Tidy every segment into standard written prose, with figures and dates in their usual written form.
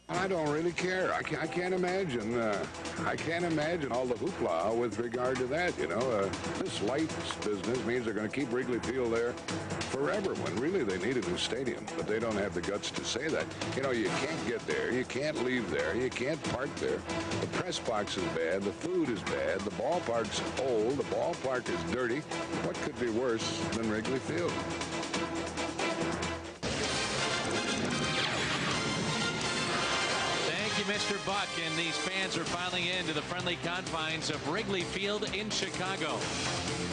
I don't really care. I can't imagine. I can't imagine all the hoopla with regard to that. You know, this lights business means they're going to keep Wrigley Field there forever. When really they need a new stadium, but they don't have the guts to say that. You know, you can't get there. You can't leave there. You can't park there. The press box is bad. The food is bad. The ballpark's old. The ballpark is dirty. What could be worse than Wrigley Field? Mr. Buck, and these fans are filing into the friendly confines of Wrigley Field in Chicago.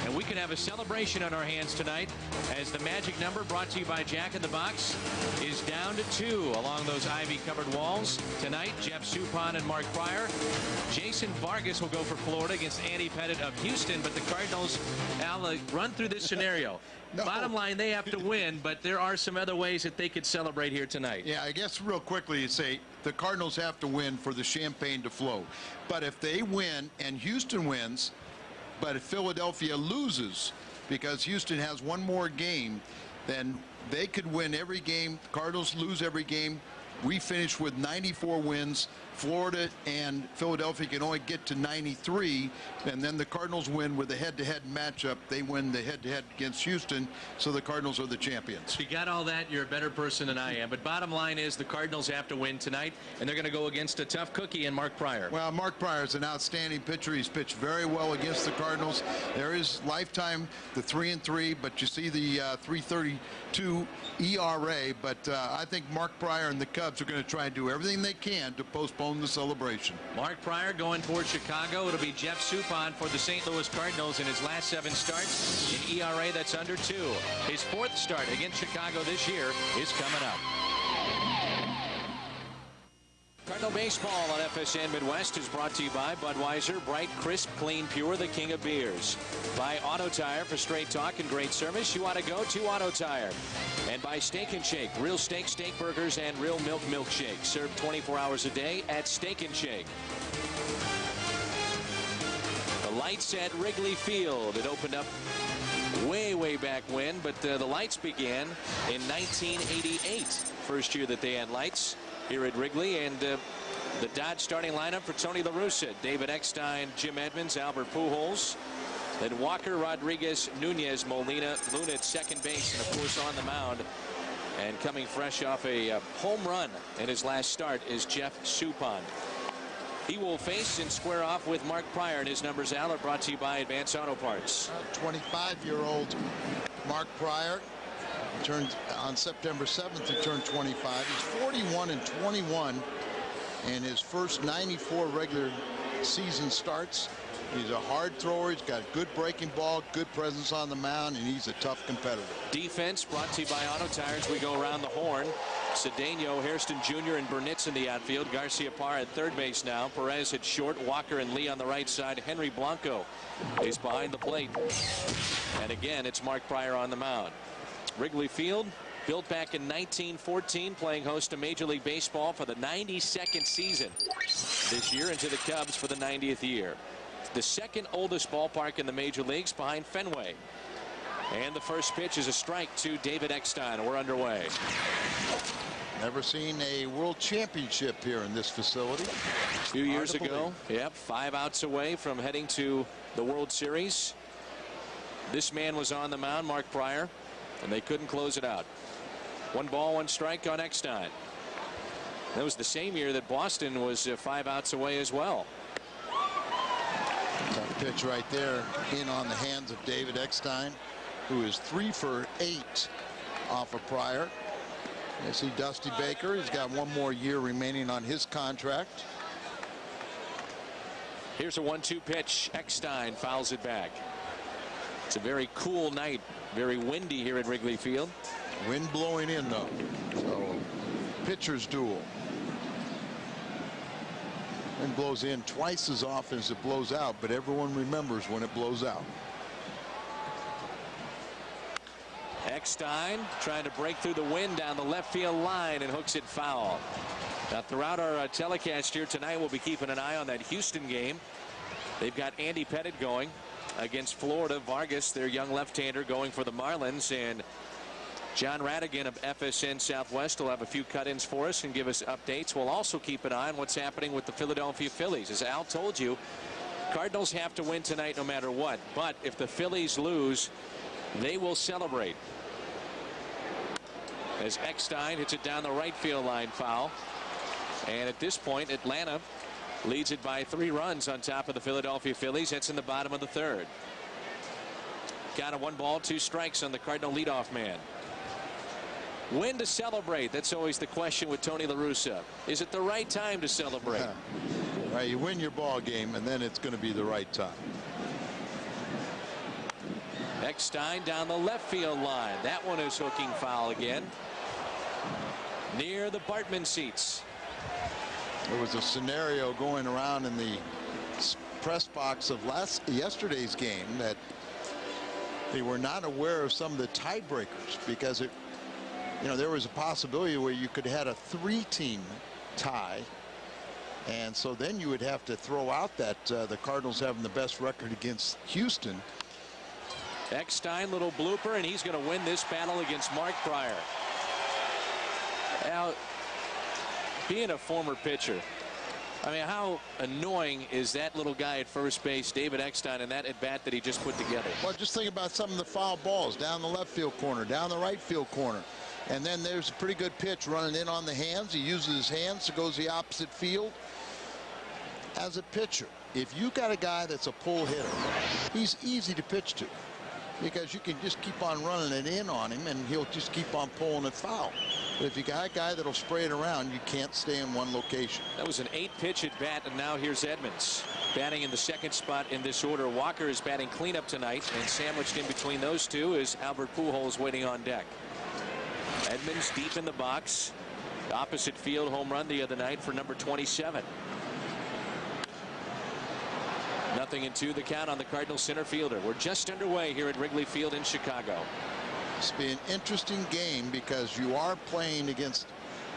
And we could have a celebration on our hands tonight as the magic number, brought to you by Jack in the Box, is down to 2 along those ivy-covered walls. Tonight, Jeff Suppan and Mark Pryor. Jason Vargas will go for Florida against Andy Pettit of Houston, but the Cardinals, Al, run through this scenario. No. Bottom line, they have to win, but there are some other ways that they could celebrate here tonight. Yeah, I guess real quickly you say the Cardinals have to win for the champagne to flow. But if they win and Houston wins, but if Philadelphia loses because Houston has one more game, then they could win every game. Cardinals lose every game. We finish with 94 wins. Florida and Philadelphia can only get to 93, and then the Cardinals win with a head-to-head matchup. They win the head-to-head against Houston, so the Cardinals are the champions. If you got all that, you're a better person than I am. But bottom line is the Cardinals have to win tonight, and they're going to go against a tough cookie in Mark Pryor. Well, Mark Pryor is an outstanding pitcher. He's pitched very well against the Cardinals. There is lifetime, the 3-3, but you see the 3.32 ERA. But I think Mark Pryor and the Cubs are going to try and do everything they can to postpone the celebration. Mark Pryor going towards Chicago. It'll be Jeff Suppan for the St. Louis Cardinals in his last 7 starts. An ERA that's under 2. His 4th start against Chicago this year is coming up. Cardinal Baseball on FSN Midwest is brought to you by Budweiser, bright, crisp, clean, pure, the king of beers. By Auto Tire, for straight talk and great service, you want to go to Auto Tire. And by Steak and Shake, real steak, steak burgers, and real milk milkshake. Served 24 hours a day at Steak and Shake. The lights at Wrigley Field. It opened up way back when, but the lights began in 1988. First year that they had lights here at Wrigley, and the Dodge starting lineup for Tony La Russa: David Eckstein, Jim Edmonds, Albert Pujols, then Walker, Rodriguez, Nunez, Molina, Luna at second base, and of course on the mound and coming fresh off a home run in his last start is Jeff Suppan. He will face and square off with Mark Pryor, and his numbers, Al, are brought to you by Advance Auto Parts. 25-year-old Mark Pryor turned on September 7th. He turned 25. He's 41-21 in his first 94 regular season starts. He's a hard thrower. He's got good breaking ball, good presence on the mound, and he's a tough competitor. Defense brought to you by Auto Tires. We go around the horn. Cedeno, Hairston Jr., and Burnitz in the outfield. Garcia Parra at third base now. Perez at short. Walker and Lee on the right side. Henry Blanco is behind the plate. And again, it's Mark Pryor on the mound. Wrigley Field, built back in 1914, playing host to Major League Baseball for the 92nd season this year, and to the Cubs for the 90th year. The second oldest ballpark in the major leagues, behind Fenway. And the first pitch is a strike to David Eckstein. We're underway. Never seen a world championship here in this facility. A few years ago, yep, 5 outs away from heading to the World Series. This man was on the mound, Mark Pryor, and they couldn't close it out. 1 ball, 1 strike on Eckstein. That was the same year that Boston was 5 outs away as well. Tough pitch right there, in on the hands of David Eckstein, who is 3 for 8 off of Pryor. You see Dusty Baker. He's got 1 more year remaining on his contract. Here's a 1-2 pitch. Eckstein fouls it back. It's a very cool night, very windy here at Wrigley Field. Wind blowing in, though. So, pitcher's duel. Wind blows in twice as often as it blows out, but everyone remembers when it blows out. Eckstein trying to break through the wind down the left field line and hooks it foul. Now, throughout our telecast here tonight, we'll be keeping an eye on that Houston game. They've got Andy Pettit going against Florida. Vargas, their young left-hander, going for the Marlins. And John Radigan of FSN Southwest will have a few cut-ins for us and give us updates. We'll also keep an eye on what's happening with the Philadelphia Phillies. As Al told you, Cardinals have to win tonight no matter what. But if the Phillies lose, they will celebrate. As Eckstein hits it down the right field line, foul. And at this point, Atlanta leads it by 3 runs on top of the Philadelphia Phillies. That's in the bottom of the 3rd. Got a 1 ball, 2 strikes on the Cardinal leadoff man. When to celebrate? That's always the question with Tony La Russa. Is it the right time to celebrate? Right, you win your ball game, and then it's going to be the right time. Eckstein down the left field line. That one is hooking foul again. Near the Bartman seats. There was a scenario going around in the press box of yesterday's game that they were not aware of some of the tiebreakers, because there was a possibility where you could have had a 3-team tie. And so then you would have to throw out that the Cardinals having the best record against Houston. Eckstein, little blooper, and he's going to win this battle against Mark Pryor. Now, being a former pitcher, I mean, how annoying is that little guy at first base, David Eckstein, and that at bat that he just put together? Well, just think about some of the foul balls down the left field corner, down the right field corner. And then there's a pretty good pitch running in on the hands. He uses his hands to go the opposite field. As a pitcher, if you got a guy that's a pull hitter, he's easy to pitch to, because you can just keep on running it in on him and he'll just keep on pulling it foul. But if you got a guy that'll spray it around, you can't stay in one location. That was an 8-pitch at bat, and now here's Edmonds batting in the 2nd spot in this order. Walker is batting cleanup tonight, and sandwiched in between those two is Albert Pujols waiting on deck. Edmonds deep in the box. Opposite field home run the other night for number 27. 0-2 the count on the Cardinals center fielder. We're just underway here at Wrigley Field in Chicago. It's been an interesting game because you are playing against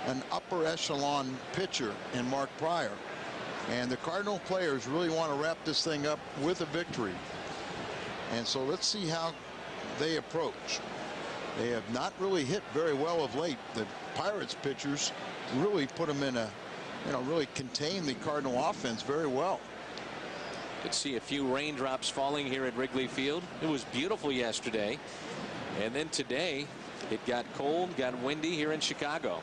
an upper echelon pitcher in Mark Pryor, and the Cardinal players really want to wrap this thing up with a victory. And so let's see how they approach. They have not really hit very well of late. The Pirates pitchers really put them in a, really contain the Cardinal offense very well. Could see a few raindrops falling here at Wrigley Field. It was beautiful yesterday, and then today it got cold, got windy here in Chicago.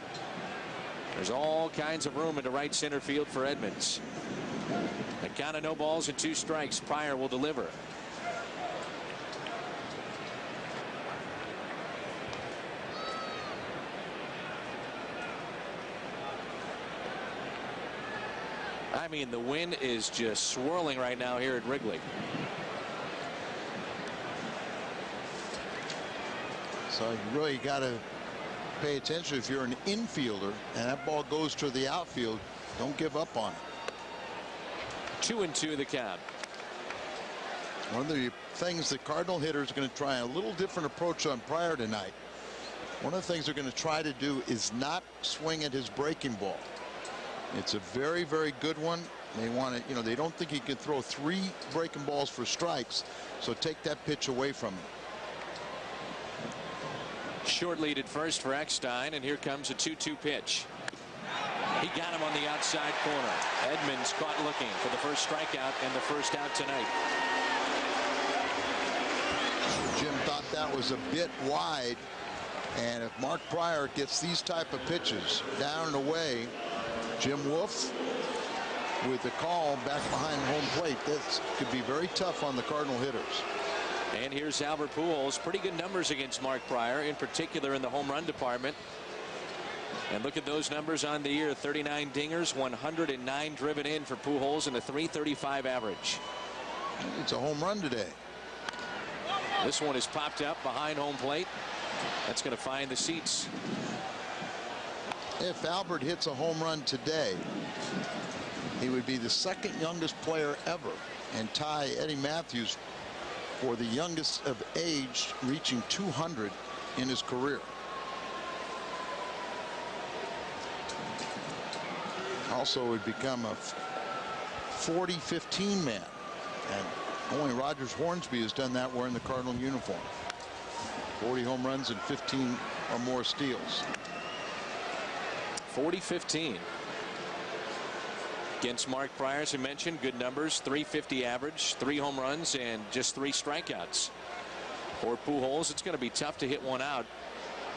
There's all kinds of room in the right center field for Edmonds. The count of no balls and 2 strikes. Pryor will deliver. I mean, the wind is just swirling right now here at Wrigley. So you really got to pay attention. If you're an infielder and that ball goes to the outfield, don't give up on it. 2-2 the count. One of the things the Cardinal hitters are going to try a little different approach on Pryor tonight. One of the things they're going to try to do is not swing at his breaking ball. It's a very, very good one. They want to, they don't think he can throw 3 breaking balls for strikes, so take that pitch away from him. Short lead at first for Eckstein, and here comes a 2-2 pitch. He got him on the outside corner. Edmonds caught looking for the first strikeout and the first out tonight. Jim thought that was a bit wide, and if Mark Pryor gets these type of pitches down and away, Jim Wolf with the call back behind home plate. This could be very tough on the Cardinal hitters. And here's Albert Pujols. Pretty good numbers against Mark Pryor, in particular in the home run department. And look at those numbers on the year. 39 dingers, 109 driven in for Pujols, and a .335 average. It's a home run today. This one is popped up behind home plate. That's going to find the seats. If Albert hits a home run today, he would be the 2nd youngest player ever and tie Eddie Matthews for the youngest of age, reaching 200 in his career. Also would become a 40-15 man, and only Rogers Hornsby has done that wearing the Cardinal uniform. 40 home runs and 15 or more steals. 40-15 against Mark Pryor, as I mentioned. Good numbers, .350 average, 3 home runs, and just 3 strikeouts. For Pujols, it's going to be tough to hit one out.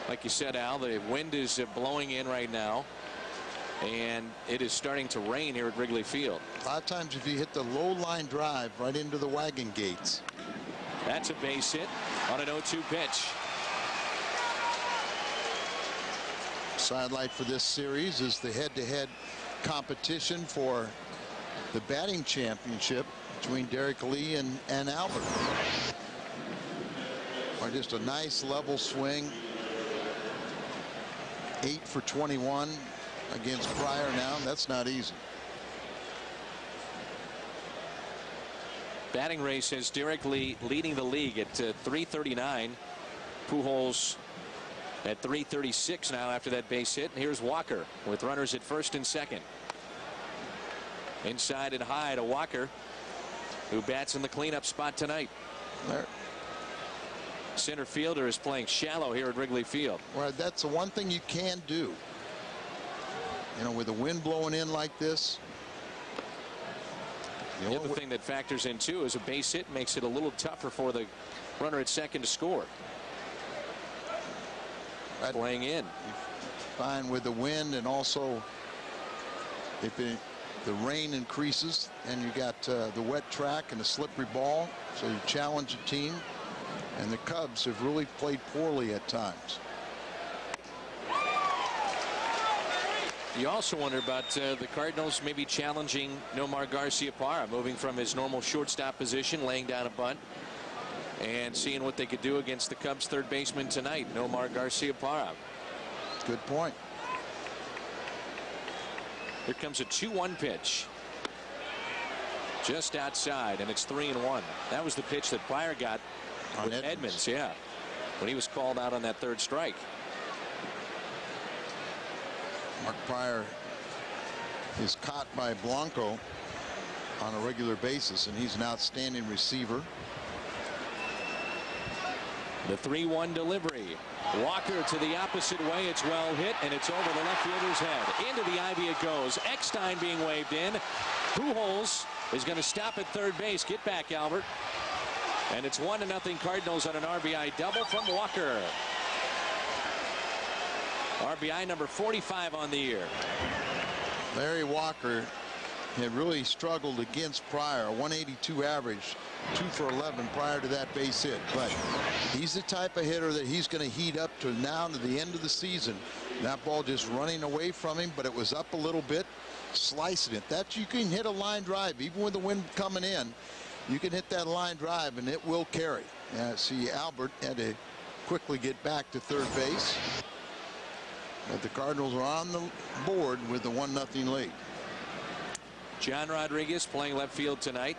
Like you said, Al, the wind is blowing in right now, and it is starting to rain here at Wrigley Field. A lot of times if you hit the low line drive right into the wagon gates. That's a base hit on an 0-2 pitch. Sidelight for this series is the head-to-head competition for the batting championship between Derek Lee and Albert. Or just a nice level swing. 8 for 21 against Pryor now. That's not easy. Batting race has Derek Lee leading the league at .339. Pujols at .336 now after that base hit. And here's Walker with runners at first and second. Inside and high to Walker, who bats in the cleanup spot tonight. There. Center fielder is playing shallow here at Wrigley Field. Well, that's the one thing you can do. You know, with the wind blowing in like this. The other thing that factors in too is a base hit makes it a little tougher for the runner at second to score. Playing in. Fine with the wind, and also if the rain increases and you got the wet track and a slippery ball, so you challenge the team. And the Cubs have really played poorly at times. You also wonder about the Cardinals maybe challenging Nomar Garciaparra, moving from his normal shortstop position, laying down a bunt, and seeing what they could do against the Cubs third baseman tonight, Nomar Garciaparra. Good point. Here comes a 2-1 pitch. Just outside, and it's 3-1. That was the pitch that Pryor got with Edmonds, yeah, when he was called out on that third strike. Mark Pryor is caught by Blanco on a regular basis, and he's an outstanding receiver. The 3-1 delivery. Walker to the opposite way. It's well hit, and it's over the left fielder's head. Into the ivy it goes. Eckstein being waved in. Pujols is going to stop at third base. Get back, Albert. And it's 1-0 Cardinals on an RBI double from Walker. RBI number 45 on the year. Larry Walker had really struggled against Pryor. A 182 average, 2 for 11 prior to that base hit. But he's the type of hitter that he's going to heat up to now to the end of the season. That ball just running away from him, but it was up a little bit, slicing it. That you can hit a line drive even with the wind coming in. You can hit that line drive and it will carry. See, Albert had to quickly get back to third base. But the Cardinals are on the board with the 1-0 lead. John Rodriguez playing left field tonight.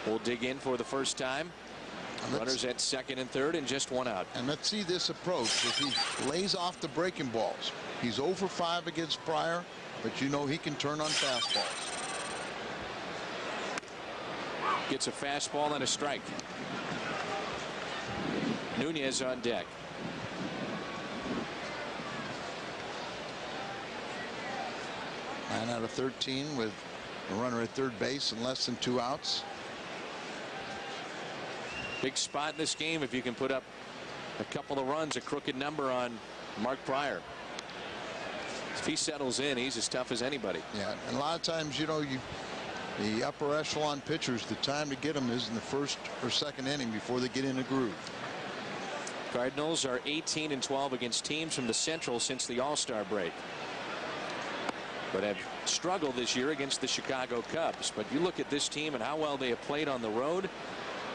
Will dig in for the first time. Runners at second and third and just 1 out. And let's see this approach. If he lays off the breaking balls, he's 0 for 5 against Pryor, but you know he can turn on fastballs. Gets a fastball and a strike. Nunez on deck. Nine out of 13 with a runner at third base and less than 2 outs. Big spot in this game if you can put up a couple of runs, a crooked number on Mark Pryor. If he settles in, he's as tough as anybody. Yeah, and a lot of times, you know, the upper echelon pitchers, the time to get them is in the first or second inning before they get in a groove. Cardinals are 18-12 against teams from the Central since the All-Star break, but have struggled this year against the Chicago Cubs. But you look at this team and how well they have played on the road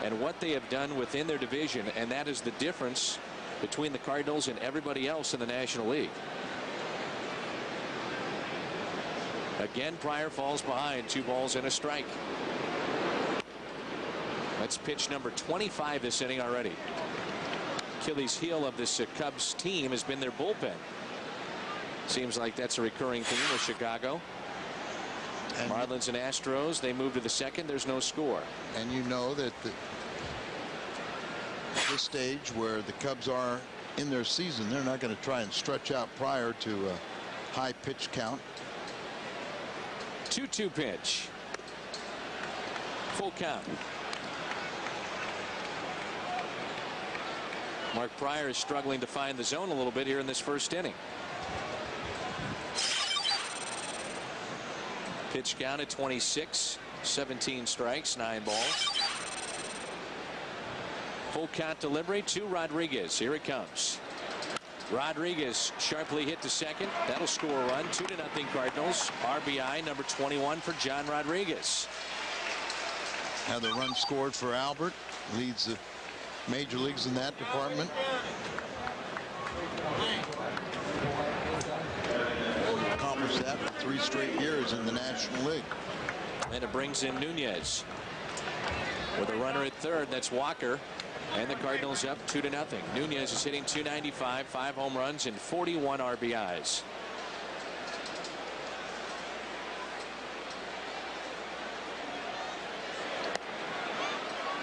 and what they have done within their division, and that is the difference between the Cardinals and everybody else in the National League. Again, Pryor falls behind, 2 balls and a strike. That's pitch number 25 this inning already. Achilles heel of this Cubs team has been their bullpen. Seems like that's a recurring theme with Chicago. And Marlins and Astros, they move to the second. There's no score. And you know that at this stage where the Cubs are in their season. They're not going to try and stretch out Pryor to a high pitch count. 2-2 pitch. Full count. Mark Pryor is struggling to find the zone a little bit here in this first inning. Pitch count at 26, 17 strikes, 9 balls. Full count delivery to Rodriguez. Here it comes. Rodriguez sharply hit to second. That'll score a run. 2-0 Cardinals. RBI number 21 for John Rodriguez. Now the run scored for Albert. Leads the major leagues in that department. Accomplished that for 3 straight years in the National League. And it brings in Nunez. With a runner at third, that's Walker. And the Cardinals up 2-0. Nunez is hitting .295, 5 home runs and 41 RBIs.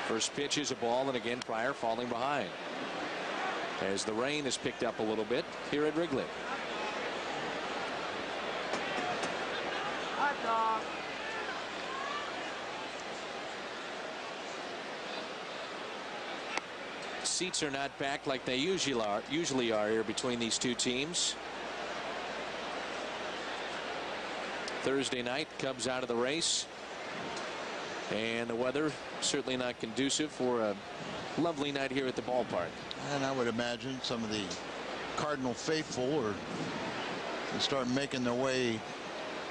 First pitch is a ball, and again Pryor falling behind as the rain has picked up a little bit here at Wrigley. Hot dog. Seats are not packed like they usually are here between these two teams. Thursday night, Cubs out of the race, and the weather certainly not conducive for a lovely night here at the ballpark. And I would imagine some of the Cardinal faithful are going to start making their way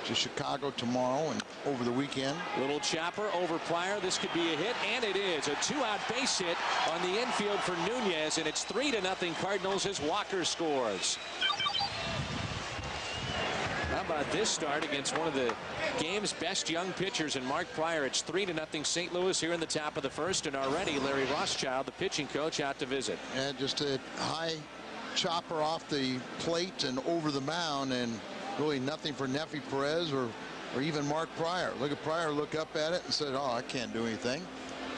to Chicago tomorrow and over the weekend. Little chopper over Pryor. This could be a hit, and it is a 2-out base hit on the infield for Nunez, and it's 3-0 Cardinals as Walker scores. How about this start against one of the game's best young pitchers in Mark Pryor? It's 3-0 St. Louis here in the top of the first, and already Larry Rothschild, the pitching coach, out to visit. And just a high chopper off the plate and over the mound, and really nothing for Nefi Perez or even Mark Pryor. Look at Pryor, look up at it and said, oh, I can't do anything.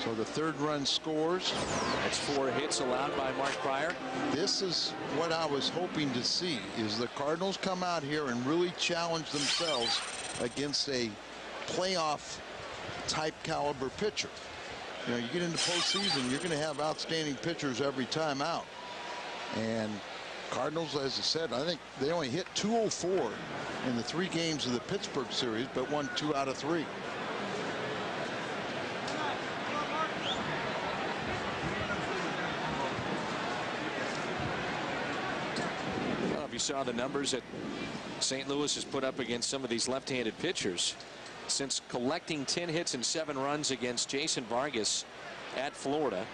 So the third run scores. That's 4 hits allowed by Mark Pryor. This is what I was hoping to see, is the Cardinals come out here and really challenge themselves against a playoff type caliber pitcher. You know, you get into postseason, you're going to have outstanding pitchers every time out. And Cardinals, as I said, I think they only hit .204 in the 3 games of the Pittsburgh series, but won 2 out of 3. I don't know if you saw the numbers that St. Louis has put up against some of these left-handed pitchers. Since collecting 10 hits and 7 runs against Jason Vargas at Florida,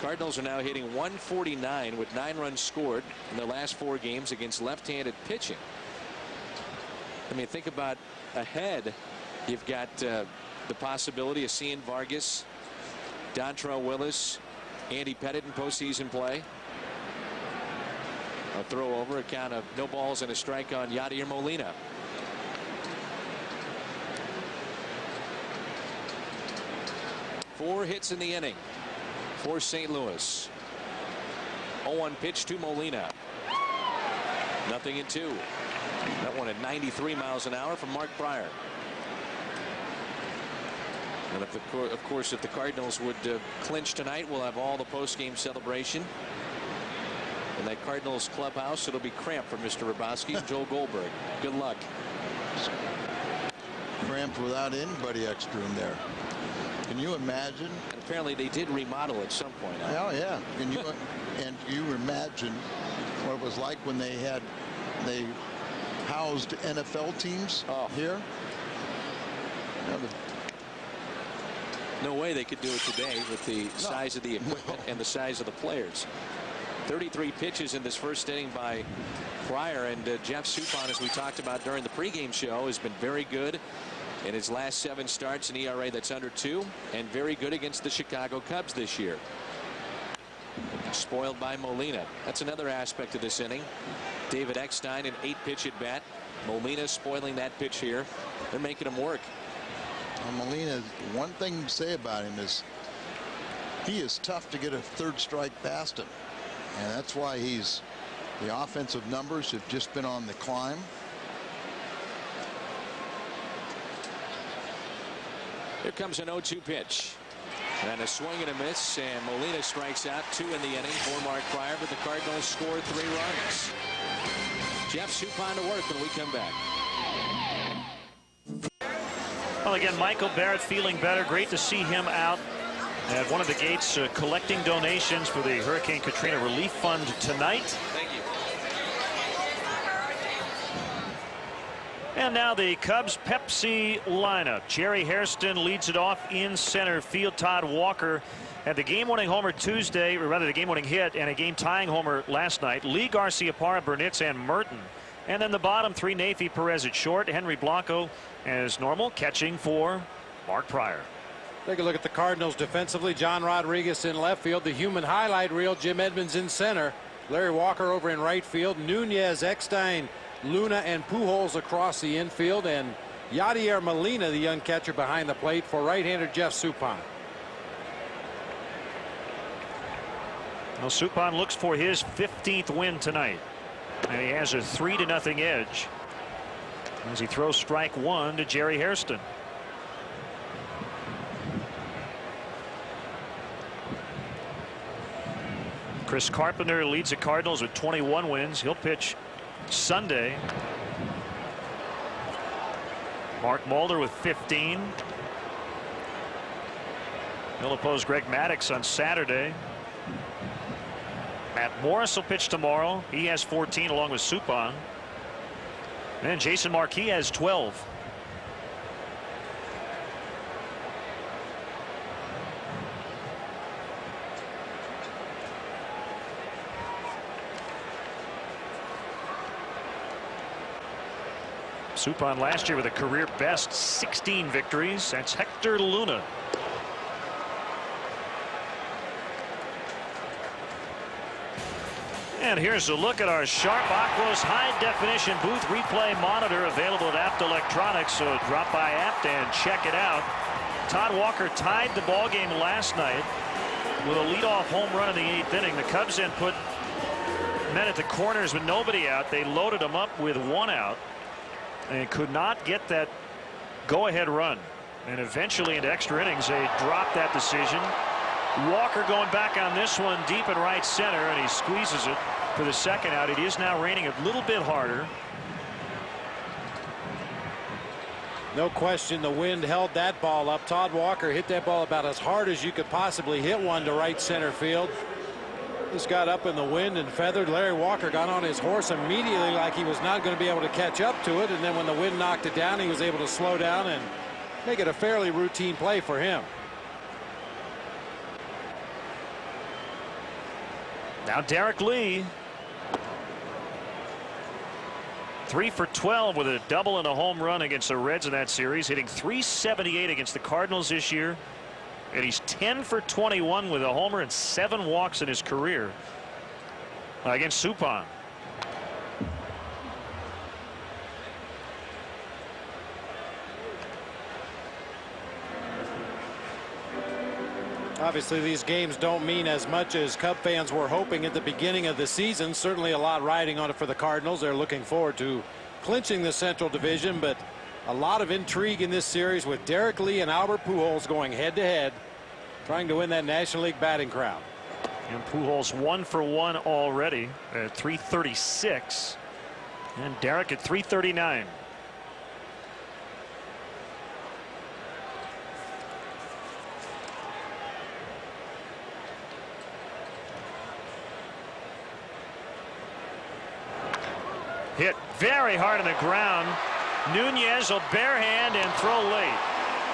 Cardinals are now hitting .149 with 9 runs scored in their last 4 games against left-handed pitching. I mean, think about ahead. You've got the possibility of seeing Vargas, Dontrell Willis, Andy Pettitte in postseason play. A throw over, a count of no balls and a strike on Yadier Molina. Four hits in the inning for St. Louis. 0-1 pitch to Molina. 0-2. That one at 93 miles an hour from Mark Pryor. And of course, if the Cardinals would clinch tonight, we'll have all the post-game celebration. In that Cardinals clubhouse, it'll be cramped for Mr. Rabowski and Joel Goldberg. Good luck. Cramped without anybody extra in there. Can you imagine? And apparently they did remodel at some point. Oh yeah. Can you and you imagine what it was like when they housed NFL teams here? No way they could do it today with the size of the equipment and the size of the players. 33 pitches in this first inning by Pryor, and Jeff Suppan, as we talked about during the pregame show, has been very good in his last 7 starts, an ERA that's under 2, and very good against the Chicago Cubs this year. Spoiled by Molina. That's another aspect of this inning. David Eckstein, an 8-pitch at bat. Molina spoiling that pitch here. They're making him work. Molina, one thing to say about him is he is tough to get a third strike past him. And that's why the offensive numbers have just been on the climb. Here comes an 0-2 pitch. And a swing and a miss, and Molina strikes out 2 in the inning for Mark Pryor, but the Cardinals score 3 runs. Jeff Suppan to work when we come back. Well, again, Michael Barrett feeling better. Great to see him out at one of the gates collecting donations for the Hurricane Katrina Relief Fund tonight. Thank you. And now the Cubs Pepsi lineup. Jerry Hairston leads it off in center field. Todd Walker had the game-winning homer Tuesday, or rather the game-winning hit, and a game-tying homer last night. Lee, Garciaparra, Burnitz, and Merton. And then the bottom 3, Nafi, Perez at short. Henry Blanco, as normal, catching for Mark Pryor. Take a look at the Cardinals defensively. John Rodriguez in left field. The human highlight reel, Jim Edmonds in center. Larry Walker over in right field. Nunez, Eckstein, Luna, and Pujols across the infield. And Yadier Molina, the young catcher, behind the plate for right-hander Jeff Suppan. Well, Suppan looks for his 15th win tonight. And he has a 3-0 edge as he throws strike 1 to Jerry Hairston. Chris Carpenter leads the Cardinals with 21 wins. He'll pitch Sunday. Mark Mulder with 15. He'll oppose Greg Maddux on Saturday. Matt Morris will pitch tomorrow. He has 14 along with Suppan. And Jason Marquis has 12. Suppan last year with a career best 16 victories. That's Hector Luna. And here's a look at our Sharp Aquos high-definition booth replay monitor available at Apt Electronics. So drop by Apt and check it out. Todd Walker tied the ball game last night with a leadoff home run in the 8th inning. The Cubs then put men at the corners with nobody out. They loaded them up with 1 out and could not get that go-ahead run. And eventually into extra innings, they dropped that decision. Walker going back on this one deep in right center, and he squeezes it for the second out. It is now raining a little bit harder. No question the wind held that ball up. Todd Walker hit that ball about as hard as you could possibly hit one to right center field. This got up in the wind and feathered. Larry Walker got on his horse immediately like he was not going to be able to catch up to it. And then when the wind knocked it down, he was able to slow down and make it a fairly routine play for him. Now Derek Lee. 3 for 12 with a double and a home run against the Reds in that series, hitting .378 against the Cardinals this year. And he's 10 for 21 with a homer and 7 walks in his career against Suppan. Obviously, these games don't mean as much as Cub fans were hoping at the beginning of the season. Certainly a lot riding on it for the Cardinals. They're looking forward to clinching the Central Division, but a lot of intrigue in this series with Derek Lee and Albert Pujols going head-to-head, trying to win that National League batting crown. And Pujols 1 for 1 already at .336, and Derek at .339. Hit very hard on the ground. Nunez will barehand and throw late.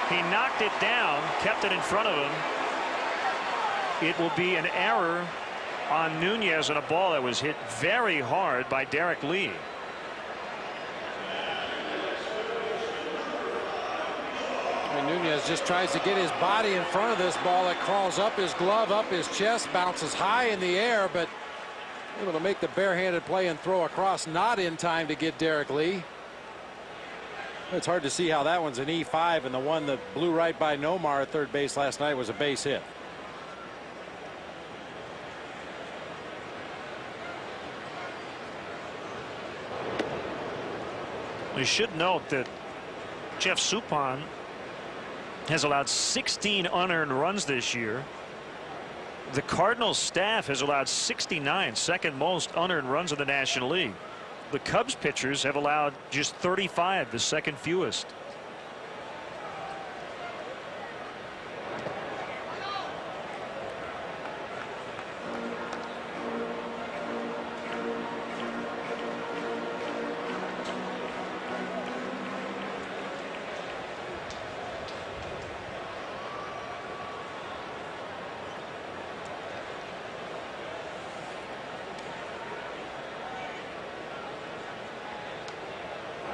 He knocked it down, kept it in front of him. It will be an error on Nunez on a ball that was hit very hard by Derek Lee. And Nunez just tries to get his body in front of this ball. It crawls up his glove, up his chest, bounces high in the air, but able to make the barehanded play and throw across, not in time to get Derek Lee. It's hard to see how that one's an E5, and the one that blew right by Nomar at third base last night was a base hit. You should note that Jeff Suppan has allowed 16 unearned runs this year. The Cardinals staff has allowed 69, second most unearned runs in the National League. The Cubs pitchers have allowed just 35, the second fewest.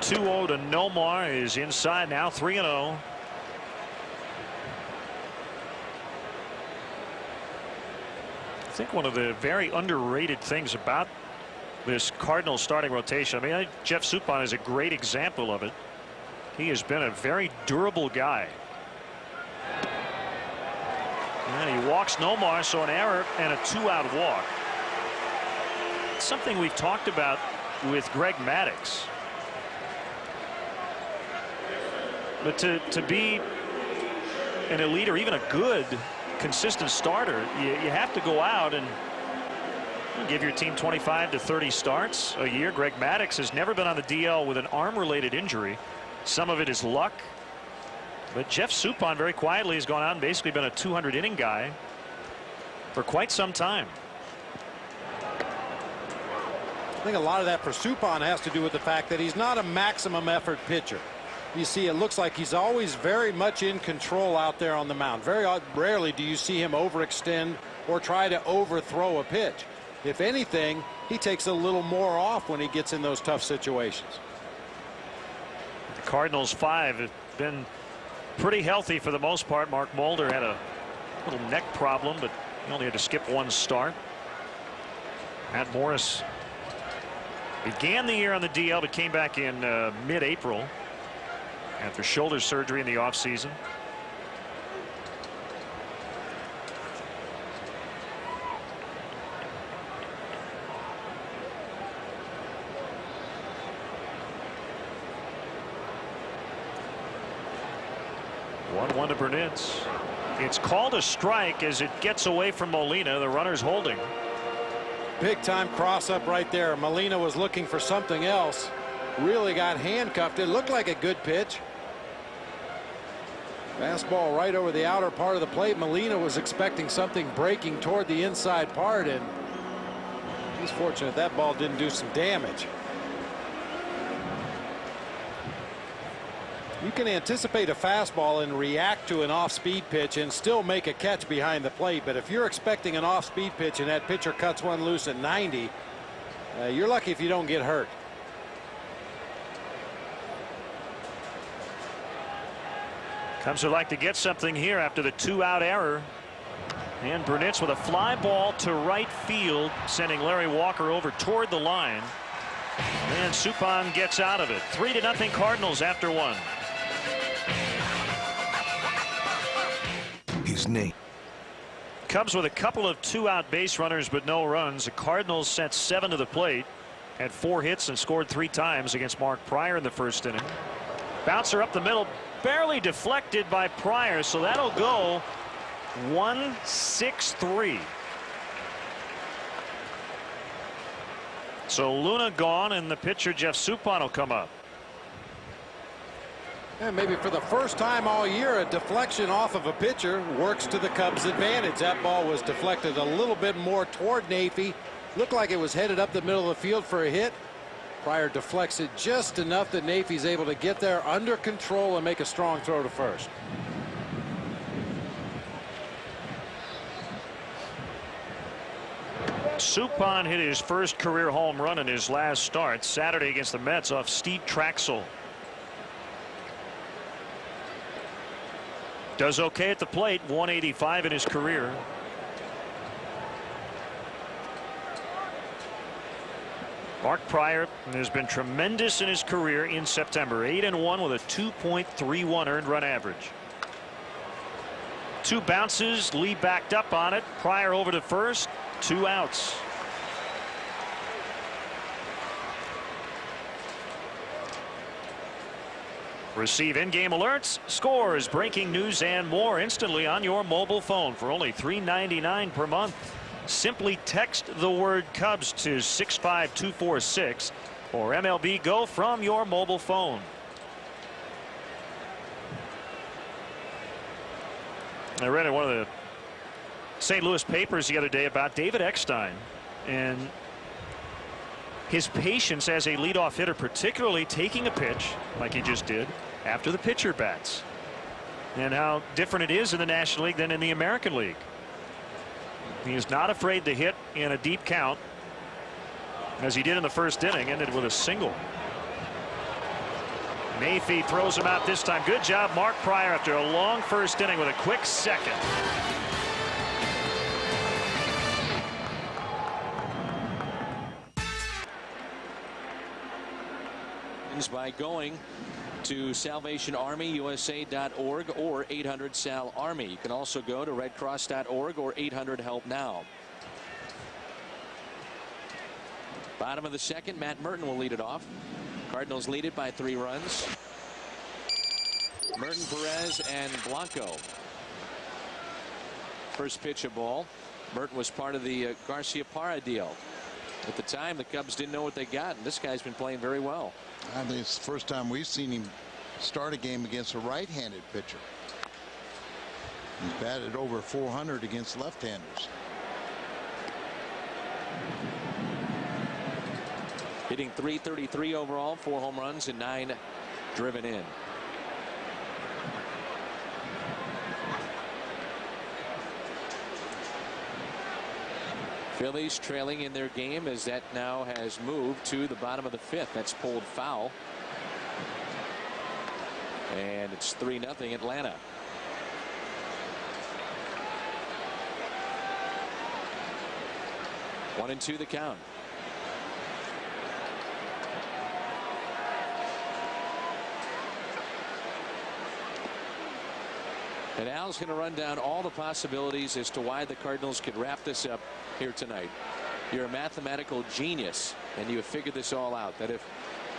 Two-0 to Nomar is inside now, 3-0. I think one of the very underrated things about this Cardinals starting rotation, I mean, Jeff Suppan is a great example of it. He has been a very durable guy. And he walks Nomar, so an error and a 2-out walk. It's something we've talked about with Greg Maddux. But to be an elite or even a good consistent starter, you have to go out and give your team 25 to 30 starts a year. Greg Maddux has never been on the DL with an arm-related injury. Some of it is luck. But Jeff Suppan very quietly has gone out and basically been a 200-inning guy for quite some time. I think a lot of that for Suppan has to do with the fact that he's not a maximum effort pitcher. You see, it looks like he's always very much in control out there on the mound. Very rarely do you see him overextend or try to overthrow a pitch. If anything, he takes a little more off when he gets in those tough situations. The Cardinals 5 have been pretty healthy for the most part. Mark Mulder had a little neck problem, but he only had to skip one start. Matt Morris began the year on the DL but came back in mid-April after shoulder surgery in the offseason. One to Burnitz. It's called a strike as it gets away from Molina. The runner's holding. Big time cross up right there. Molina was looking for something else. Really got handcuffed. It looked like a good pitch. Fastball right over the outer part of the plate. Molina was expecting something breaking toward the inside part, and he's fortunate that ball didn't do some damage. You can anticipate a fastball and react to an off-speed pitch and still make a catch behind the plate, but if you're expecting an off-speed pitch and that pitcher cuts one loose at 90, you're lucky if you don't get hurt. Cubs would like to get something here after the 2-out error. And Burnitz with a fly ball to right field, sending Larry Walker over toward the line. And Suppan gets out of it. 3-0 Cardinals after one. His name. Cubs with a couple of 2-out base runners but no runs. The Cardinals sent 7 to the plate, had 4 hits and scored 3 times against Mark Pryor in the first inning. Bouncer up the middle, barely deflected by Pryor, so that'll go 1-6-3. So Luna gone, and the pitcher Jeff Suppan will come up. And maybe for the first time all year, a deflection off of a pitcher works to the Cubs' advantage. That ball was deflected a little bit more toward Nafy. Looked like it was headed up the middle of the field for a hit. Pryor deflects it just enough that Nafy's able to get there under control and make a strong throw to first. Suppan hit his first career home run in his last start Saturday against the Mets off Steve Traxel. Does okay at the plate, 185 in his career. Mark Pryor has been tremendous in his career in September. 8-1 with a 2.31 earned run average. 2 bounces, Lee backed up on it. Pryor over to first, 2 outs. Receive in-game alerts, scores, breaking news, and more instantly on your mobile phone for only $3.99 per month. Simply text the word Cubs to 65246 or MLB Go from your mobile phone. I read in one of the St. Louis papers the other day about David Eckstein and his patience as a leadoff hitter, particularly taking a pitch like he just did after the pitcher bats, and how different it is in the National League than in the American League. He is not afraid to hit in a deep count, as he did in the first inning, ended with a single. Mayfield throws him out this time. Good job, Mark Pryor, after a long first inning with a quick second. By going to salvationarmyusa.org or 800-SAL-ARMY. You can also go to redcross.org or 800-HELP-NOW. Bottom of the second, Matt Merton will lead it off. Cardinals lead it by 3 runs. Merton, Perez, and Blanco. First pitch, a ball. Merton was part of the Garcia-Parra deal. At the time, the Cubs didn't know what they got, and this guy's been playing very well. I think it's the first time we've seen him start a game against a right-handed pitcher. He's batted over 400 against left-handers. Hitting .333 overall, 4 home runs and 9 driven in. Phillies trailing in their game as that now has moved to the bottom of the 5th. That's pulled foul. And it's 3-0 Atlanta. One and 2 the count. And Al's going to run down all the possibilities as to why the Cardinals could wrap this up here tonight. You're a mathematical genius, and you have figured this all out, that if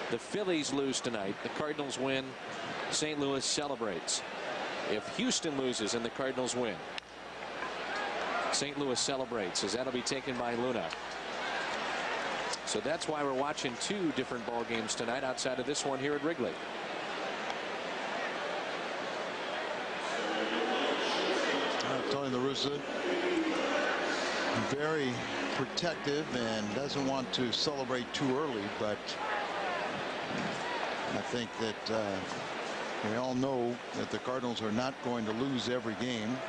the Phillies lose tonight, the Cardinals win, St. Louis celebrates. If Houston loses and the Cardinals win, St. Louis celebrates, as that'll be taken by Luna. So that's why we're watching 2 different ball games tonight outside of this one here at Wrigley. Tony La Russa, very protective and doesn't want to celebrate too early, but I think that we all know that the Cardinals are not going to lose every game,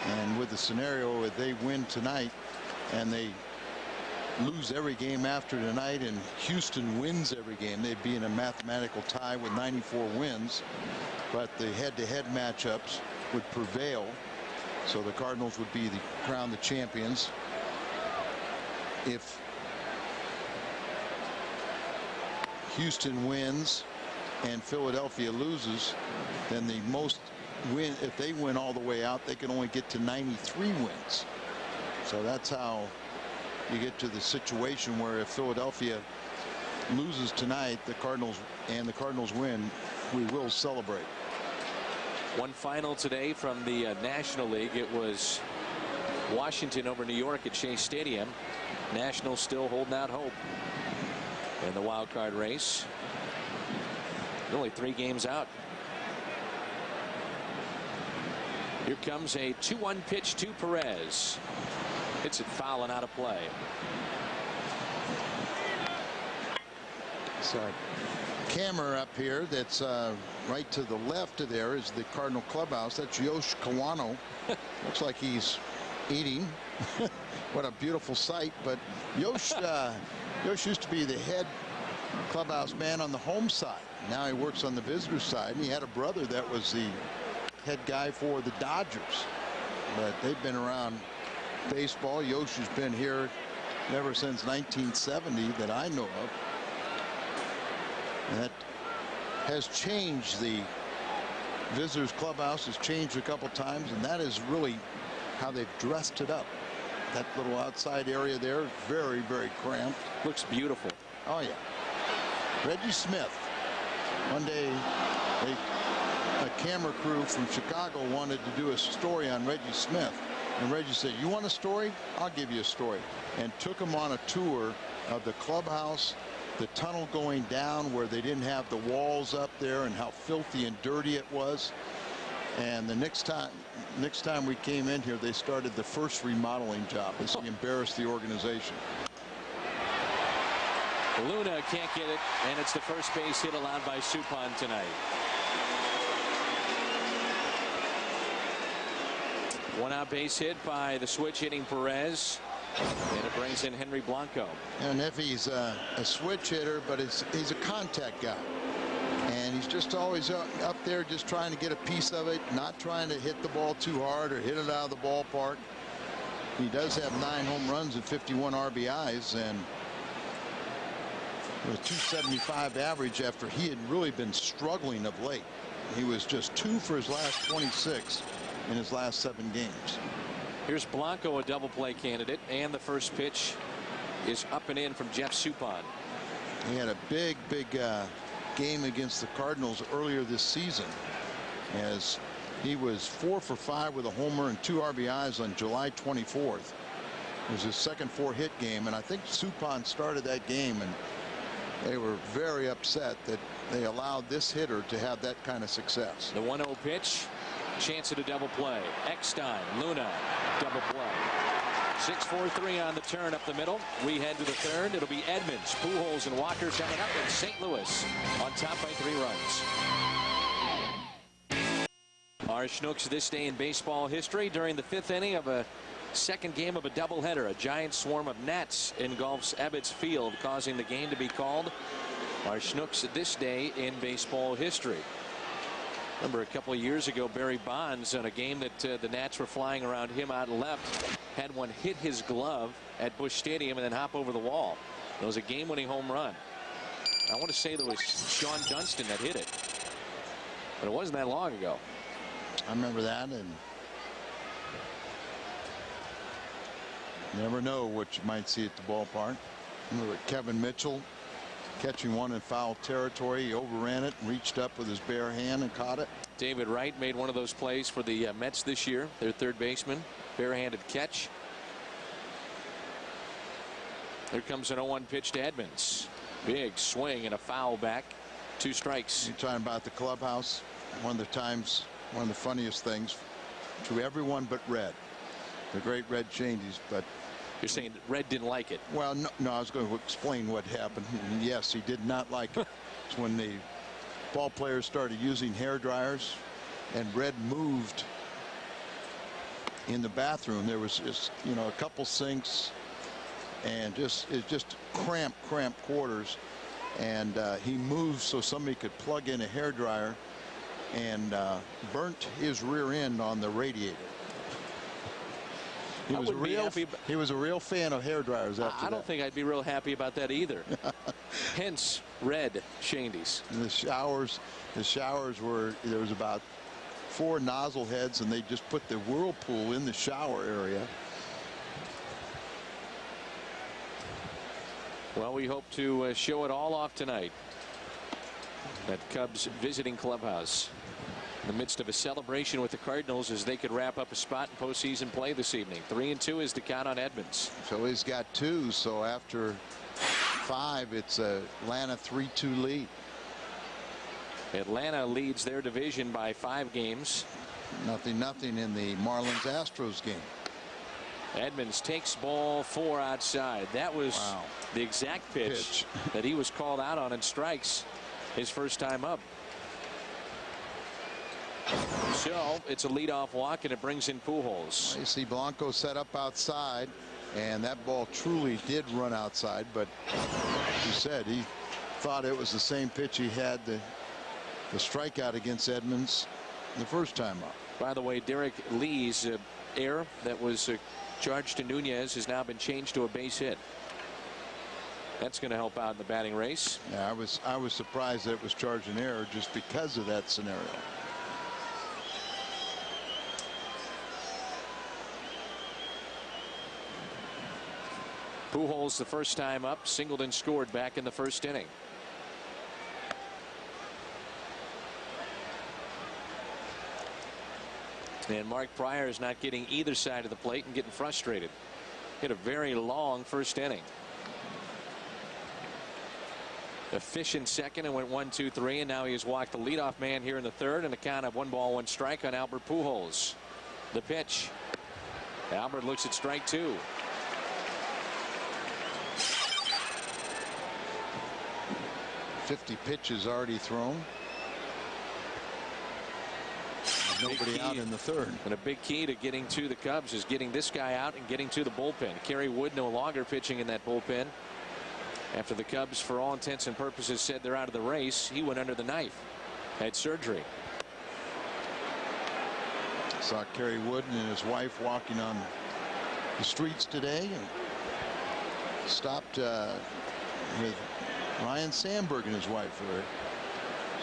and with the scenario if they win tonight and they lose every game after tonight and Houston wins every game, they'd be in a mathematical tie with 94 wins, but the head-to-head matchups would prevail, so the Cardinals would be crowned the champions. If Houston wins and Philadelphia loses, then the most win, if they win all the way out, they can only get to 93 wins. So that's how you get to the situation where if Philadelphia loses tonight, the Cardinals win, we will celebrate. One final today from the National League. It was Washington over New York at Shea Stadium. Nationals still holding out hope in the wild card race. Only 3 games out. Here comes a 2-1 pitch to Perez. Hits it foul and out of play. So camera up here that's right to the left of there is the Cardinal clubhouse. That's Yosh Kawano. Looks like he's eating. What a beautiful sight. But Yosh used to be the head clubhouse man on the home side. Now he works on the visitor side, and he had a brother that was the head guy for the Dodgers, but they've been around baseball. Yosh has been here ever since 1970 that I know of. And that has changed. The visitors clubhouse has changed a couple times, and that is really how they've dressed it up. That little outside area there, very, very cramped. Looks beautiful. Oh yeah. Reggie Smith One day, a camera crew from Chicago wanted to do a story on Reggie Smith. And Reggie said, "You want a story? I'll give you a story." And took him on a tour of the clubhouse, the tunnel going down where they didn't have the walls up there, and how filthy and dirty it was. And the next time we came in here, they started the first remodeling job as he embarrassed the organization. Luna can't get it, and it's the first base hit allowed by Suppan tonight. One out base hit by the switch hitting Perez, and it brings in Henry Blanco. And if he's a switch hitter, but he's a contact guy, and he's just always up there just trying to get a piece of it, not trying to hit the ball too hard or hit it out of the ballpark. He does have 9 home runs and 51 RBIs, and with 275 average after he had really been struggling of late. He was just 2 for his last 26 in his last 7 games. Here's Blanco, a double play candidate, and the first pitch is up and in from Jeff Suppan. He had a big game against the Cardinals earlier this season, as he was 4 for 5 with a homer and 2 RBIs on July 24th. It was his second 4-hit game, and I think Suppan started that game, and they were very upset that they allowed this hitter to have that kind of success. The 1-0 pitch, chance at a double play. Eckstein, Luna, double play. 6-4-3 on the turn up the middle. We head to the third. It'll be Edmonds, Pujols, and Walker coming up, in St. Louis on top by 3 runs. Our Schnooks this day in baseball history during the 5th inning of a second game of a doubleheader. A giant swarm of gnats engulfs Ebbets Field, causing the game to be called our Schnooks this day in baseball history. Remember a couple of years ago, Barry Bonds, on a game that the gnats were flying around him out left, had one hit his glove at Busch Stadium and then hop over the wall. It was a game-winning home run. I want to say that was Sean Dunston that hit it, but it wasn't that long ago. I remember that, and you never know what you might see at the ballpark. Remember Kevin Mitchell catching one in foul territory. He overran it and reached up with his bare hand and caught it. David Wright made one of those plays for the Mets this year, their third baseman. Barehanded catch. There comes an 0-1 pitch to Edmonds. Big swing and a foul back. 2 strikes. You're talking about the clubhouse. One of the funniest things to everyone but Red. The great Red Changes, but you're saying Red didn't like it. Well, no, I was going to explain what happened. And yes, he did not like it. It's when the ball players started using hair dryers, and Red moved in the bathroom. There was just, a couple sinks, and it's just cramped quarters, and he moved so somebody could plug in a hair dryer, and burnt his rear end on the radiator. He was a real fan of hair dryers after that. I don't think I'd be real happy about that either. Hence Red Shandies. The showers were, there was about 4 nozzle heads, and they just put the whirlpool in the shower area. Well, we hope to show it all off tonight at Cubs visiting clubhouse, in the midst of a celebration with the Cardinals as they could wrap up a spot in postseason play this evening. 3-2 is the count on Edmonds. So he's got 2. So after 5, it's a Atlanta 3-2 lead. Atlanta leads their division by 5 games. 0-0 in the Marlins-Astros game. Edmonds takes ball 4 outside. That was the exact pitch that he was called out on, and strikes his first time up. So it's a leadoff walk, and it brings in Pujols. You see Blanco set up outside, and that ball truly did run outside, but you said he thought it was the same pitch he had the strikeout against Edmonds the first time up. By the way, Derek Lee's error that was charged to Nunez has now been changed to a base hit. That's going to help out in the batting race. Yeah, I was surprised that it was charged an error just because of that scenario. Pujols the first time up, singled and scored back in the first inning. And Mark Pryor is not getting either side of the plate and getting frustrated. Hit a very long first inning. Efficient second and went 1-2-3, and now he has walked the leadoff man here in the third, and a count of 1-1 on Albert Pujols. The pitch. Albert looks at strike two. "50 pitches already thrown." There's nobody out in the third. And a big key to getting to the Cubs is getting this guy out and getting to the bullpen. Kerry Wood no longer pitching in that bullpen. After the Cubs, for all intents and purposes, said they're out of the race, he went under the knife. Had surgery. Saw Kerry Wood and his wife walking on the streets today, and stopped with Ryan Sandberg and his wife, who are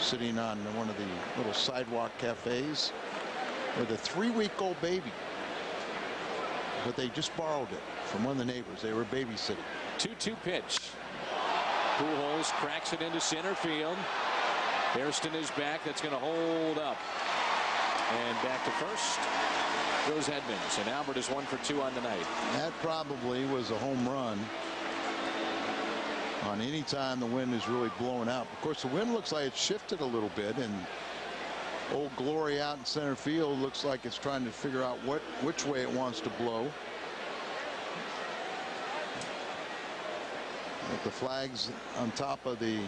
sitting on one of the little sidewalk cafes with a 3-week-old baby. But they just borrowed it from one of the neighbors. They were babysitting. 2-2 pitch. Pujols cracks it into center field. Hairston is back. That's going to hold up. And back to first goes Edmonds. And Albert is 1 for 2 on the night. That probably was a home run on any time the wind is really blowing out. Of course, the wind looks like it's shifted a little bit, and Old Glory out in center field looks like it's trying to figure out which way it wants to blow. But the flags on top of the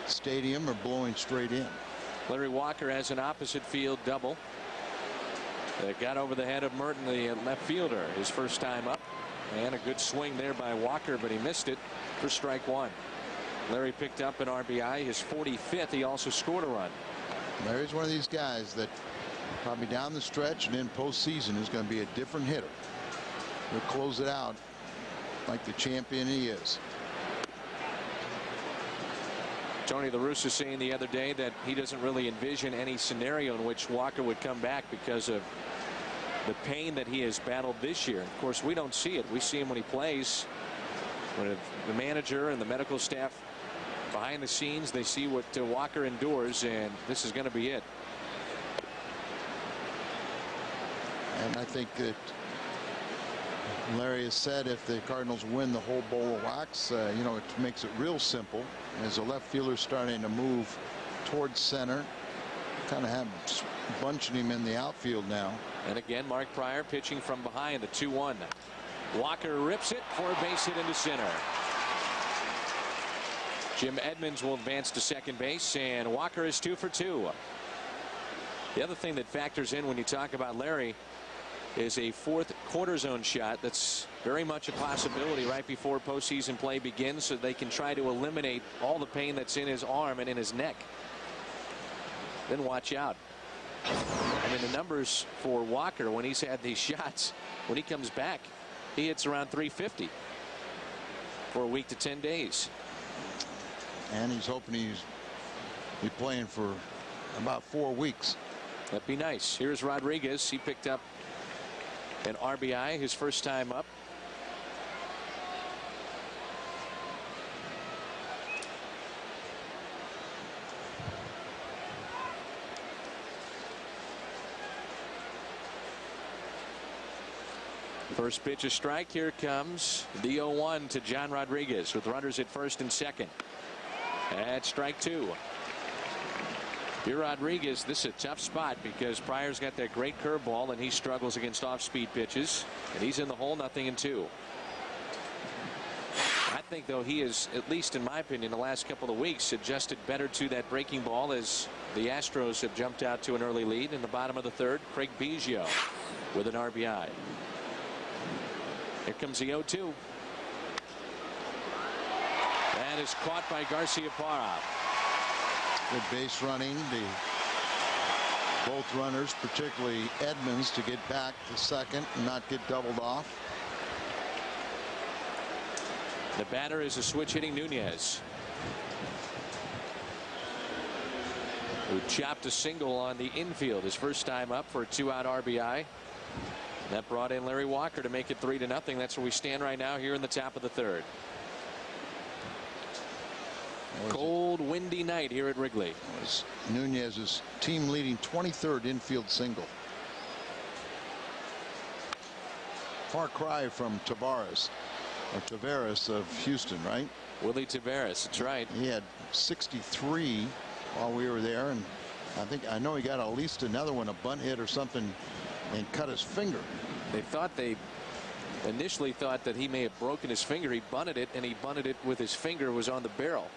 stadium are blowing straight in. Larry Walker has an opposite field double that got over the head of Merton, the left fielder, his first time up. And a good swing there by Walker, but he missed it for strike one. Larry picked up an RBI, his 45th. He also scored a run. Larry's one of these guys that probably down the stretch and in postseason is going to be a different hitter. He'll close it out like the champion he is. Tony La Russa saying the other day that he doesn't really envision any scenario in which Walker would come back because of the pain that he has battled this year. Of course, we don't see it. We see him when he plays. When the manager and the medical staff behind the scenes, they see what Walker endures, and this is going to be it. And I think that Larry has said if the Cardinals win the whole bowl of wax, you know, it makes it real simple. As the left fielder starting to move towards center, kind of have bunching him in the outfield now. And again, Mark Pryor pitching from behind, the 2-1. Walker rips it for a base hit into center. Jim Edmonds will advance to second base, and Walker is 2 for 2. The other thing that factors in when you talk about Larry is a fourth quarter zone shot that's very much a possibility right before postseason play begins, so they can try to eliminate all the pain that's in his arm and in his neck. Then watch out. I mean, the numbers for Walker when he's had these shots, when he comes back, he hits around 350 for a week to 10 days. And he's hoping he's be playing for about 4 weeks. That'd be nice. Here's Rodriguez. He picked up an RBI his first time up. First pitch, a strike. Here comes the 0-1 to John Rodriguez with runners at first and second. At strike two. Here Rodriguez, this is a tough spot because Pryor's got that great curveball and he struggles against off-speed pitches, and he's in the hole, 0-2. I think, though, he is, at least in my opinion, the last couple of weeks adjusted better to that breaking ball as the Astros have jumped out to an early lead in the bottom of the third. Craig Biggio with an RBI. Here comes the 0-2. That is caught by Garciaparra. Good base running. Both runners, particularly Edmonds, to get back to second and not get doubled off. The batter is a switch hitting Nunez, who chopped a single on the infield his first time up for a 2-out RBI. That brought in Larry Walker to make it 3-0. That's where we stand right now here in the top of the third. Cold, windy night here at Wrigley. Was Nunez's team leading 23rd infield single. far cry from Tavares of Houston, right? Willie Tavares, that's right. He had 63 while we were there, and I know he got at least another one, a bunt hit or something, and cut his finger. They initially thought that he may have broken his finger. He bunted it, and he bunted it with his finger was on the barrel.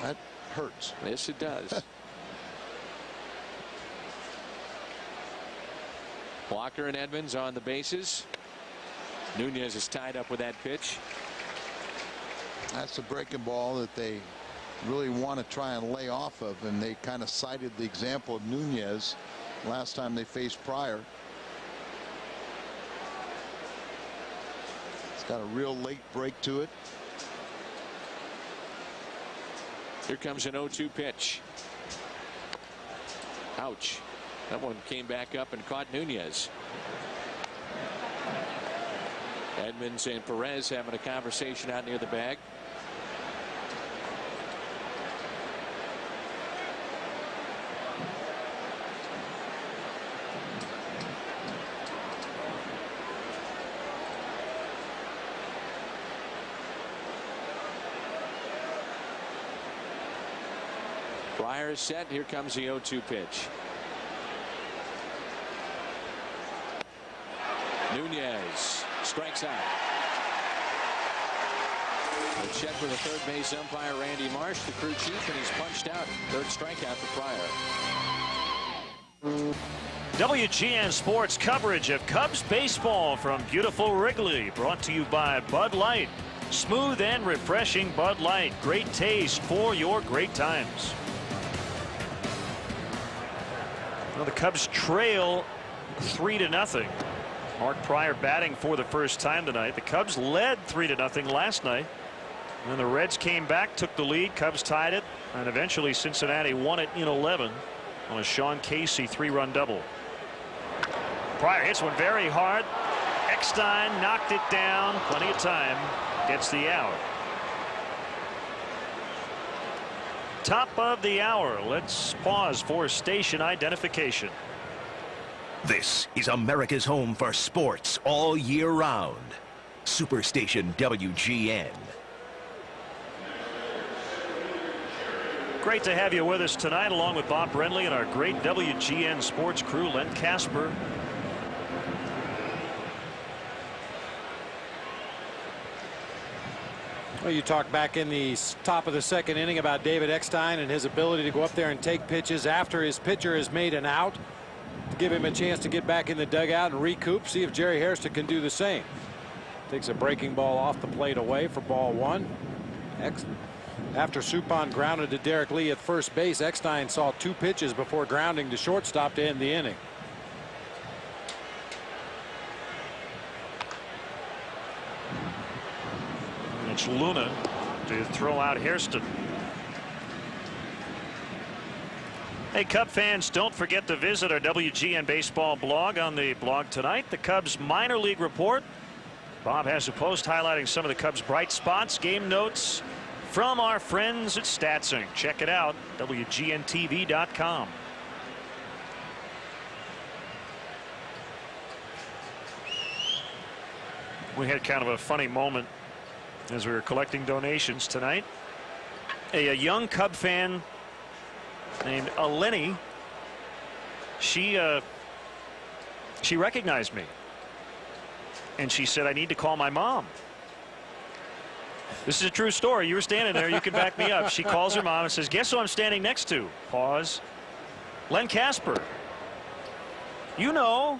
That hurts. Yes, it does. Walker and Edmonds on the bases. Nunez is tied up with that pitch. That's a breaking ball that they really want to try and lay off of, and they kind of cited the example of Nunez last time they faced Pryor. It's got a real late break to it. Here comes an 0-2 pitch. Ouch. That one came back up and caught Nunez. Edmonds and Perez having a conversation out near the bag. Pryor is set. Here comes the 0-2 pitch. Nunez strikes out. A check with the third base umpire Randy Marsh, the crew chief, and he's punched out. Third strikeout for Pryor. WGN Sports coverage of Cubs baseball from beautiful Wrigley, brought to you by Bud Light. Smooth and refreshing Bud Light. Great taste for your great times. Well, the Cubs trail 3-0. Mark Pryor batting for the first time tonight. The Cubs led 3-0 last night. And then the Reds came back, took the lead. Cubs tied it, and eventually Cincinnati won it in 11 on a Sean Casey 3-run double. Pryor hits one very hard. Eckstein knocked it down. Plenty of time. Gets the out. Top of the hour. Let's pause for station identification. This is America's home for sports all year round. Superstation WGN. Great to have you with us tonight, along with Bob Brenly and our great WGN sports crew, Len Casper. Well, you talked back in the top of the second inning about David Eckstein and his ability to go up there and take pitches after his pitcher has made an out, to give him a chance to get back in the dugout and recoup, see if Jerry Hairston can do the same. Takes a breaking ball off the plate away for ball one. After Suppan grounded to Derek Lee at first base, Eckstein saw two pitches before grounding to shortstop to end the inning. It's Luna to throw out Hairston. Hey, Cub fans, don't forget to visit our WGN Baseball blog. On the blog tonight, the Cubs minor league report. Bob has a post highlighting some of the Cubs' bright spots, game notes from our friends at StatSync. Check it out, WGNTV.com. We had kind of a funny moment as we were collecting donations tonight. A young Cub fan named Eleni, she recognized me, and she said, "I need to call my mom." This is a true story. You were standing there. You can back me up. She calls her mom and says, "Guess who I'm standing next to?" Pause. Len Casper. You know,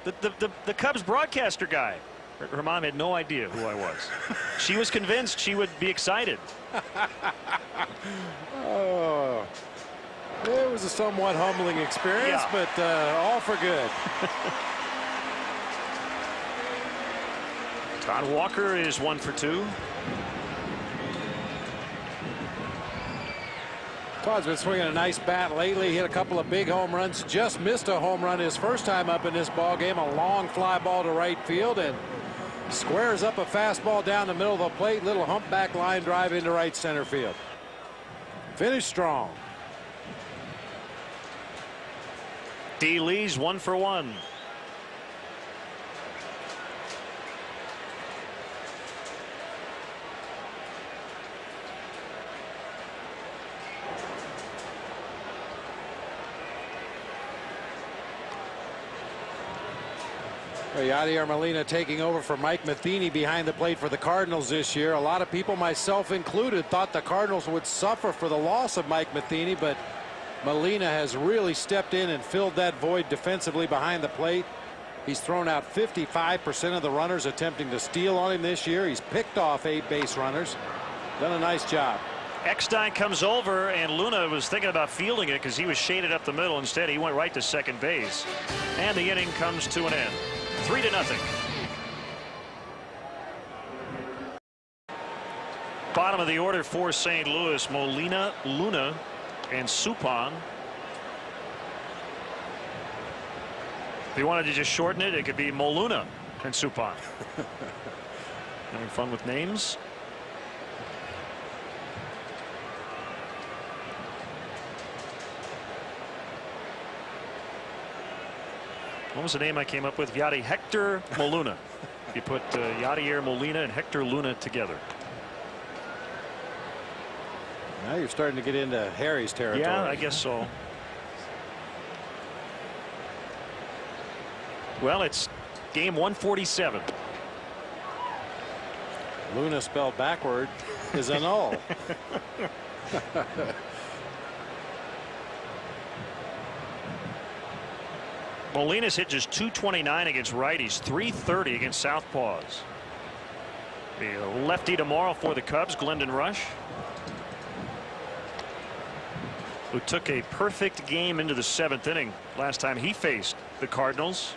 the Cubs broadcaster guy. Her mom had no idea who I was. She was convinced she would be excited. Oh, it was a somewhat humbling experience, yeah. But all for good. Todd Walker is 1 for 2. Todd's been swinging a nice bat lately. He hit a couple of big home runs. Just missed a home run his first time up in this ball game. A long fly ball to right field, and squares up a fastball down the middle of the plate. Little humpback line drive into right center field. Finished strong. D. Lee's 1 for 1. Well, Yadier Molina taking over for Mike Matheny behind the plate for the Cardinals this year. A lot of people, myself included, thought the Cardinals would suffer for the loss of Mike Matheny, but Molina has really stepped in and filled that void defensively behind the plate. He's thrown out 55% of the runners attempting to steal on him this year. He's picked off 8 base runners. Done a nice job. Eckstein comes over, and Luna was thinking about fielding it because he was shaded up the middle. Instead, he went right to second base. And the inning comes to an end. 3-0. Bottom of the order for St. Louis: Molina, Luna, and Suppan. If you wanted to just shorten it, it could be Moluna and Suppan. Having fun with names. What was the name I came up with? Hector Molina. You put Yadier Molina and Hector Luna together. Now you're starting to get into Harry's territory. Yeah, I guess so. Well, it's game 147. Luna spelled backward is a null. Molina's hit just .229 against righties, .330 against southpaws. The lefty tomorrow for the Cubs, Glendon Rush, who took a perfect game into the 7th inning last time he faced the Cardinals.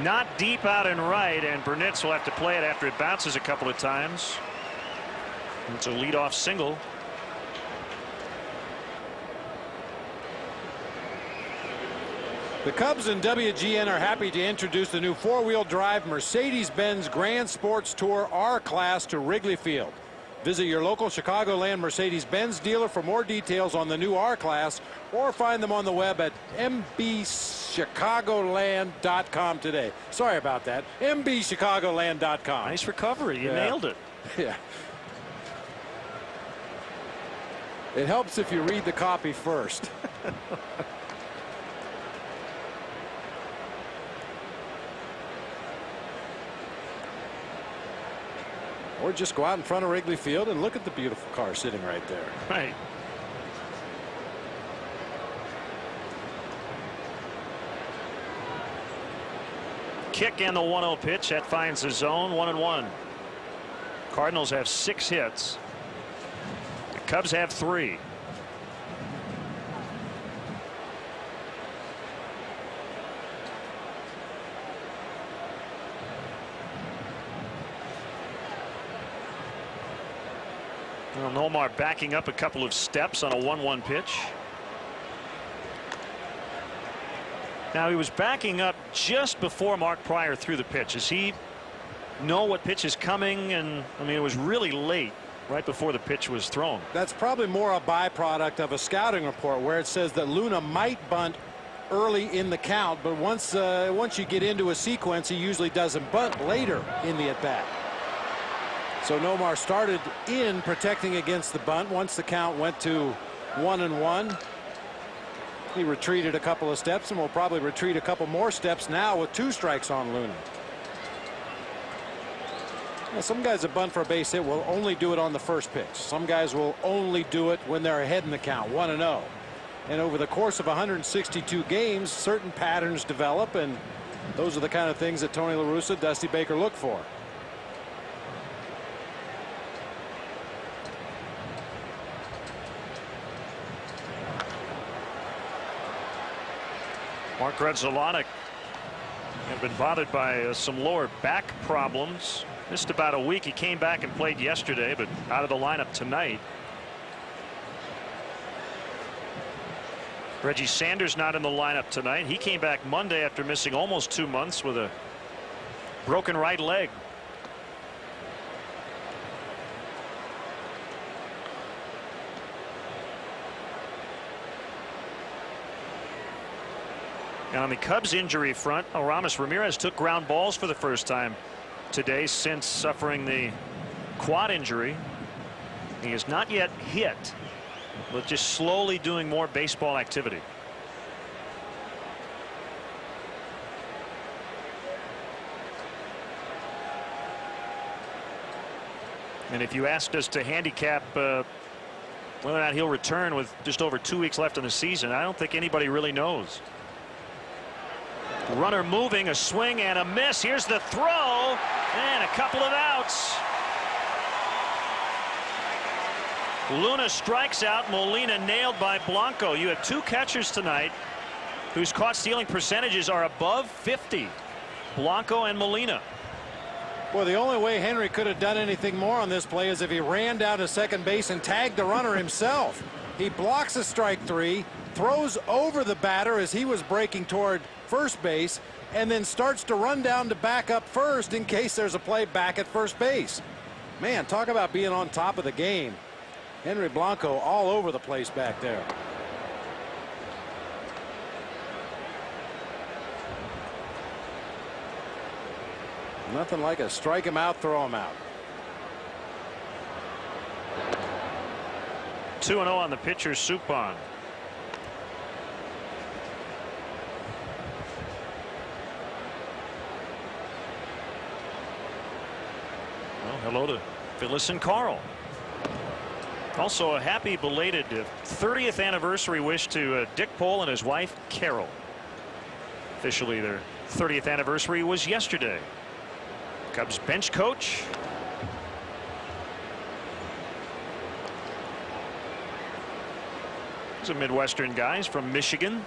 Not deep out and right, and Burnitz will have to play it after it bounces a couple of times. It's a leadoff single. The Cubs and WGN are happy to introduce the new 4-wheel drive Mercedes-Benz Grand Sports Tour R-Class to Wrigley Field. Visit your local Chicagoland Mercedes-Benz dealer for more details on the new R-Class, or find them on the web at mbchicagoland.com today. Sorry about that. mbchicagoland.com. Nice recovery. You nailed it. Yeah. It helps if you read the copy first. Or just go out in front of Wrigley Field and look at the beautiful car sitting right there. Right. Kick and the 1-0 pitch that finds the zone. 1-1. Cardinals have 6 hits. The Cubs have 3. Well, Nomar backing up a couple of steps on a 1-1 pitch. Now, he was backing up just before Mark Pryor threw the pitch. Does he know what pitch is coming? And I mean, it was really late, right before the pitch was thrown. That's probably more a byproduct of a scouting report where it says that Luna might bunt early in the count, but once you get into a sequence, he usually doesn't bunt later in the at-bat. So Nomar started in protecting against the bunt. Once the count went to 1-1, he retreated a couple of steps and will probably retreat a couple more steps now with 2 strikes on Luna. Now, some guys that bunt for a base hit will only do it on the first pitch. Some guys will only do it when they're ahead in the count, 1-0. And over the course of 162 games, certain patterns develop, and those are the kind of things that Tony La Russa, Dusty Baker look for. Mark Grudzielanek had been bothered by some lower back problems. Missed about a week. He came back and played yesterday, but out of the lineup tonight. Reggie Sanders not in the lineup tonight. He came back Monday after missing almost 2 months with a broken right leg. And on the Cubs injury front, Aramis Ramirez took ground balls for the first time today since suffering the quad injury. He has not yet hit, but just slowly doing more baseball activity. And if you asked us to handicap whether or not he'll return with just over 2 weeks left in the season, I don't think anybody really knows. Runner moving, a swing and a miss. Here's the throw and a couple of outs. Luna strikes out. Molina nailed by Blanco. You have 2 catchers tonight whose caught stealing percentages are above 50. Blanco and Molina. Well, the only way Henry could have done anything more on this play is if he ran down to second base and tagged the runner himself. He blocks a strike 3, throws over the batter as he was breaking toward first base, and then starts to run down to back up first in case there's a play back at first base. Man, talk about being on top of the game. Henry Blanco all over the place back there. Nothing like a strike him out, throw him out. 2-0 on the pitcher, Suppan. Well, hello to Phyllis and Carl. Also a happy belated 30th anniversary wish to Dick Pole and his wife Carol. Officially their 30th anniversary was yesterday. Cubs bench coach. Some Midwestern guys from Michigan.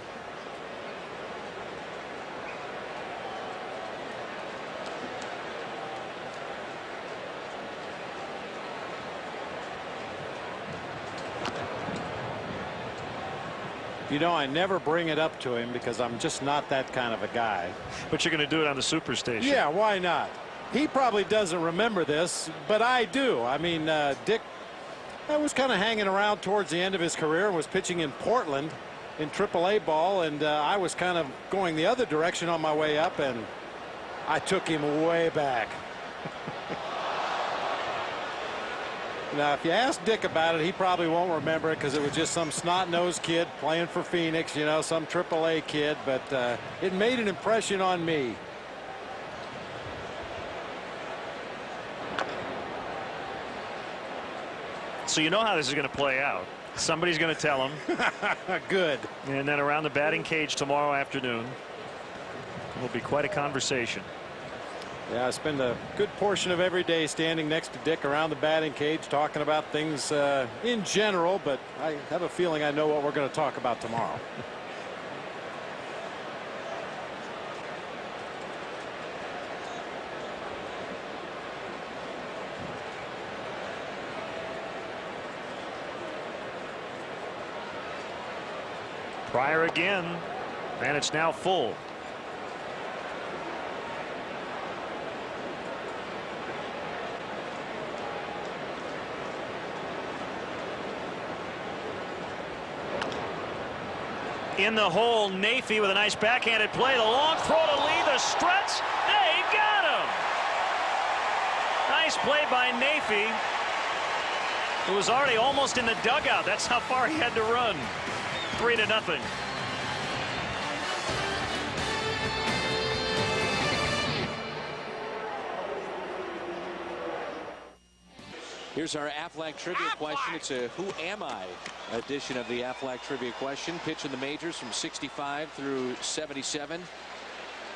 You know, I never bring it up to him because I'm just not that kind of a guy. But you're going to do it on the Superstation. Yeah, why not? He probably doesn't remember this, but I do. I mean, Dick was kind of hanging around towards the end of his career and was pitching in Portland in AAA ball, and I was kind of going the other direction on my way up, and I took him way back. Now, if you ask Dick about it, he probably won't remember it because it was just some snot-nosed kid playing for Phoenix, you know, some AAA kid, but it made an impression on me. So you know how this is going to play out. Somebody's going to tell him. Good. And then around the batting cage tomorrow afternoon will be quite a conversation. Yeah, I spend a good portion of every day standing next to Dick around the batting cage talking about things in general, but I have a feeling I know what we're going to talk about tomorrow. Pryor again, and it's now full. In the hole, Nafee with a nice backhanded play. The long throw to Lee, the stretch. They got him. Nice play by Nafee, who was already almost in the dugout. That's how far he had to run. 3-0. Here's our Aflac trivia question. It's a Who Am I edition of the Aflac trivia question. Pitch in the majors from 65 through 77.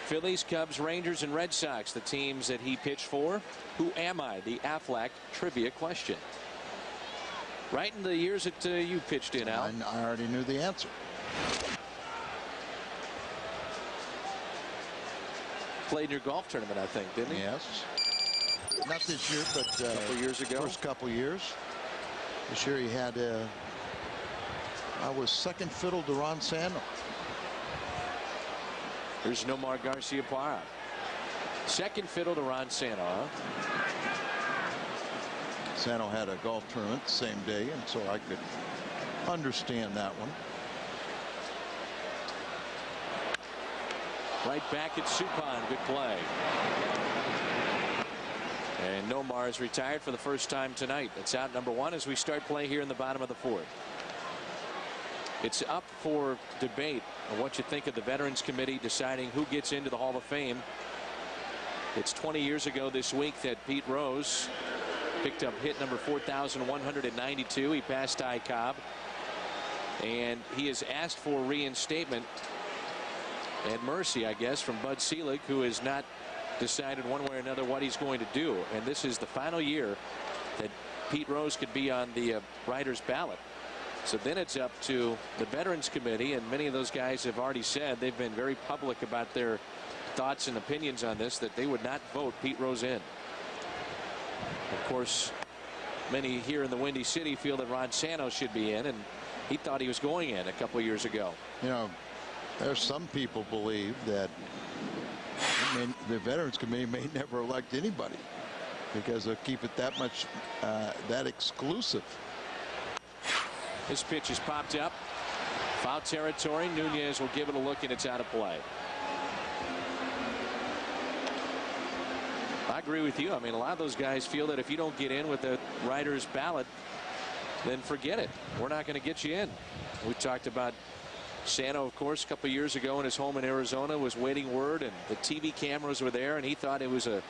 Phillies, Cubs, Rangers, and Red Sox, the teams that he pitched for. Who am I? The Aflac trivia question. Right in the years that you pitched in, Al. I already knew the answer. Played in your golf tournament, I think, didn't he? Yes. Not this year, but a couple years ago. First couple years. This year he had I was second fiddle to Ron Sano. Here's Nomar Garcia-Parra. Second fiddle to Ron Sano, huh? Sano had a golf tournament the same day, and so I could understand that one. Right back at Suppan. Good play. And Nomar is retired for the first time tonight. It's out number 1 as we start play here in the bottom of the 4th. It's up for debate on what you think of the Veterans Committee deciding who gets into the Hall of Fame. It's 20 years ago this week that Pete Rose picked up hit number 4,192. He passed Ty Cobb, and he has asked for reinstatement and mercy, I guess, from Bud Selig, who has not decided one way or another what he's going to do. And this is the final year that Pete Rose could be on the writer's ballot. So then it's up to the Veterans Committee, and many of those guys have already said they've been very public about their thoughts and opinions on this, that they would not vote Pete Rose in. Of course, many here in the Windy City feel that Ron Santo should be in, and he thought he was going in a couple years ago. You know, there's some people believe that the Veterans Committee may never elect anybody because they'll keep it that much that exclusive. This pitch is popped up. Foul territory. Nunez will give it a look, and it's out of play. I agree with you. I mean, a lot of those guys feel that if you don't get in with the writer's ballot, then forget it. We're not going to get you in. We talked about Santo, of course, a couple years ago in his home in Arizona, was waiting word, and the TV cameras were there, and he thought it was a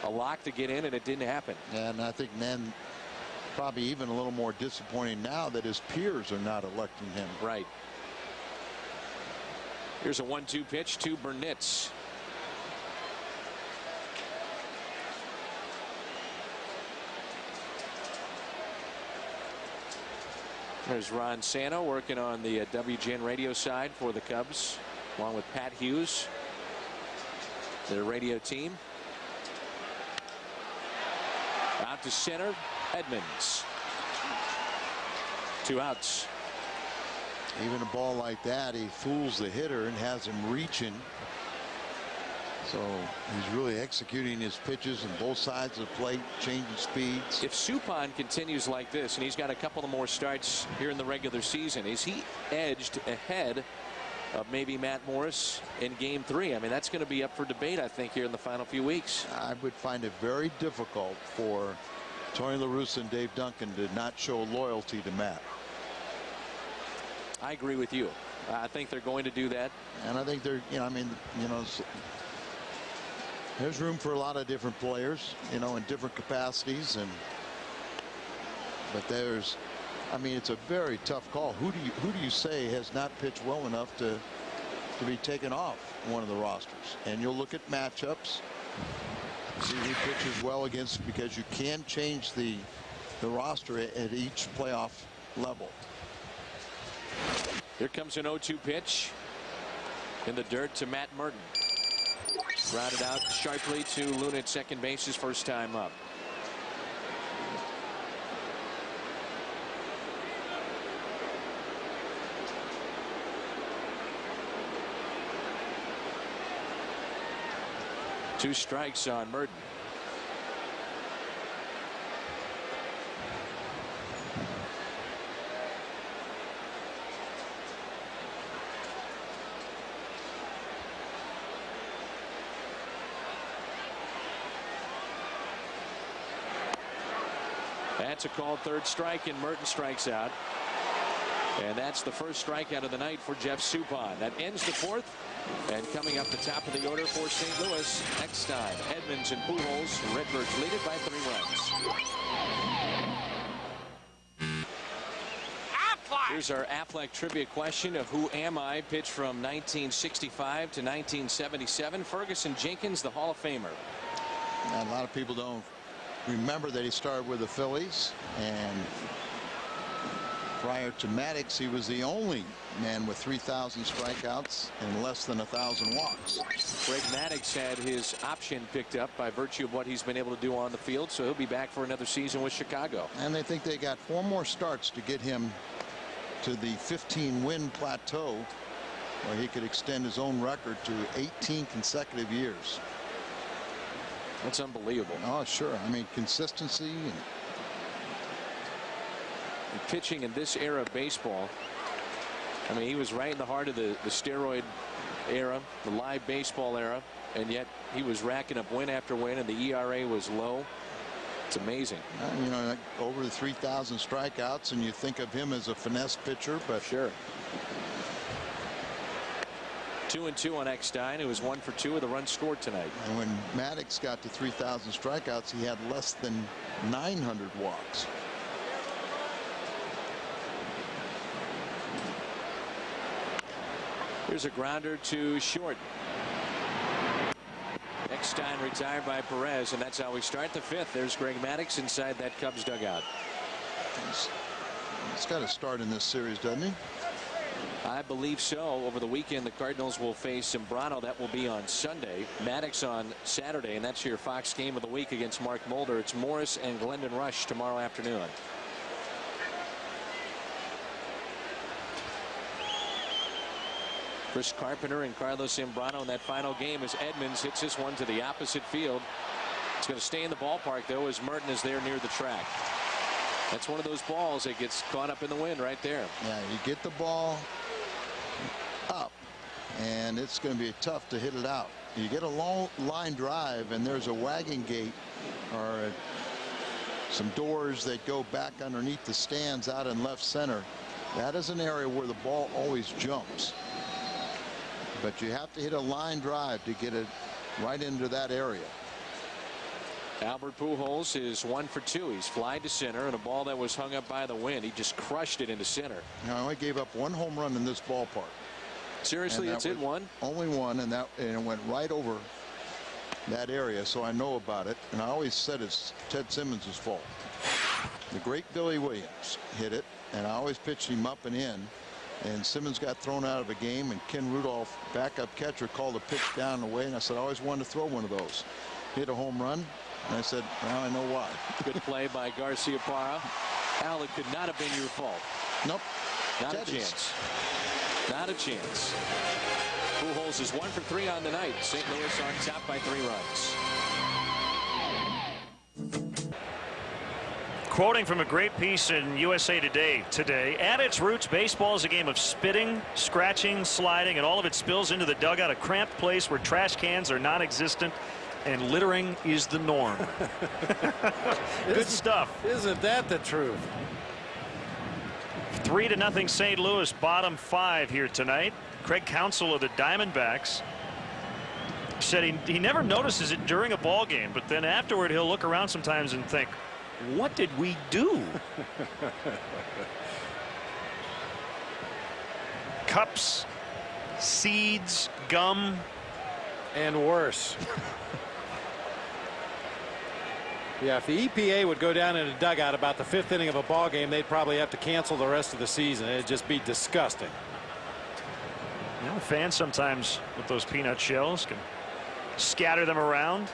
lock to get in, and it didn't happen. And I think then probably even a little more disappointing now that his peers are not electing him. Right. Here's a 1-2 pitch to Burnitz. There's Ron Santo working on the WGN radio side for the Cubs, along with Pat Hughes, their radio team. Out to center, Edmonds. 2 outs. Even a ball like that, he fools the hitter and has him reaching. So he's really executing his pitches on both sides of the plate, changing speeds. If Suppan continues like this, and he's got a couple of more starts here in the regular season, is he edged ahead of maybe Matt Morris in Game 3? I mean, that's going to be up for debate, I think, here in the final few weeks. I would find it very difficult for Tony La Russa and Dave Duncan to not show loyalty to Matt. I agree with you. I think they're going to do that. And I think they're, there's room for a lot of different players, in different capacities, but there's, it's a very tough call. Who do you say has not pitched well enough to be taken off one of the rosters? And you'll look at matchups, see who pitches well against, because you can change the roster at each playoff level. Here comes an 0-2 pitch in the dirt to Matt Merton. Grounded out sharply to Luna at second base, his first time up. Two strikes on Merton. That's a called third strike, and Merton strikes out. And that's the first strikeout of the night for Jeff Suppan. That ends the 4th. And coming up the top of the order for St. Louis, Eckstein, Edmonds, and Pujols. Redbirds lead it by 3 runs. Affleck. Here's our Affleck trivia question of Who Am I? Pitched from 1965 to 1977. Ferguson Jenkins, the Hall of Famer. And a lot of people don't remember that he started with the Phillies, and prior to Maddox, he was the only man with 3,000 strikeouts and less than 1,000 walks. Greg Maddox had his option picked up by virtue of what he's been able to do on the field, so he'll be back for another season with Chicago. And they think they got 4 more starts to get him to the 15-win plateau, where he could extend his own record to 18 consecutive years. That's unbelievable. Oh, sure. Consistency and pitching in this era of baseball. He was right in the heart of the steroid era, the live baseball era, and yet he was racking up win after win, and the ERA was low. It's amazing. You know, like over 3,000 strikeouts, and you think of him as a finesse pitcher, but sure. 2-2 on Eckstein, who was 1 for 2 with a run scored tonight. And when Maddox got to 3,000 strikeouts, he had less than 900 walks. Here's a grounder to short. Eckstein retired by Perez, and that's how we start the 5th. There's Greg Maddux inside that Cubs dugout. He's got to start in this series, doesn't he? I believe so. Over the weekend, the Cardinals will face Zambrano. That will be on Sunday. Maddux on Saturday, and that's your Fox game of the week against Mark Mulder. It's Morris and Glendon Rush tomorrow afternoon. Chris Carpenter and Carlos Zambrano in that final game as Edmonds hits this one to the opposite field. It's going to stay in the ballpark, though, as Merton is there near the track. That's one of those balls that gets caught up in the wind right there. Yeah, you get the ball up, and it's going to be tough to hit it out. You get a long line drive, and there's a wagon gate or some doors that go back underneath the stands out in left center. That is an area where the ball always jumps. But you have to hit a line drive to get it right into that area. Albert Pujols is 1 for 2. He's flied to center, and a ball that was hung up by the wind. He just crushed it into center. Now, I only gave up 1 home run in this ballpark. Seriously, it's in one? Only one, and it went right over that area, so I know about it. And I always said it's Ted Simmons' fault. The great Billy Williams hit it, and I always pitched him up and in. And Simmons got thrown out of a game, and Ken Rudolph, backup catcher, called a pitch down the way, and I said I always wanted to throw one of those. Hit a home run, and I said, now I know why. Good play by Garcia Parra. Al, it could not have been your fault. Nope. Not a chance. Not a chance. Pujols is 1 for 3 on the night. St. Louis on top by 3 runs. Quoting from a great piece in USA Today today, at its roots, baseball is a game of spitting, scratching, sliding, and all of it spills into the dugout, a cramped place where trash cans are non-existent and littering is the norm. Good stuff. Isn't that the truth? 3-0 St. Louis, bottom 5 here tonight. Craig Counsell of the Diamondbacks said he never notices it during a ball game, but then afterward he'll look around sometimes and think, what did we do? Cups, seeds, gum, and worse. Yeah, if the EPA would go down in a dugout about the 5th inning of a ball game, they'd probably have to cancel the rest of the season. It'd just be disgusting. You know, fans sometimes with those peanut shells can scatter them around.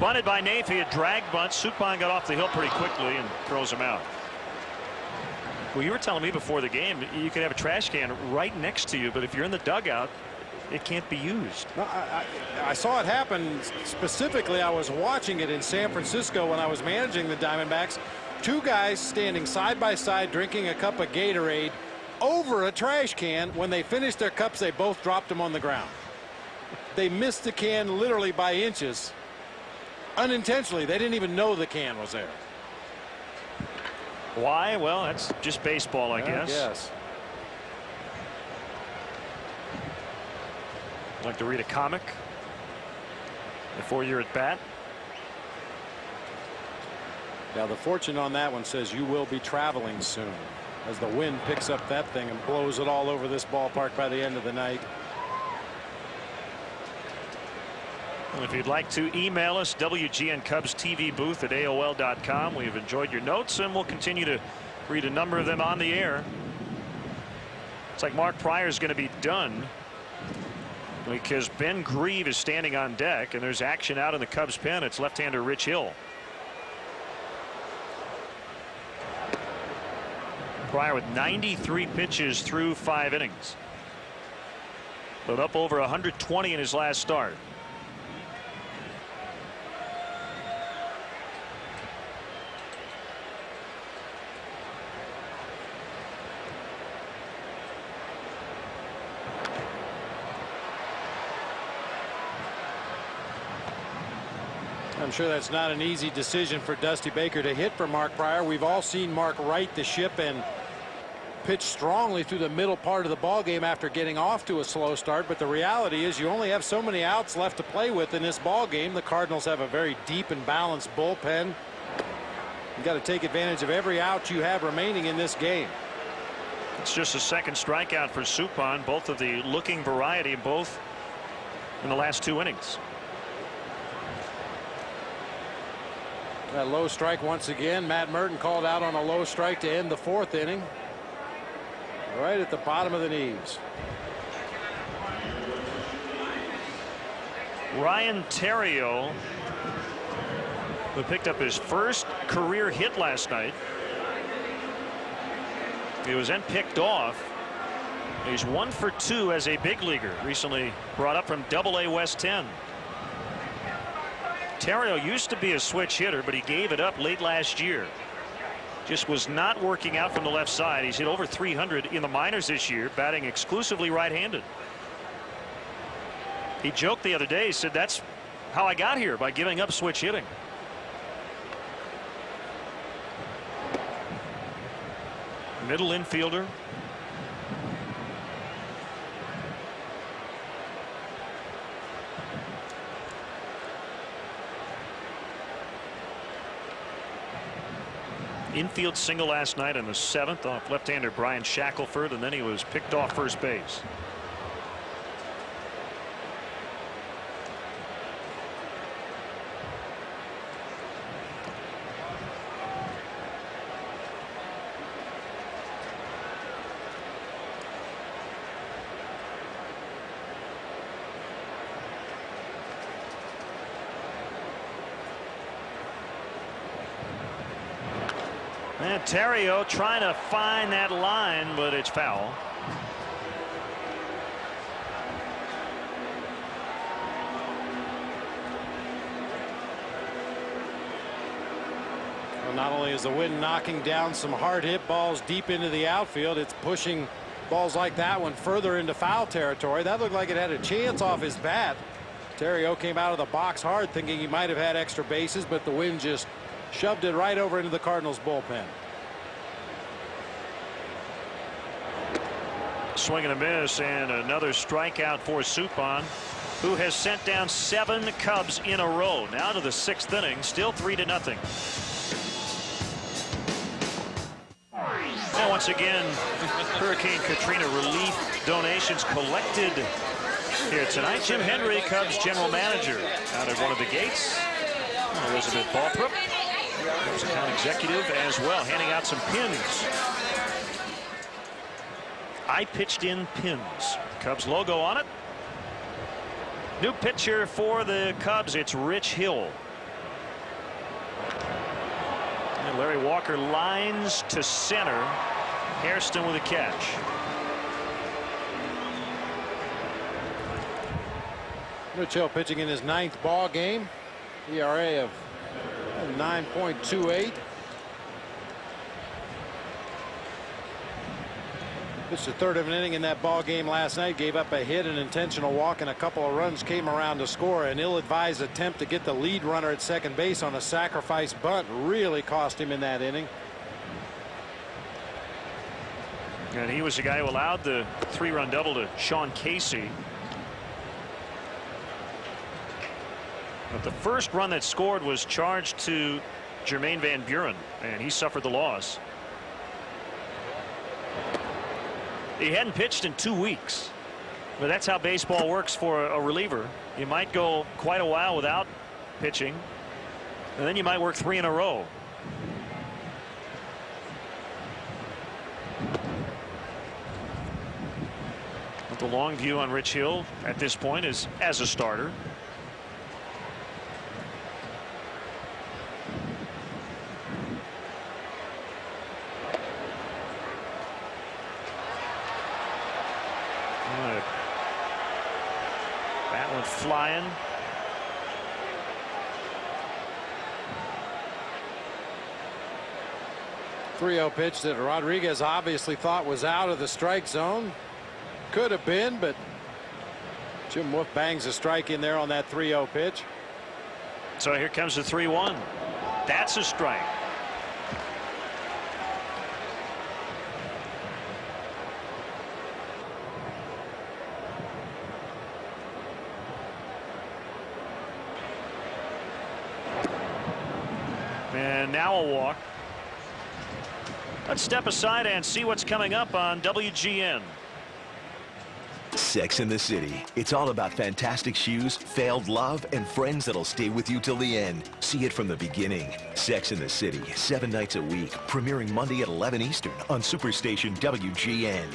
Bunted by Nafee, a drag bunt. Suppan got off the hill pretty quickly and throws him out. Well, you were telling me before the game you could have a trash can right next to you, but if you're in the dugout, it can't be used. No, I saw it happen. Specifically, I was watching it in San Francisco when I was managing the Diamondbacks. 2 guys standing side by side drinking a cup of Gatorade over a trash can. When they finished their cups, they both dropped them on the ground. They missed the can literally by inches. Unintentionally. They didn't even know the can was there. Why? Well, that's just baseball, I guess. Yes. Like to read a comic before you're at bat. Now the fortune on that one says you will be traveling soon, as the wind picks up that thing and blows it all over this ballpark by the end of the night. Well, if you'd like to email us, WGN Cubs TV booth at AOL.com. We've enjoyed your notes, and we'll continue to read a number of them on the air. It's like Mark Pryor is going to be done because Ben Grieve is standing on deck, and there's action out in the Cubs pen. It's left-hander Rich Hill. Pryor with 93 pitches through 5 innings, but up over 120 in his last start. I'm sure that's not an easy decision for Dusty Baker to hit for Mark Pryor. We've all seen Mark right the ship and pitch strongly through the middle part of the ball game after getting off to a slow start. But the reality is you only have so many outs left to play with in this ball game. The Cardinals have a very deep and balanced bullpen. You got to take advantage of every out you have remaining in this game. It's just a second strikeout for Suppan, both of the looking variety, both in the last 2 innings. That low strike once again. Matt Merton called out on a low strike to end the 4th inning. Right at the bottom of the knees. Ryan Theriot, who picked up his first career hit last night. He was then picked off. He's 1 for 2 as a big leaguer, recently brought up from Double-A West 10. Theriot used to be a switch hitter, but he gave it up late last year. Just was not working out from the left side. He's hit over 300 in the minors this year, batting exclusively right-handed. He joked the other day, he said, that's how I got here, by giving up switch hitting. Middle infielder. Infield single last night in the 7th off left-hander Brian Shackelford, and then he was picked off first base. And Theriot trying to find that line, but it's foul. Well, not only is the wind knocking down some hard hit balls deep into the outfield, it's pushing balls like that one further into foul territory. That looked like it had a chance off his bat. Theriot came out of the box hard, thinking he might have had extra bases, but the wind just shoved it right over into the Cardinals bullpen. Swing and a miss, and another strikeout for Suppan, who has sent down 7 Cubs in a row. Now to the 6th inning, still 3-0. And once again, Hurricane Katrina relief donations collected here tonight. Jim Hendry, Cubs general manager, out at one of the gates. Elizabeth Ballprop, Cubs account executive as well, handing out some pins. I pitched in pins. Cubs logo on it. New pitcher for the Cubs, it's Rich Hill. And Larry Walker lines to center. Hairston with a catch. Rich Hill pitching in his 9th ball game. ERA of 9.28. Pitched a 1/3 of an inning in that ball game last night. Gave up a hit, an intentional walk, and a couple of runs came around to score. An ill-advised attempt to get the lead runner at second base on a sacrifice bunt really cost him in that inning. And he was the guy who allowed the 3-run double to Sean Casey. But the first run that scored was charged to Jermaine Van Buren, and he suffered the loss. He hadn't pitched in 2 weeks, but that's how baseball works for a reliever. You might go quite a while without pitching, and then you might work 3 in a row. But the long view on Rich Hill at this point is as a starter. That one flying. .30 pitch that Rodriguez obviously thought was out of the strike zone. Could have been, but Jim Wolf bangs a strike in there on that 3-0 pitch. So here comes the 3-1. That's a strike. And now a walk. Let's step aside and see what's coming up on WGN. Sex in the City. It's all about fantastic shoes, failed love, and friends that'll stay with you till the end. See it from the beginning. Sex in the City, 7 nights a week, premiering Monday at 11 Eastern on Superstation WGN.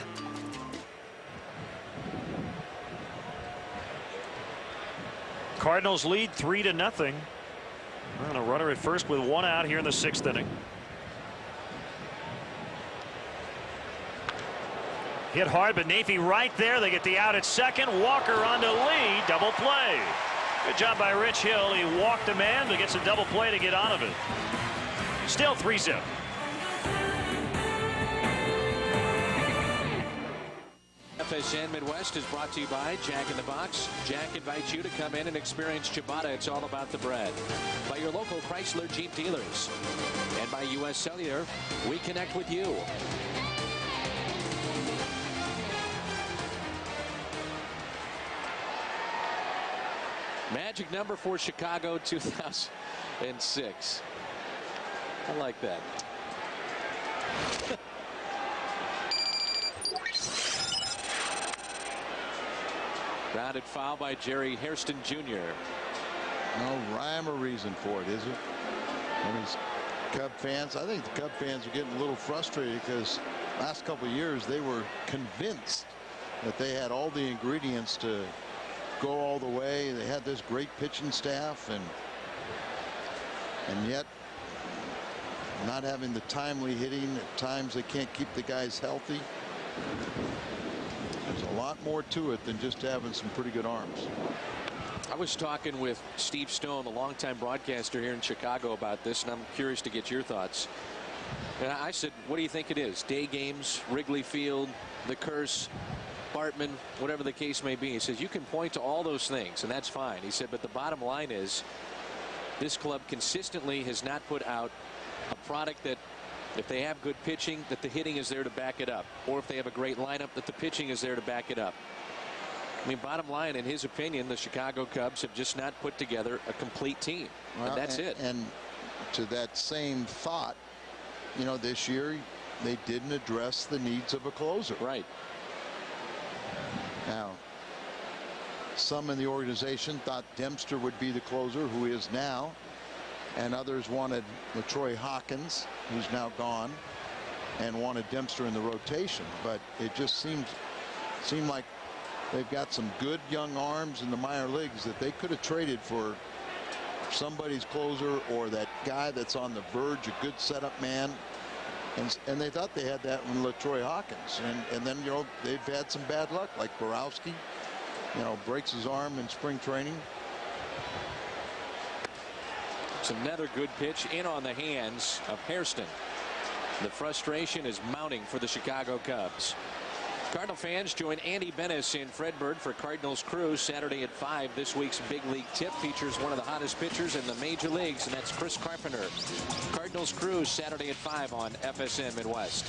Cardinals lead 3-0. And a runner at first with 1 out here in the 6th inning. Hit hard, but Nafee right there. They get the out at second. Walker on to Lee. Double play. Good job by Rich Hill. He walked a man, but gets a double play to get out of it. Still 3-0. FSN Midwest is brought to you by Jack in the Box. Jack invites you to come in and experience ciabatta. It's all about the bread. By your local Chrysler Jeep dealers. And by U.S. Cellular, we connect with you. Magic number for Chicago, 2006. I like that. Grounded foul by Jerry Hairston Jr. No rhyme or reason for it, is it? I mean, Cub fans, I think the Cub fans are getting a little frustrated because last couple of years they were convinced that they had all the ingredients to go all the way. They had this great pitching staff, and yet not having the timely hitting. At times they can't keep the guys healthy. There's a lot more to it than just having some pretty good arms. I was talking with Steve Stone, the longtime broadcaster here in Chicago, about this, and I'm curious to get your thoughts. And I said, what do you think it is? Day games, Wrigley Field, the curse, Bartman, whatever the case may be. He says you can point to all those things, and that's fine. He said, but the bottom line is this club consistently has not put out a product that, if they have good pitching, that the hitting is there to back it up, or if they have a great lineup, that the pitching is there to back it up. I mean, bottom line, in his opinion, the Chicago Cubs have just not put together a complete team. Well, and that's it. And to that same thought, you know, this year they didn't address the needs of a closer. Right. Now, some in the organization thought Dempster would be the closer, who is now, and others wanted LaTroy Hawkins, who's now gone, and wanted Dempster in the rotation. But it just seemed like they've got some good young arms in the minor leagues that they could have traded for somebody's closer, or that guy that's on the verge, a good setup man. And they thought they had that when LaTroy Hawkins, and then, you know, they've had some bad luck, like Borowski, you know, breaks his arm in spring training. It's another good pitch in on the hands of Hairston. The frustration is mounting for the Chicago Cubs. Cardinal fans, join Andy Bennis and Fred Bird for Cardinals Crew Saturday at 5. This week's Big League Tip features one of the hottest pitchers in the major leagues, and that's Chris Carpenter. Cardinals Crew Saturday at 5 on FSN Midwest.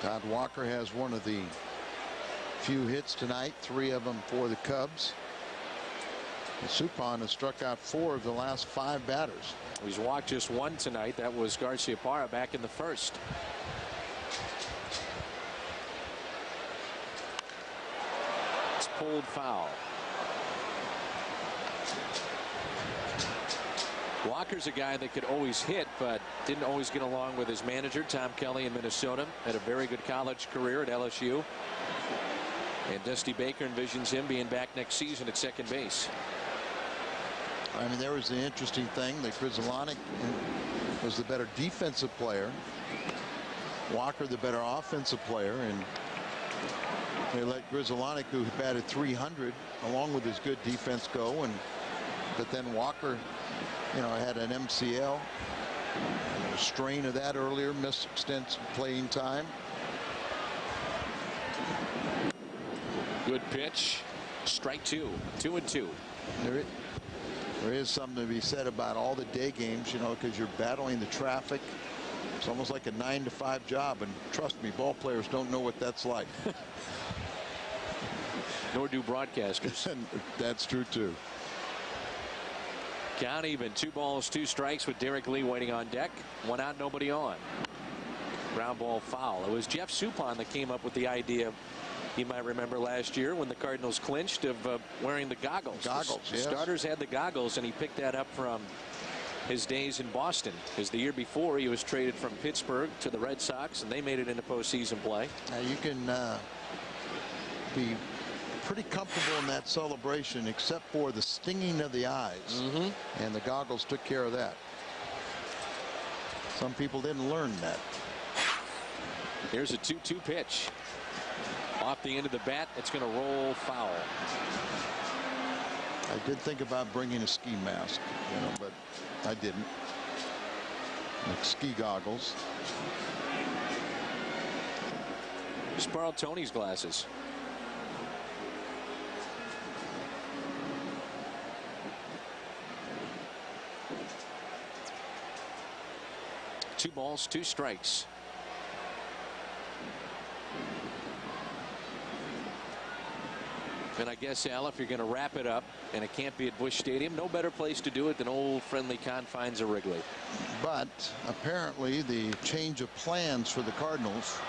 Todd Walker has one of the few hits tonight, 3 of them for the Cubs. And Suppan has struck out 4 of the last 5 batters. He's walked just 1 tonight. That was Garciaparra back in the first. It's pulled foul. Walker's a guy that could always hit, but didn't always get along with his manager, Tom Kelly, in Minnesota. Had a very good college career at LSU. And Dusty Baker envisions him being back next season at second base. I mean, there was the interesting thing that Grizzlonic was the better defensive player, Walker the better offensive player, and they let Grizzlonic, who batted .300, along with his good defense, go. But then Walker you know, had an MCL, a strain of that earlier, missed extensive playing time. Good pitch. Strike two. 2-2. There is something to be said about all the day games, you know, because you're battling the traffic. It's almost like a 9-to-5 job, and trust me, ball players don't know what that's like. Nor do broadcasters. That's true too. Count even. 2 balls, 2 strikes with Derek Lee waiting on deck. 1 out, nobody on. Ground ball foul. It was Jeff Suppan that came up with the idea, you might remember last year when the Cardinals clinched, of wearing the goggles. Goggles, The yes. starters had the goggles, and he picked that up from his days in Boston, because the year before he was traded from Pittsburgh to the Red Sox, and they made it into postseason play. Now you can be pretty comfortable in that celebration, except for the stinging of the eyes, and the goggles took care of that. Some people didn't learn that. Here's a 2-2 pitch. Off the end of the bat, it's going to roll foul. I did think about bringing a ski mask, you know, but I didn't. Like ski goggles. Just borrowed Tony's glasses. Two balls, 2 strikes. And I guess, Al, if you're going to wrap it up, and it can't be at Busch Stadium, no better place to do it than old friendly confines of Wrigley. But apparently the change of plans for the Cardinals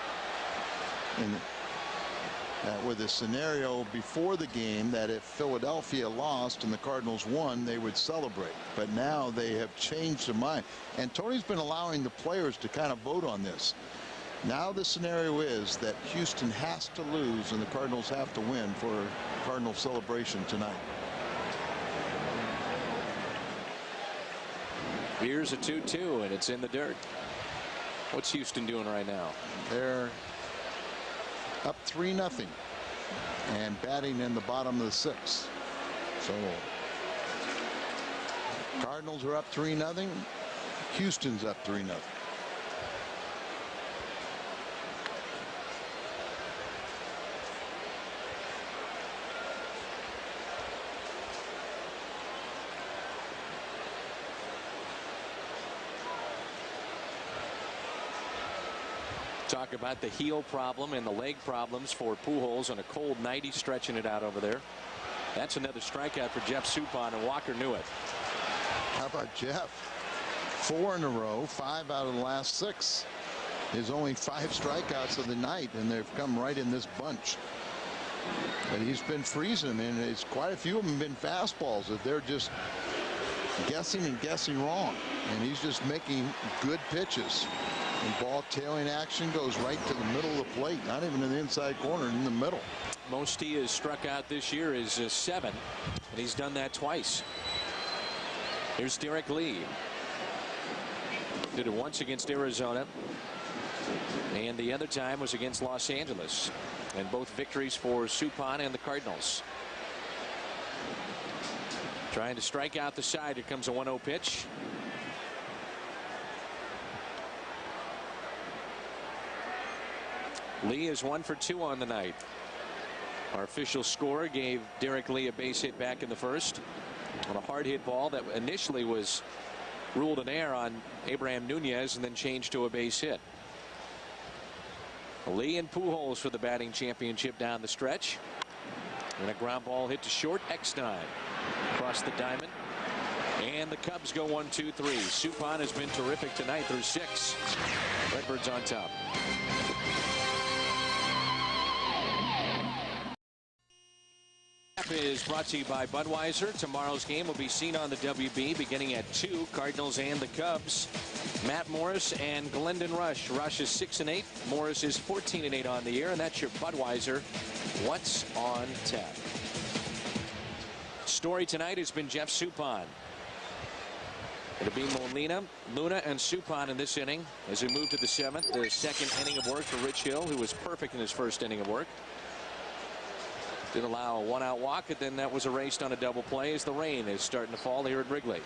with a scenario before the game that if Philadelphia lost and the Cardinals won, they would celebrate. But now they have changed their mind. And Tony's been allowing the players to kind of vote on this. Now the scenario is that Houston has to lose and the Cardinals have to win for a Cardinal celebration tonight. Here's a 2-2, and it's in the dirt. What's Houston doing right now? They're up 3-0 and batting in the bottom of the 6th. So Cardinals are up 3-0. Houston's up 3-0. Talk about the heel problem and the leg problems for Pujols on a cold night. He's stretching it out over there. That's another strikeout for Jeff Suppan, and Walker knew it. How about Jeff? 4 in a row, 5 out of the last 6. There's only 5 strikeouts of the night, and they've come right in this bunch. But he's been freezing, and it's quite a few of them have been fastballs that they're just guessing and guessing wrong. And he's just making good pitches. And ball tailing action goes right to the middle of the plate, not even in the inside corner, in the middle. Most he has struck out this year is 7, and he's done that twice. Here's Derek Lee. Did it once against Arizona, and the other time was against Los Angeles, and both victories for Suppan and the Cardinals. Trying to strike out the side. Here comes a 1-0 pitch. Lee is 1 for 2 on the night. Our official score gave Derek Lee a base hit back in the first on a hard hit ball that initially was ruled an error on Abraham Nunez and then changed to a base hit. Lee and Pujols for the batting championship down the stretch. And a ground ball hit to short. Eckstein across the diamond. And the Cubs go 1-2-3. Suppan has been terrific tonight through 6. Redbirds on top. Is brought to you by Budweiser. Tomorrow's game will be seen on the WB beginning at 2. Cardinals and the Cubs. Matt Morris and Glendon Rush. Rush is 6-8. Morris is 14-8 on the year, and that's your Budweiser. What's on tap? Story tonight has been Jeff Suppan. It'll be Luna, and Suppan in this inning as we move to the 7th. The second inning of work for Rich Hill, who was perfect in his first inning of work. Did allow a 1-out walk, and then that was erased on a double play as the rain is starting to fall here at Wrigley.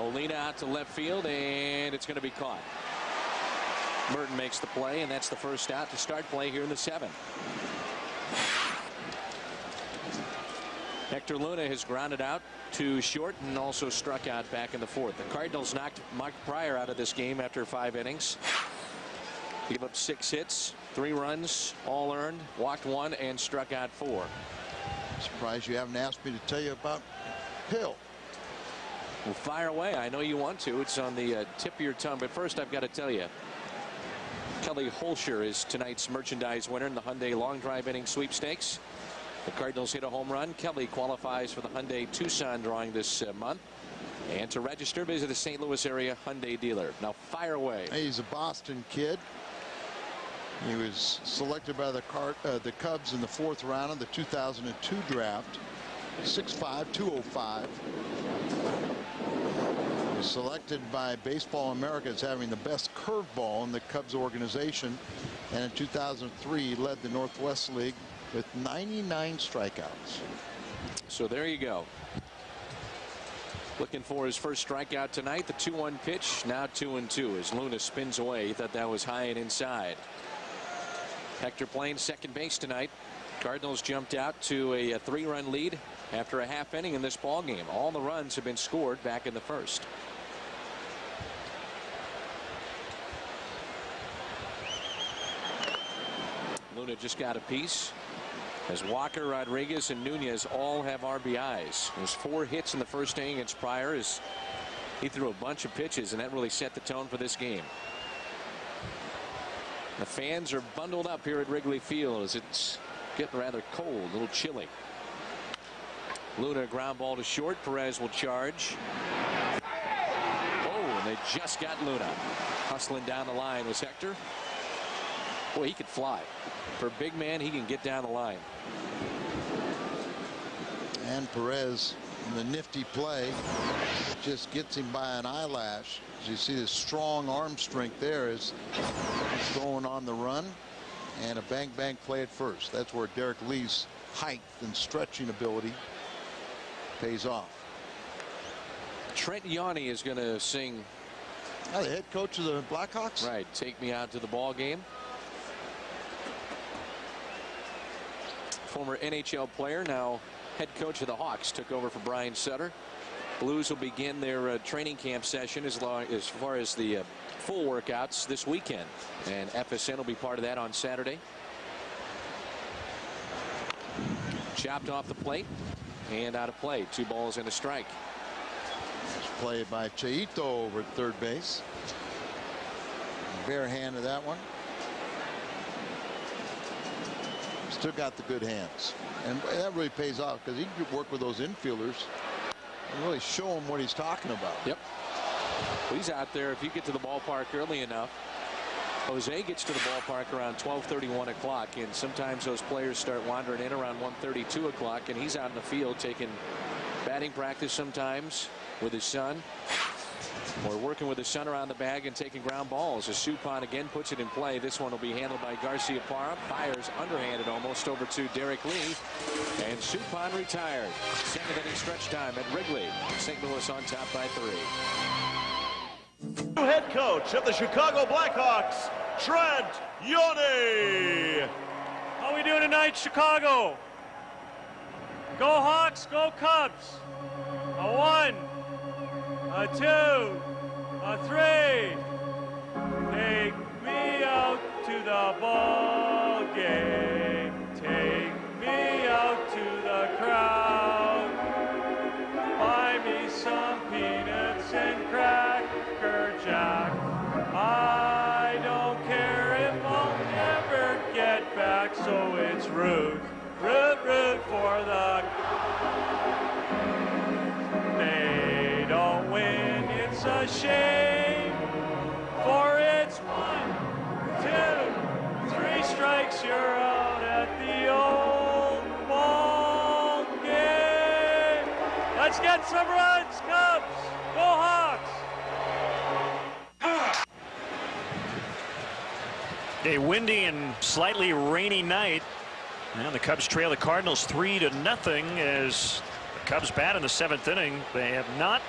Molina out to left field, and it's going to be caught. Merton makes the play, and that's the first out to start play here in the 7th. Hector Luna has grounded out to short and also struck out back in the 4th. The Cardinals knocked Mark Pryor out of this game after 5 innings. Gave up 6 hits, 3 runs, all earned, walked 1, and struck out 4. Surprised you haven't asked me to tell you about Hill. Well, fire away. I know you want to. It's on the tip of your tongue. But first, I've got to tell you, Kelly Holscher is tonight's merchandise winner in the Hyundai Long Drive Inning Sweepstakes. The Cardinals hit a home run. Kelly qualifies for the Hyundai Tucson drawing this month. And to register, visit the St. Louis area Hyundai dealer. Now fire away. He's a Boston kid. He was selected by the Cubs in the 4th round of the 2002 draft. 6'5", 205. He was selected by Baseball America as having the best curveball in the Cubs organization. And in 2003, he led the Northwest League with 99 strikeouts. So there you go. Looking for his first strikeout tonight. The 2-1 pitch. Now 2-2 as Luna spins away. He thought that was high and inside. Hector playing second base tonight. Cardinals jumped out to a 3-run lead after a half inning in this ball game. All the runs have been scored back in the 1st. Luna just got a piece. As Walker, Rodriguez, and Nunez all have RBIs. There's 4 hits in the 1st inning against Pryor as he threw a bunch of pitches, and that really set the tone for this game. The fans are bundled up here at Wrigley Field as it's getting rather cold, a little chilly. Luna ground ball to short. Perez will charge. Oh, and they just got Luna. Hustling down the line was Hector. Boy, he could fly. For a big man, he can get down the line. And Perez, in the nifty play, just gets him by an eyelash. As you see, the strong arm strength there is throwing on the run, and a bank play at first. That's where Derek Lee's height and stretching ability pays off. Trent Yawney is going to sing. The head coach of the Blackhawks. Right, take me out to the ball game. Former NHL player, now head coach of the Hawks, took over for Brian Sutter. Blues will begin their training camp session as far as the full workouts this weekend, and FSN will be part of that on Saturday. Chopped off the plate and out of play. 2 balls and a strike. Played by Cheito over at third base. Bare hand of that one. Still got the good hands, and that really pays off because he can work with those infielders and really show him what he's talking about. Yep. Well, he's out there. If you get to the ballpark early enough, Jose gets to the ballpark around 12:30, 1 o'clock, and sometimes those players start wandering in around 1:30, 2 o'clock, and he's out in the field taking batting practice sometimes with his son, or working with his son around the bag and taking ground balls. As Suppan again puts it in play. This one will be handled by Garcia Parra. Fires underhanded almost over to Derek Lee, and Suppan retired. 2nd inning stretch time at Wrigley. St. Louis on top by 3. New head coach of the Chicago Blackhawks, Trent Yawney. How we doing tonight, Chicago? Go Hawks, go Cubs. A 1, a 2, a 3. Take me out to the ball game. Take me out to the crowd. Buy me some peanuts and Cracker Jack. I don't care if I'll never get back, so it's root for the. They don't win, it's a shame, for it's 1, 2, 3 strikes, you're out at the old ball game. Let's get some runs, Cubs. Go Hawks. A windy and slightly rainy night. And the Cubs trail the Cardinals 3-0 as the Cubs bat in the 7th inning. They have not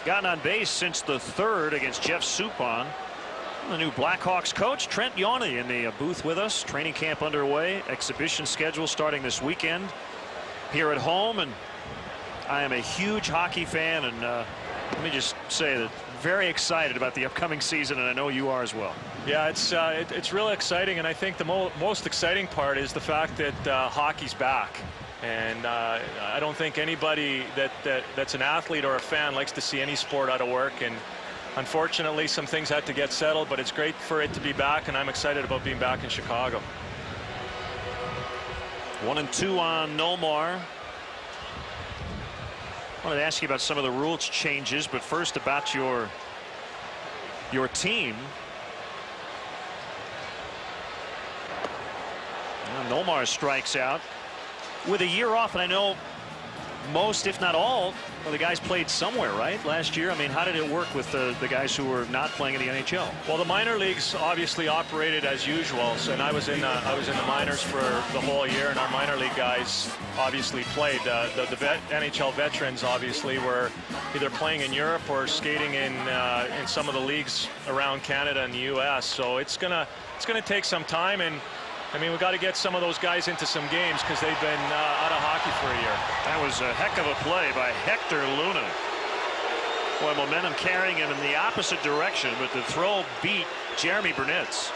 gotten on base since the 3rd against Jeff Suppan. The new Blackhawks coach, Trent Yawney, in the booth with us. Training camp underway. Exhibition schedule starting this weekend here at home. And I am a huge hockey fan. And let me just say that very excited about the upcoming season. And I know you are as well. Yeah, it's really exciting. And I think the most exciting part is the fact that hockey's back. And I don't think anybody that's an athlete or a fan likes to see any sport out of work. And unfortunately, some things had to get settled, but it's great for it to be back, and I'm excited about being back in Chicago. 1-2 on Nomar. I wanted to ask you about some of the rules changes, but first about your team. Well, Nomar strikes out with a year off, and I know most, if not all, of the guys played somewhere, right, last year? I mean, how did it work with the guys who were not playing in the NHL? Well, the minor leagues obviously operated as usual, and I was in the minors for the whole year, and our minor league guys obviously played. The NHL veterans obviously were either playing in Europe or skating in some of the leagues around Canada and the U.S. So it's gonna take some time, and I mean, we've got to get some of those guys into some games because they've been out of hockey for a year. That was a heck of a play by Hector Luna. Boy, momentum carrying him in the opposite direction, but the throw beat Jeremy Burnett's.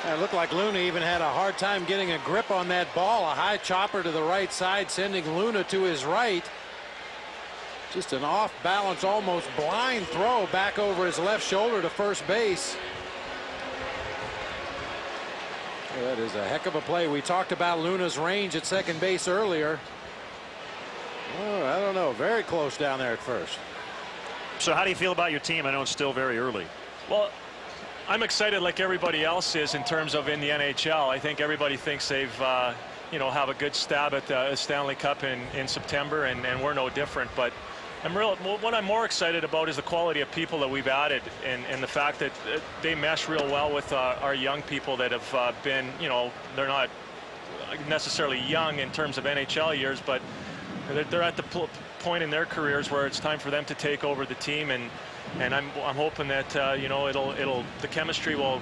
It looked like Luna even had a hard time getting a grip on that ball. A high chopper to the right side, sending Luna to his right. Just an off balance, almost blind throw back over his left shoulder to first base. That is a heck of a play. We talked about Luna's range at second base earlier. Oh, I don't know. Very close down there at first. So how do you feel about your team? I know it's still very early. Well, I'm excited like everybody else is in terms of in the NHL. I think everybody thinks they've, have a good stab at the Stanley Cup in September, and we're no different. But what I'm more excited about is the quality of people that we've added, and the fact that they mesh real well with our young people that have been, they're not necessarily young in terms of NHL years, but they're at the point in their careers where it's time for them to take over the team, and I'm hoping that the chemistry will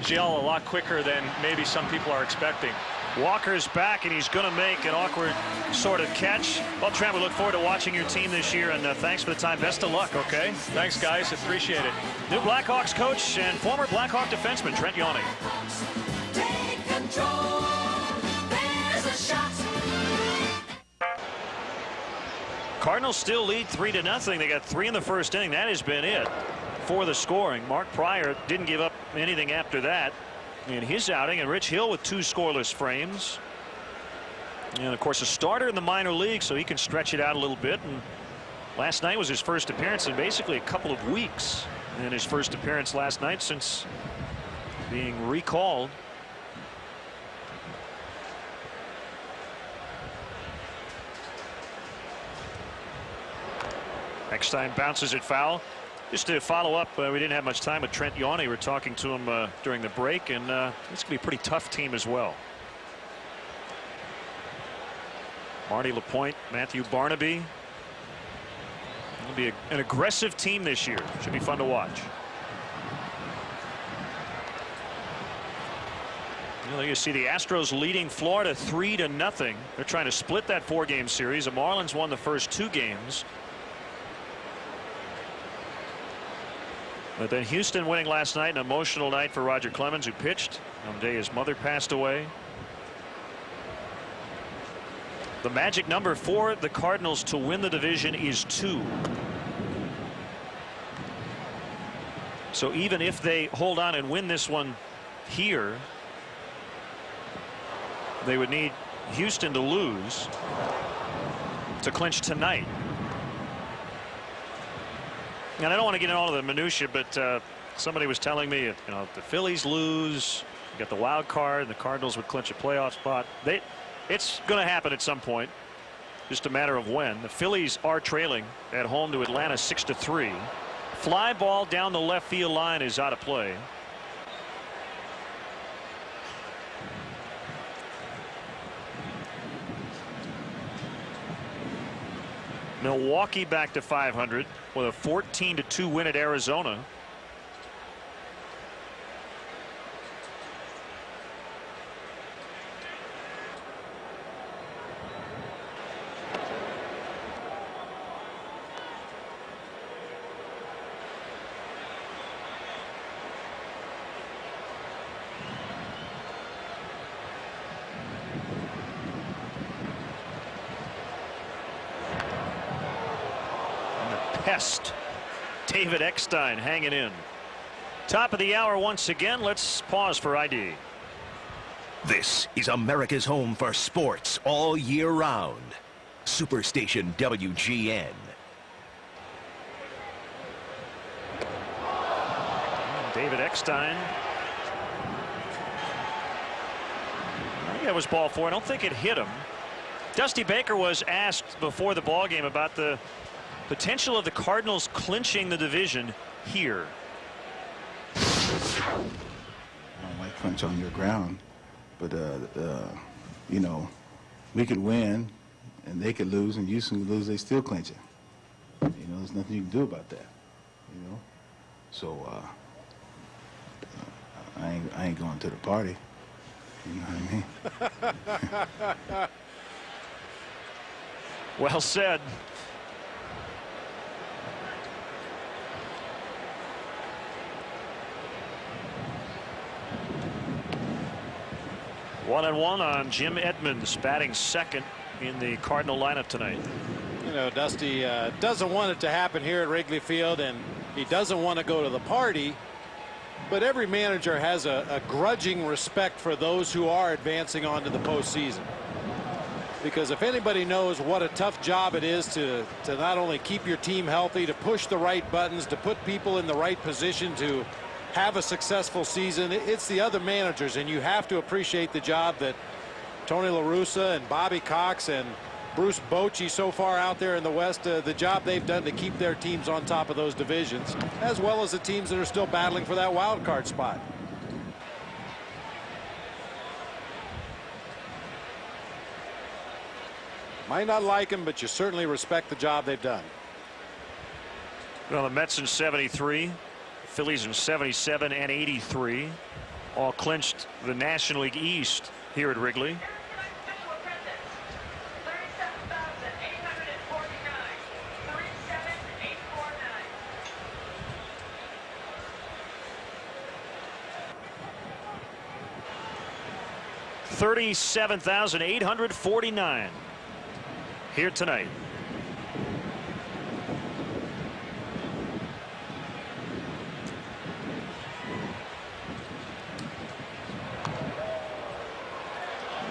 gel a lot quicker than maybe some people are expecting. Walker's back, and he's going to make an awkward sort of catch. Well, Trent, we look forward to watching your team this year, and thanks for the time. Best of luck, okay? Thanks, guys. Appreciate it. New Blackhawks coach and former Blackhawk defenseman Trent Yawney. Take control. There's a shot. Cardinals still lead 3-0. They got 3 in the first inning. That has been it for the scoring. Mark Pryor didn't give up anything after that in his outing, and Rich Hill with 2 scoreless frames. And of course, a starter in the minor league, so he can stretch it out a little bit. And last night was his first appearance in basically a couple of weeks, and his first appearance last night since being recalled. Eckstein bounces it foul. Just to follow up, we didn't have much time with Trent Yawney. We were talking to him during the break, and it's going to be a pretty tough team as well. Marty LaPointe, Matthew Barnaby. It'll be an aggressive team this year. Should be fun to watch. Well, you see the Astros leading Florida 3-0. They're trying to split that 4-game series. The Marlins won the first 2 games. But then Houston winning last night, an emotional night for Roger Clemens, who pitched on the day his mother passed away. The magic number for the Cardinals to win the division is 2. So even if they hold on and win this one here, they would need Houston to lose to clinch tonight. And I don't want to get into all of the minutia, but somebody was telling me, if the Phillies lose, you got the wild card, and the Cardinals would clinch a playoff spot. It's going to happen at some point. Just a matter of when. The Phillies are trailing at home to Atlanta 6-3. Fly ball down the left field line is out of play. Milwaukee back to 500 with a 14-2 win at Arizona. Pest. David Eckstein hanging in. Top of the hour once again. Let's pause for ID. This is America's home for sports all year round. Superstation WGN. David Eckstein. I think that was ball 4. I don't think it hit him. Dusty Baker was asked before the ball game about the potential of the Cardinals clinching the division here. I don't like clinch on your ground, but you know, we could win and they could lose, and Houston could lose, they still clinch it. You know, there's nothing you can do about that. You know, so I ain't going to the party. You know what I mean? Well said. One and one on Jim Edmonds, batting second in the Cardinal lineup tonight. You know, Dusty doesn't want it to happen here at Wrigley Field, and he doesn't want to go to the party. But every manager has a grudging respect for those who are advancing on to the postseason. Because if anybody knows what a tough job it is to not only keep your team healthy, to push the right buttons, to put people in the right position to have a successful season, it's the other managers, and you have to appreciate the job that Tony La Russa and Bobby Cox and Bruce Bochy so far out there in the West, the job they've done to keep their teams on top of those divisions, as well as the teams that are still battling for that wild card spot. Might not like them, but you certainly respect the job they've done. Well, the Mets in 73. Phillies in 77 and 83 all clinched the National League East here at Wrigley. $37,849 here tonight.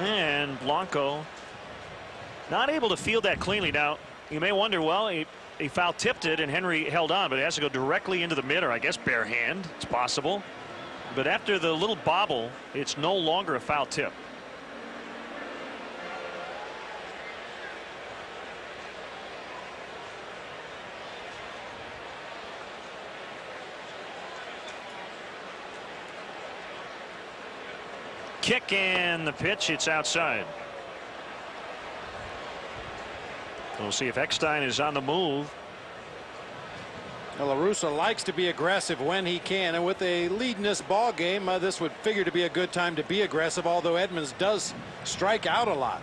And Blanco not able to field that cleanly. Now you may wonder, well, he foul tipped it and Henry held on, but it has to go directly into the mid, or I guess bare hand. It's possible, but after the little bobble, it's no longer a foul tip. Kick and the pitch, it's outside. We'll see if Eckstein is on the move. Well, La Russa likes to be aggressive when he can, and with a lead in this ball game, this would figure to be a good time to be aggressive, although Edmonds does strike out a lot.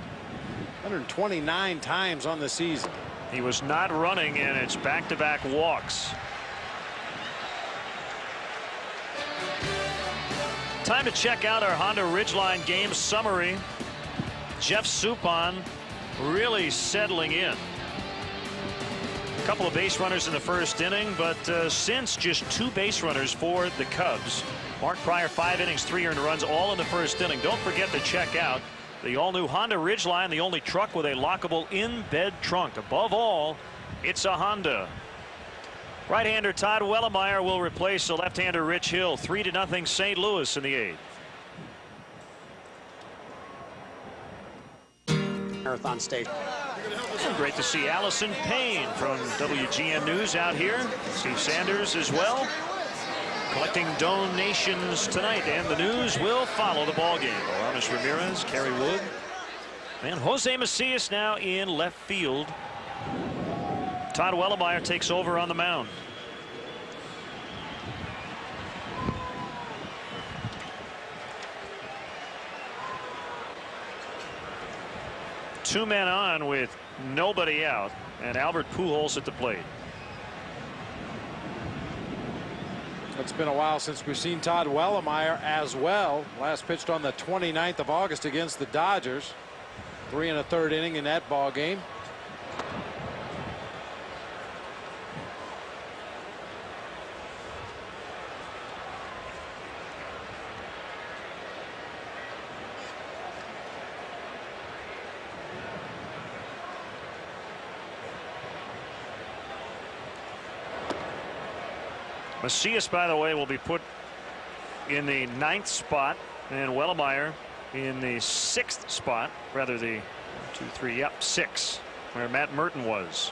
129 times on the season. He was not running, and it's back-to-back walks. Time to check out our Honda Ridgeline game summary. Jeff Suppan really settling in. A couple of base runners in the first inning, but since just 2 base runners for the Cubs. Mark Pryor, 5 innings, 3 earned runs, all in the first inning. Don't forget to check out the all-new Honda Ridgeline, the only truck with a lockable in-bed trunk. Above all, it's a Honda. Right-hander Todd Wellemeyer will replace the left-hander Rich Hill. 3-0 St. Louis in the 8th. Marathon stage. Great to see Allison Payne from WGN News out here. Steve Sanders as well, collecting donations tonight, and the News will follow the ball game. Aramis Ramirez, Kerry Wood, and Jose Macias now in left field. Todd Wellemeyer takes over on the mound. Two men on with nobody out, and Albert Pujols at the plate. It's been a while since we've seen Todd Wellemeyer as well. Last pitched on the 29th of August against the Dodgers. 3 1/3 inning in that ball game. Macias, by the way, will be put in the 9th spot, and Wellemeyer in the 6th spot, rather the 2, 3, yep, 6, where Matt Merton was.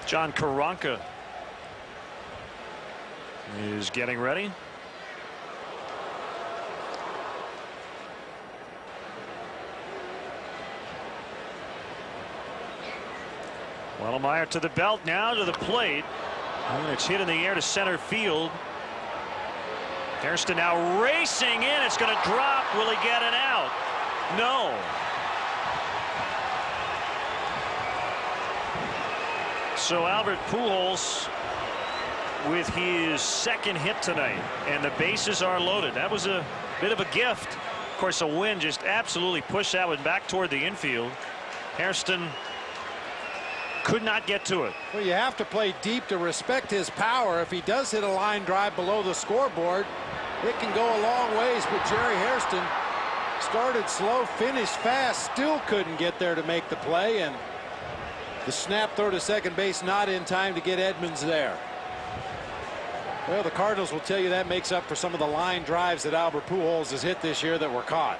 John Karanka is getting ready. Wellemeyer to the belt, now to the plate, and it's hit in the air to center field. Hairston now racing in. It's going to drop. Will he get an out? No. So Albert Pujols with his 2nd hit tonight, and the bases are loaded. That was a bit of a gift. Of course, a wind just absolutely pushed that one back toward the infield. Hairston could not get to it. Well, you have to play deep to respect his power. If he does hit a line drive below the scoreboard, it can go a long ways. But Jerry Hairston started slow, finished fast, still couldn't get there to make the play, and the snap throw to second base not in time to get Edmonds there. Well, the Cardinals will tell you that makes up for some of the line drives that Albert Pujols has hit this year that were caught.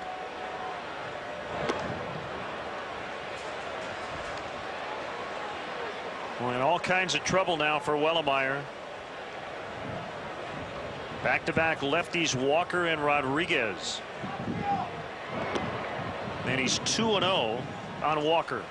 Well, in all kinds of trouble now for Wellemeyer. Back-to-back lefties Walker and Rodriguez. And he's 2-0 on Walker.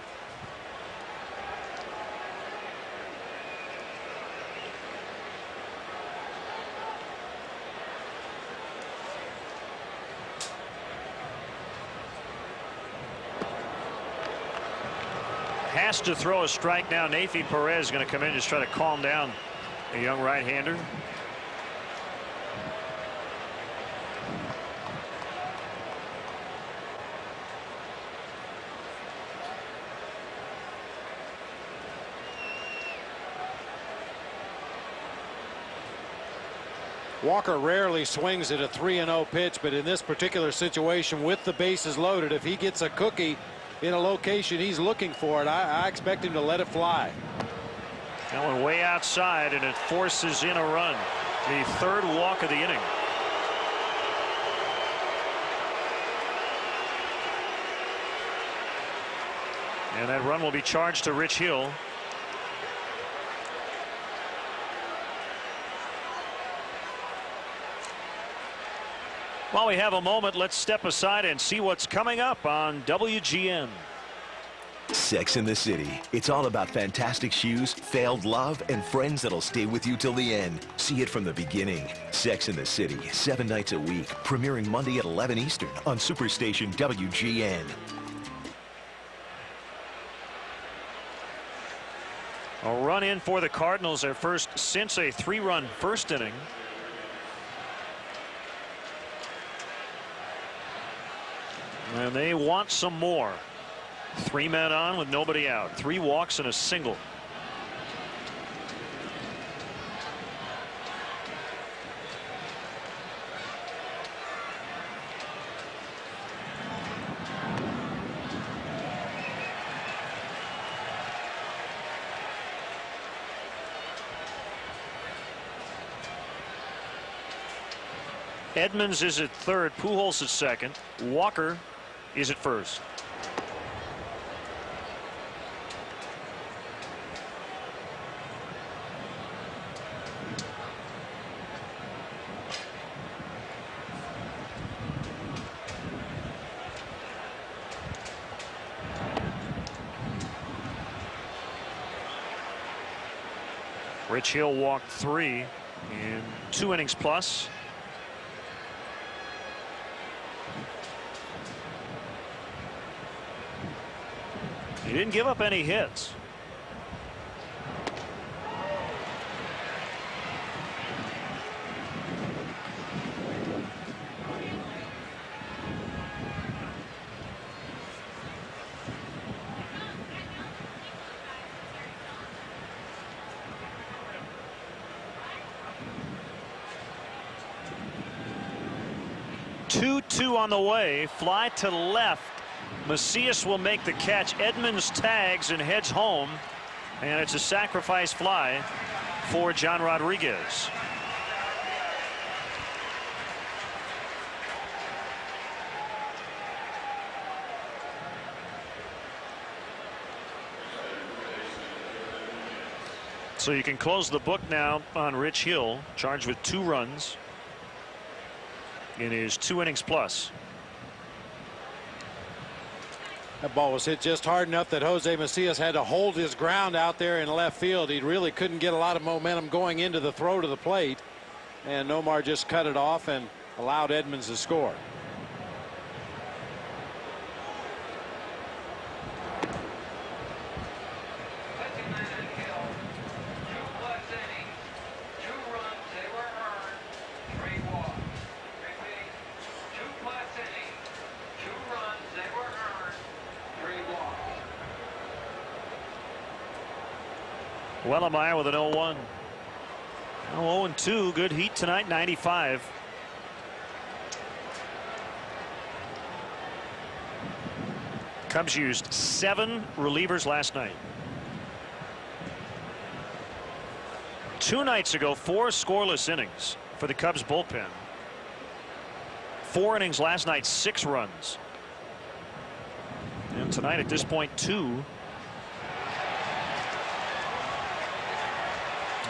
Has to throw a strike now. Nathan Perez is going to come in and just try to calm down a young right-hander. Walker rarely swings at a 3-0 pitch, but in this particular situation with the bases loaded, if he gets a cookie in a location he's looking for it, I expect him to let it fly. That one way outside, and it forces in a run. The 3rd walk of the inning. And that run will be charged to Rich Hill. While we have a moment, let's step aside and see what's coming up on WGN. Sex in the City. It's all about fantastic shoes, failed love, and friends that'll stay with you till the end. See it from the beginning. Sex in the City, 7 nights a week, premiering Monday at 11 Eastern on Superstation WGN. A run in for the Cardinals, their first since a 3-run first inning. And they want some more. 3 men on with nobody out. 3 walks and a single. Edmonds is at 3rd. Pujols at 2nd. Walker is at 1st. Rich Hill walked 3 in 2 innings plus. He didn't give up any hits. Two on the way. Fly to left. Macias will make the catch. Edmonds tags and heads home, and it's a sacrifice fly for John Rodriguez. So you can close the book now on Rich Hill, charged with 2 runs in his 2 innings plus. That ball was hit just hard enough that Jose Macias had to hold his ground out there in left field. He really couldn't get a lot of momentum going into the throw to the plate, and Nomar just cut it off and allowed Edmonds to score. Wellemeyer with an 0-1. 0-2. Good heat tonight, 95. Cubs used 7 relievers last night. 2 nights ago, 4 scoreless innings for the Cubs bullpen. 4 innings last night, 6 runs. And tonight at this point, 2.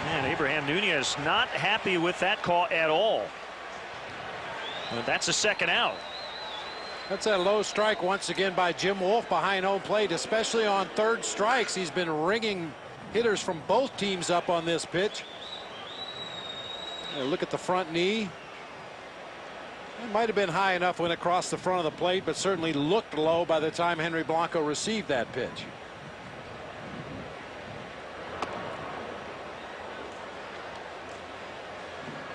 And Abraham Nunez not happy with that call at all. But that's a second out. That's a low strike once again by Jim Wolf behind home plate, especially on 3rd strikes. He's been ringing hitters from both teams up on this pitch. Look at the front knee. It might have been high enough when it crossed the front of the plate, but certainly looked low by the time Henry Blanco received that pitch.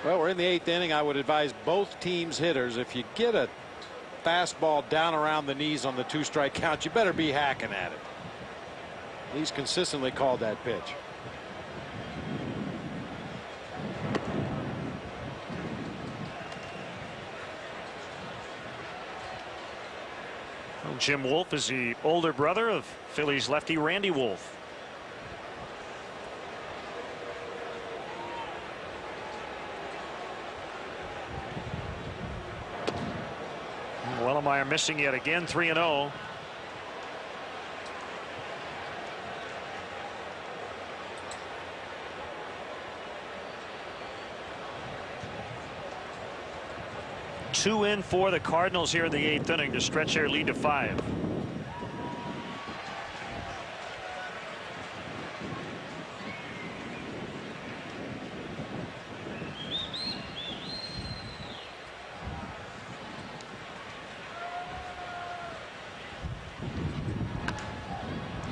Well, we're in the 8th inning. I would advise both teams' hitters, if you get a fastball down around the knees on the 2-strike count, you better be hacking at it. He's consistently called that pitch. Well, Jim Wolf is the older brother of Phillies lefty Randy Wolf. Wellemeyer missing yet again, 3-0. Two in for the Cardinals here in the 8th inning to stretch their lead to 5.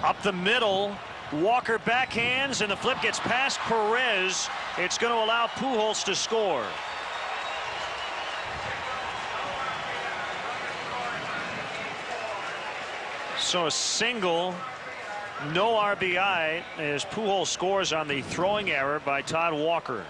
Up the middle, Walker backhands, and the flip gets past Perez. It's going to allow Pujols to score. So a single, no RBI, as Pujols scores on the throwing error by Todd Walker.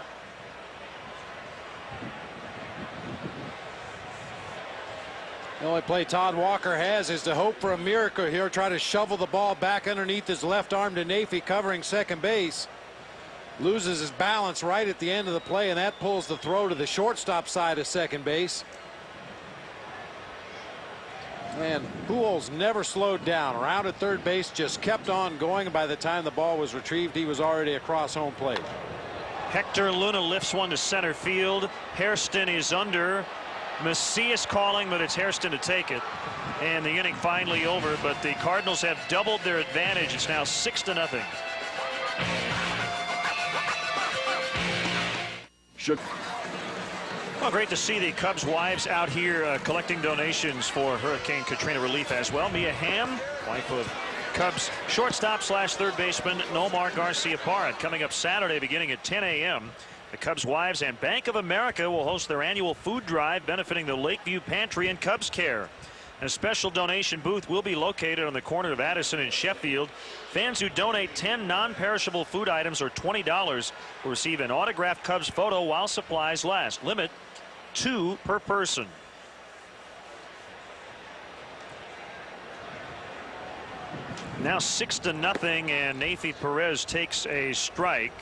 The only play Todd Walker has is to hope for a miracle here, try to shovel the ball back underneath his left arm to Nafee covering second base. Loses his balance right at the end of the play, and that pulls the throw to the shortstop side of second base. And Pujols never slowed down. Around at third base, just kept on going. By the time the ball was retrieved, he was already across home plate. Hector Luna lifts one to center field. Hairston is under. Macias calling, but it's Hairston to take it. And the inning finally over, but the Cardinals have doubled their advantage. It's now 6-0. Well, great to see the Cubs wives out here collecting donations for Hurricane Katrina relief as well. Mia Hamm, wife of Cubs shortstop / third baseman Nomar Garcia-Parra. Coming up Saturday beginning at 10 a.m. The Cubs wives and Bank of America will host their annual food drive benefiting the Lakeview Pantry and Cubs Care. A special donation booth will be located on the corner of Addison and Sheffield. Fans who donate 10 non-perishable food items or $20 will receive an autographed Cubs photo while supplies last. Limit 2 per person. Now 6-0, and Nathan Perez takes a strike.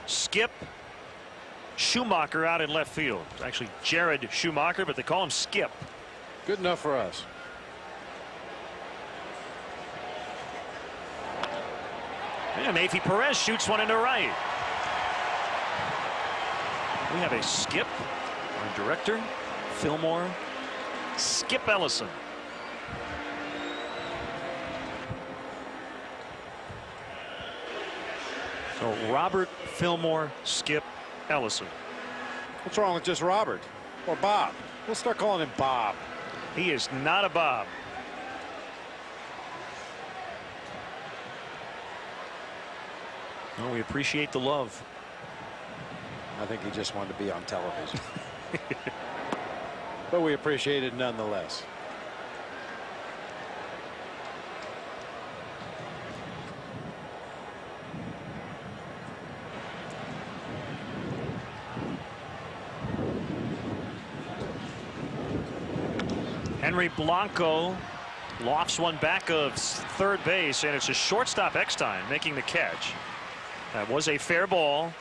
Skip Schumacher out in left field. It's actually Jared Schumacher, but they call him Skip. Good enough for us. And Nathan Perez shoots one into right. We have a Skip. Our director, Fillmore, Skip Ellison. So Robert Fillmore, Skip Ellison. What's wrong with just Robert or Bob? We'll start calling him Bob. He is not a Bob. No, we appreciate the love. I think he just wanted to be on television. But we appreciate it nonetheless. Henry Blanco lofts one back of third base, and it's a shortstop Eckstein making the catch. That was a fair ball.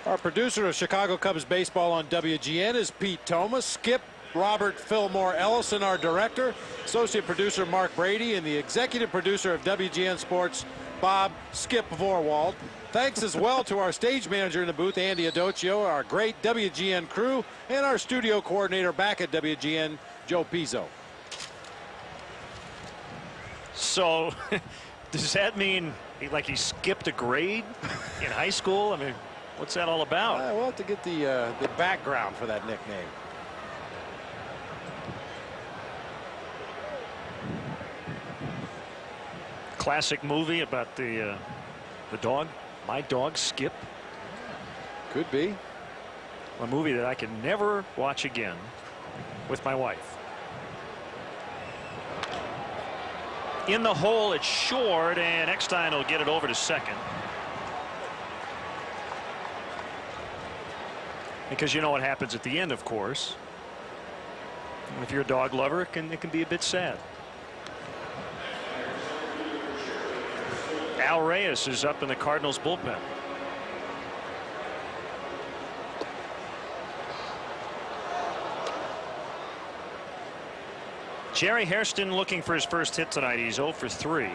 Our producer of Chicago Cubs baseball on WGN is Pete Thomas. Skip Robert Fillmore Ellison, our director. Associate producer Mark Brady, and the executive producer of WGN Sports, Bob Skip Vorwald. Thanks as well to our stage manager in the booth, Andy Adocchio, our great WGN crew, and our studio coordinator back at WGN, Joe Pizzo. So does that mean like he skipped a grade in high school? I mean, what's that all about? We'll have to get the background for that nickname. Classic movie about the dog. My Dog Skip. Could be. A movie that I can never watch again with my wife. In the hole, it's short, and Eckstein will get it over to second. Because you know what happens at the end, of course. And if you're a dog lover, it can be a bit sad. Al Reyes is up in the Cardinals bullpen. Jerry Hairston looking for his first hit tonight. He's 0 for 3.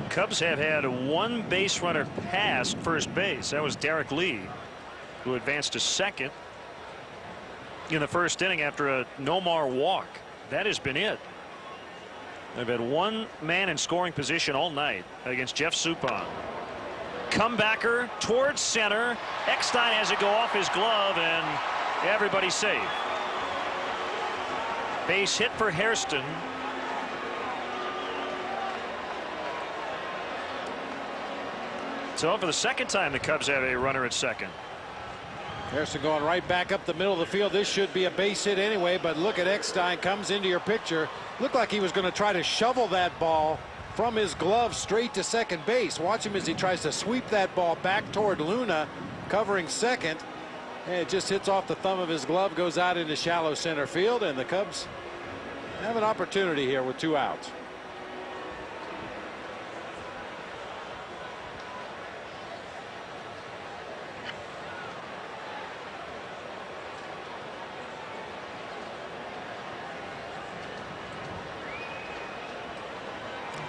Cubs have had one base runner past first base. That was Derek Lee, who advanced to second in the first inning after a Nomar walk. That has been it. They've had one man in scoring position all night against Jeff Suppan. Comebacker towards center. Eckstein has it go off his glove, and everybody's safe. Base hit for Hairston. So for the second time, the Cubs have a runner at second. Hairston going right back up the middle of the field. This should be a base hit anyway, but look at Eckstein comes into your picture. Looked like he was going to try to shovel that ball from his glove straight to second base. Watch him as he tries to sweep that ball back toward Luna, covering second. And it just hits off the thumb of his glove, goes out into shallow center field, and the Cubs have an opportunity here with 2 outs.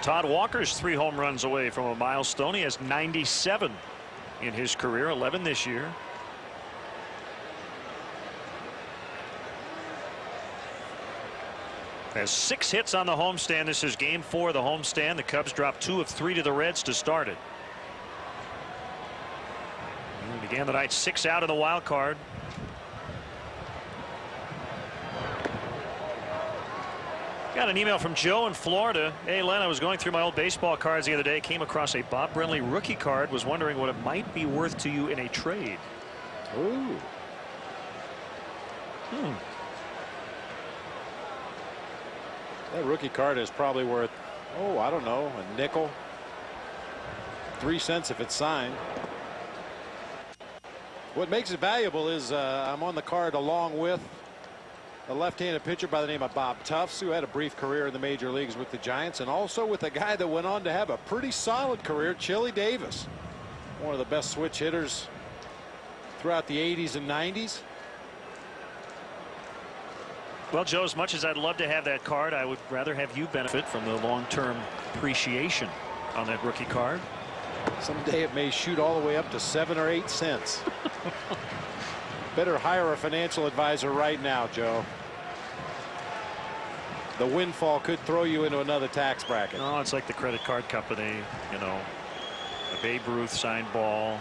Todd Walker's 3 home runs away from a milestone. He has 97 in his career, 11 this year. Has 6 hits on the homestand. This is game 4 of the homestand. The Cubs dropped 2 of 3 to the Reds to start it. And began the night 6 out in the wild card. Got an email from Joe in Florida. Hey, Len, I was going through my old baseball cards the other day. Came across a Bob Brenly rookie card. Was wondering what it might be worth to you in a trade. Ooh. That rookie card is probably worth, oh, I don't know, a nickel. 3 cents if it's signed. What makes it valuable is I'm on the card along with a left-handed pitcher by the name of Bob Tufts, who had a brief career in the major leagues with the Giants, and also with a guy that went on to have a pretty solid career, Chili Davis, one of the best switch hitters throughout the 80s and 90s. Well, Joe, as much as I'd love to have that card, I would rather have you benefit from the long-term appreciation on that rookie card. Someday it may shoot all the way up to 7 or 8 cents. Better hire a financial advisor right now, Joe. The windfall could throw you into another tax bracket. Oh, it's like the credit card company, you know, a Babe Ruth signed ball,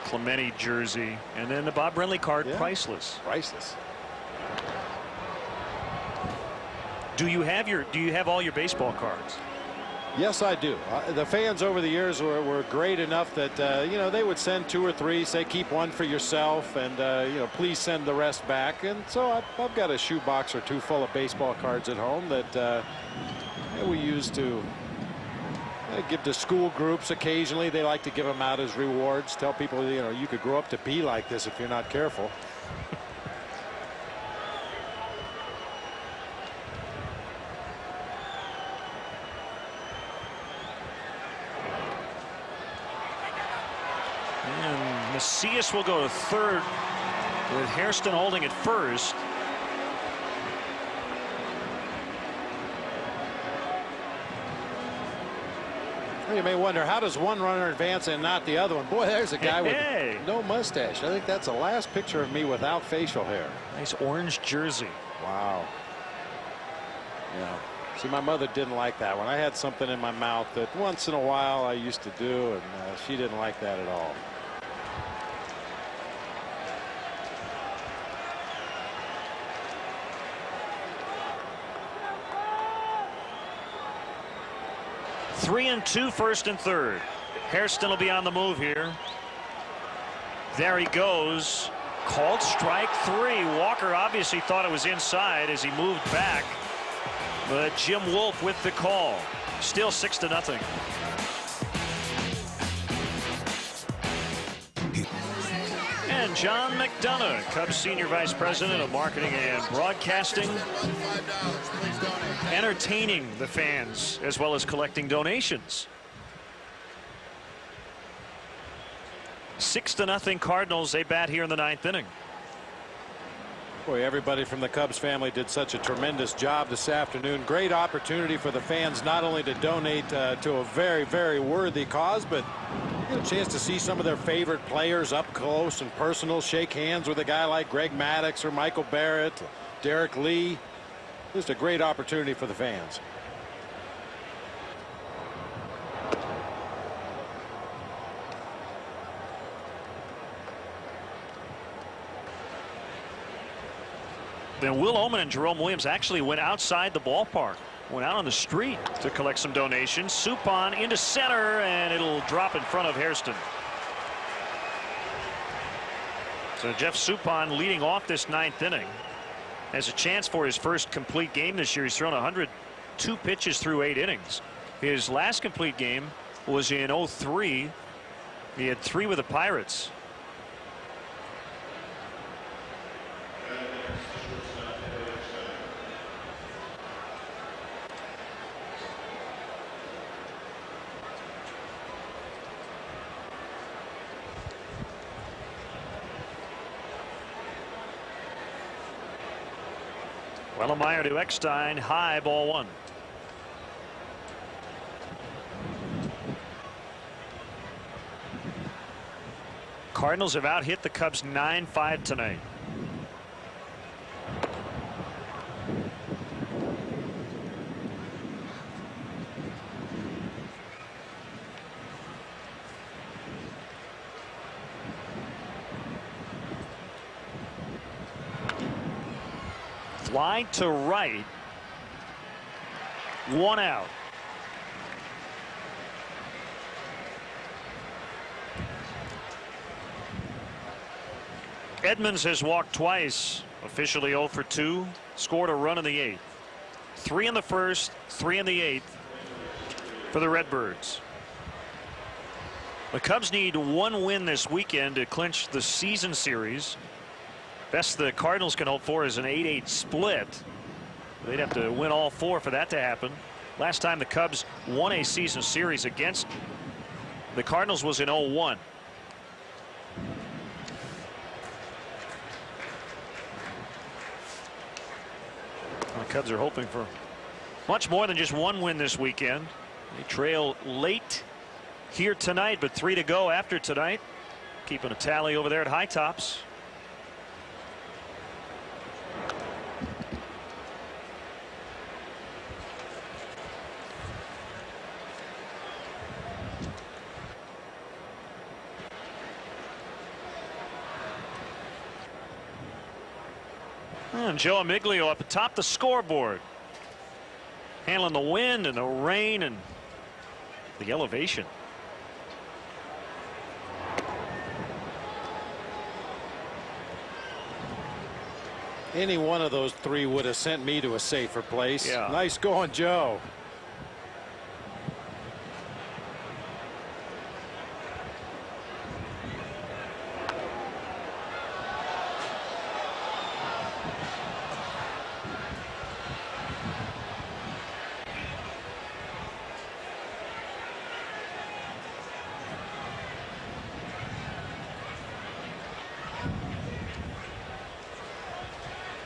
Clemente jersey, and then the Bob Brenly card, priceless. Priceless. Do you have all your baseball cards? Yes, I do. The fans over the years were great enough that you know, they would send 2 or 3, say keep 1 for yourself, and you know, please send the rest back. And so I've got a shoebox or 2 full of baseball cards at home that we use to give to school groups occasionally. They like to give them out as rewards. Tell people, you know, you could grow up to be like this if you're not careful. Macias will go to third with Hairston holding at first. You may wonder, how does one runner advance and not the other one? Boy, there's a guy with no mustache. I think that's the last picture of me without facial hair. Nice orange jersey. Wow. Yeah. See, my mother didn't like that one. I had something in my mouth that once in a while I used to do, and she didn't like that at all. Three and 2, first and third. Hairston will be on the move here. There he goes. Called strike 3. Walker obviously thought it was inside as he moved back. But Jim Wolf with the call. Still 6-0. And John McDonough, Cubs Senior Vice President of Marketing and Broadcasting, entertaining the fans as well as collecting donations. 6-0 Cardinals. They bat here in the 9th inning. Boy, everybody from the Cubs family did such a tremendous job this afternoon. Great opportunity for the fans not only to donate to a very, very worthy cause, but get a chance to see some of their favorite players up close and personal, shake hands with a guy like Greg Maddux or Michael Barrett, Derek Lee. Just a great opportunity for the fans. Then Will Oman and Jerome Williams actually went outside the ballpark, went out on the street to collect some donations. Suppan into center, and it'll drop in front of Hairston. So Jeff Suppan leading off this 9th inning has a chance for his first complete game this year. He's thrown 102 pitches through 8 innings. His last complete game was in 03. He had 3 with the Pirates. Wellemeyer to Eckstein, high, ball 1. Cardinals have out-hit the Cubs 9-5 tonight. Fly to right. 1 out. Edmonds has walked twice, officially 0 for 2, scored a run in the 8th. 3 in the first, 3 in the 8th for the Redbirds. The Cubs need 1 win this weekend to clinch the season series. Best the Cardinals can hope for is an 8-8 split. They'd have to win all 4 for that to happen. Last time the Cubs won a season series against the Cardinals was in 0-1. The Cubs are hoping for much more than just 1 win this weekend. They trail late here tonight, but 3 to go after tonight. Keeping a tally over there at High Tops. And Joe Amiglio up atop the scoreboard, handling the wind and the rain and the elevation. Any one of those 3 would have sent me to a safer place. Yeah. Nice going, Joe.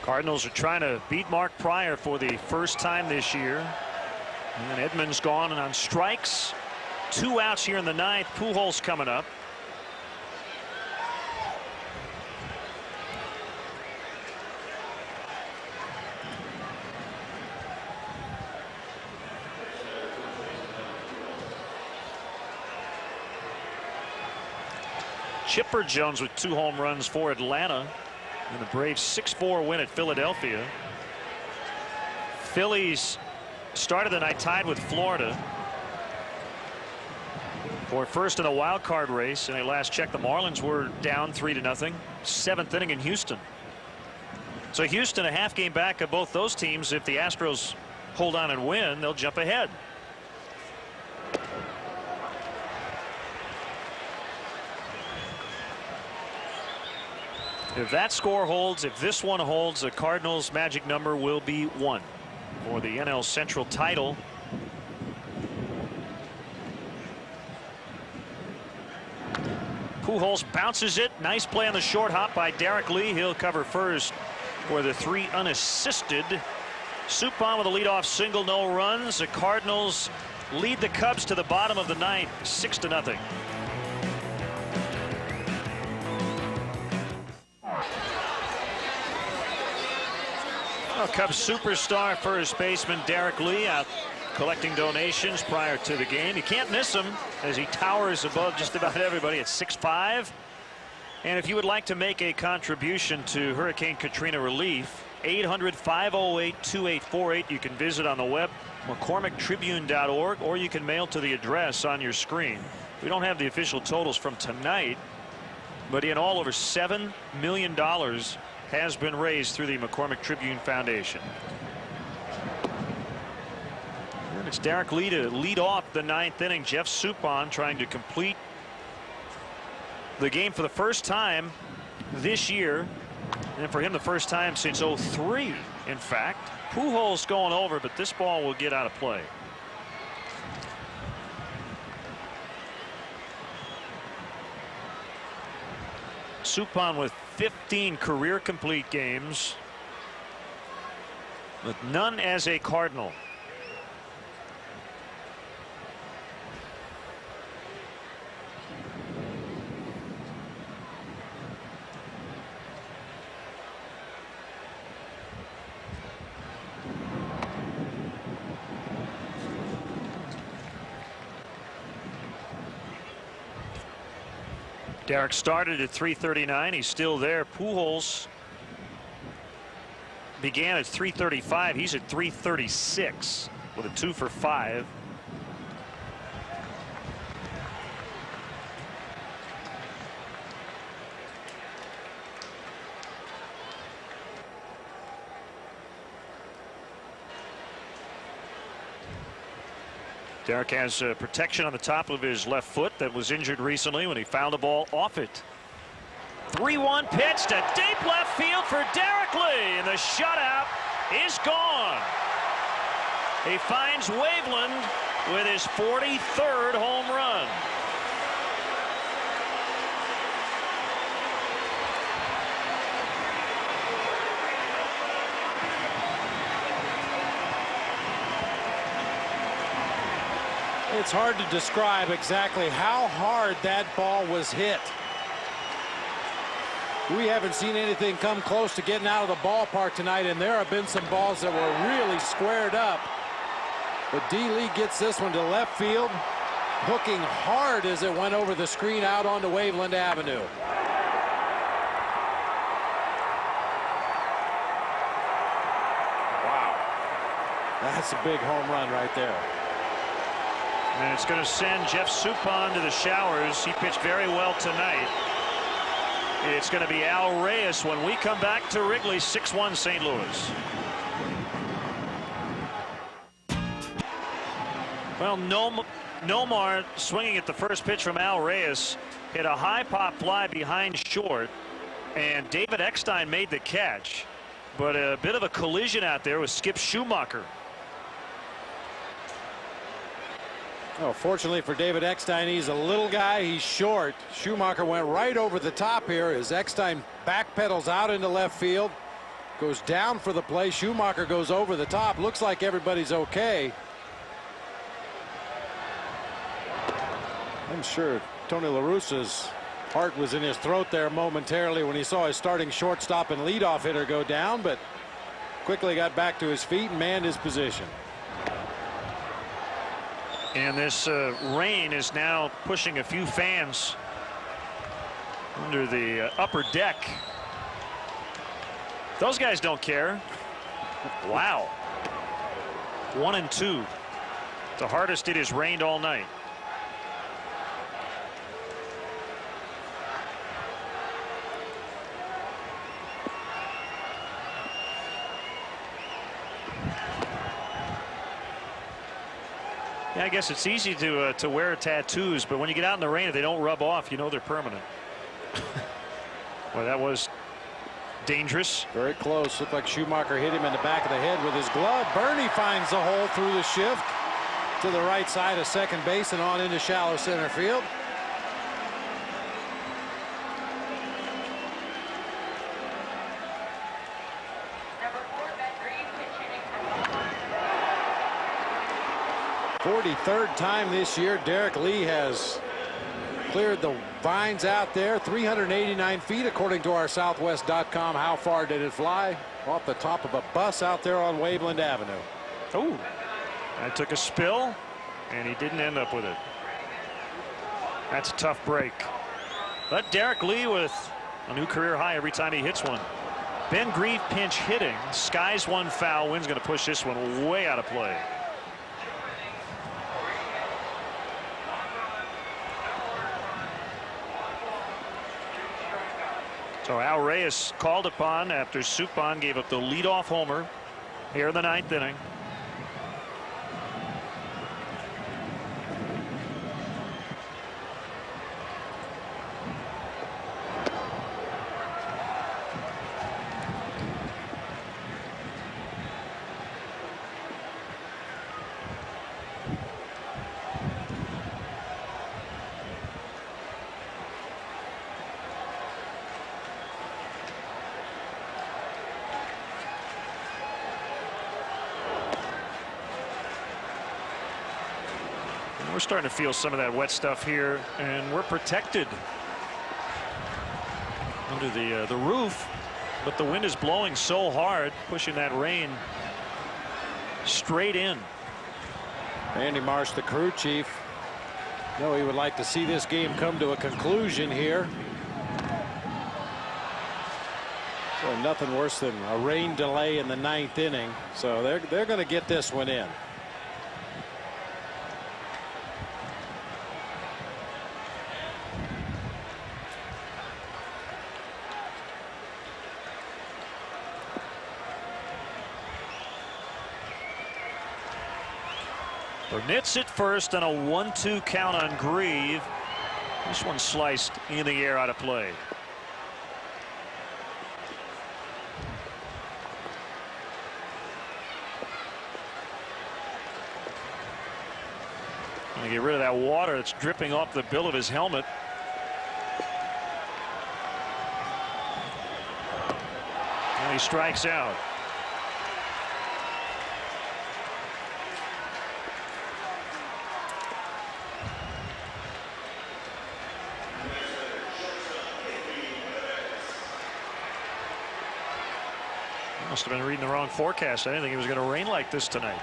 Cardinals are trying to beat Mark Pryor for the first time this year. And Edmonds gone and on strikes. 2 outs here in the 9th. Pujols coming up. Chipper Jones with 2 home runs for Atlanta. And the Braves 6-4 win at Philadelphia. Phillies started the night tied with Florida for first in a wild card race. And at last check, the Marlins were down 3-0. 7th inning in Houston. So Houston a half game back of both those teams. If the Astros hold on and win, they'll jump ahead. If that score holds, if this one holds, the Cardinals' magic number will be 1 for the NL Central title. Pujols bounces it. Nice play on the short hop by Derek Lee. He'll cover first for the 3 unassisted. Suppan with a leadoff single, no runs. The Cardinals lead the Cubs to the bottom of the 9th, 6-0. Well, Cubs superstar first baseman Derek Lee out collecting donations prior to the game. You can't miss him as he towers above just about everybody at 6'5". And if you would like to make a contribution to Hurricane Katrina relief, 800-508-2848. You can visit on the web, McCormickTribune.org, or you can mail to the address on your screen. We don't have the official totals from tonight, but in all, over $7 million has been raised through the McCormick Tribune Foundation. And it's Derek Lee to lead off the 9th inning. Jeff Suppan trying to complete the game for the first time this year, and for him the first time since 03. In fact, Pujols going over, but this ball will get out of play. Suppan with 15 career complete games, but none as a Cardinal. Derek started at 339. He's still there. Pujols began at 335. He's at 336 with a 2 for 5. Derek has protection on the top of his left foot that was injured recently when he fouled the ball off it. 3-1 pitch to deep left field for Derek Lee, and the shutout is gone. He finds Waveland with his 43rd home run. It's hard to describe exactly how hard that ball was hit. We haven't seen anything come close to getting out of the ballpark tonight, and there have been some balls that were really squared up. But D. Lee gets this one to left field, hooking hard as it went over the screen out onto Waveland Avenue. Wow. That's a big home run right there. And it's going to send Jeff Suppan to the showers. He pitched very well tonight. It's going to be Al Reyes when we come back to Wrigley. 6-1 St. Louis. Well, Nomar swinging at the first pitch from Al Reyes hit a high pop fly behind short, and David Eckstein made the catch, but a bit of a collision out there with Skip Schumacher. Oh, fortunately for David Eckstein, he's a little guy. He's short. Schumacher went right over the top here as Eckstein backpedals out into left field. Goes down for the play. Schumacher goes over the top. Looks like everybody's okay. I'm sure Tony La Russa's heart was in his throat there momentarily when he saw his starting shortstop and leadoff hitter go down, but quickly got back to his feet and manned his position. And this rain is now pushing a few fans under the upper deck. Those guys don't care. Wow. 1 and 2. The hardest it has rained all night. Yeah, I guess it's easy to wear tattoos, but when you get out in the rain, if they don't rub off, you know they're permanent. Well, that was dangerous. Very close. Looked like Schumacher hit him in the back of the head with his glove. Bernie finds the hole through the shift to the right side of second base and on into shallow center field. Third time this year Derek Lee has cleared the vines out there. 389 feet according to our Southwest.com. How far did it fly? Off the top of a bus out there on Waveland Avenue. Oh, that took a spill and he didn't end up with it. That's a tough break, but Derek Lee with a new career high every time he hits one. Ben Grieve pinch hitting. Skies one foul. Wynn's going to push this one way out of play. So Al Reyes called upon after Suppan gave up the leadoff homer here in the 9th inning. We're starting to feel some of that wet stuff here, and we're protected under the roof, but the wind is blowing so hard, pushing that rain straight in. Andy Marsh, the crew chief, No, he would like to see this game come to a conclusion here. So nothing worse than a rain delay in the 9th inning. So they're going to get this one in. Burnitz at first on a 1-2 count on Grieve. This one sliced in the air out of play. Gonna get rid of that water that's dripping off the bill of his helmet. And he strikes out. Must have been reading the wrong forecast. I didn't think it was going to rain like this tonight.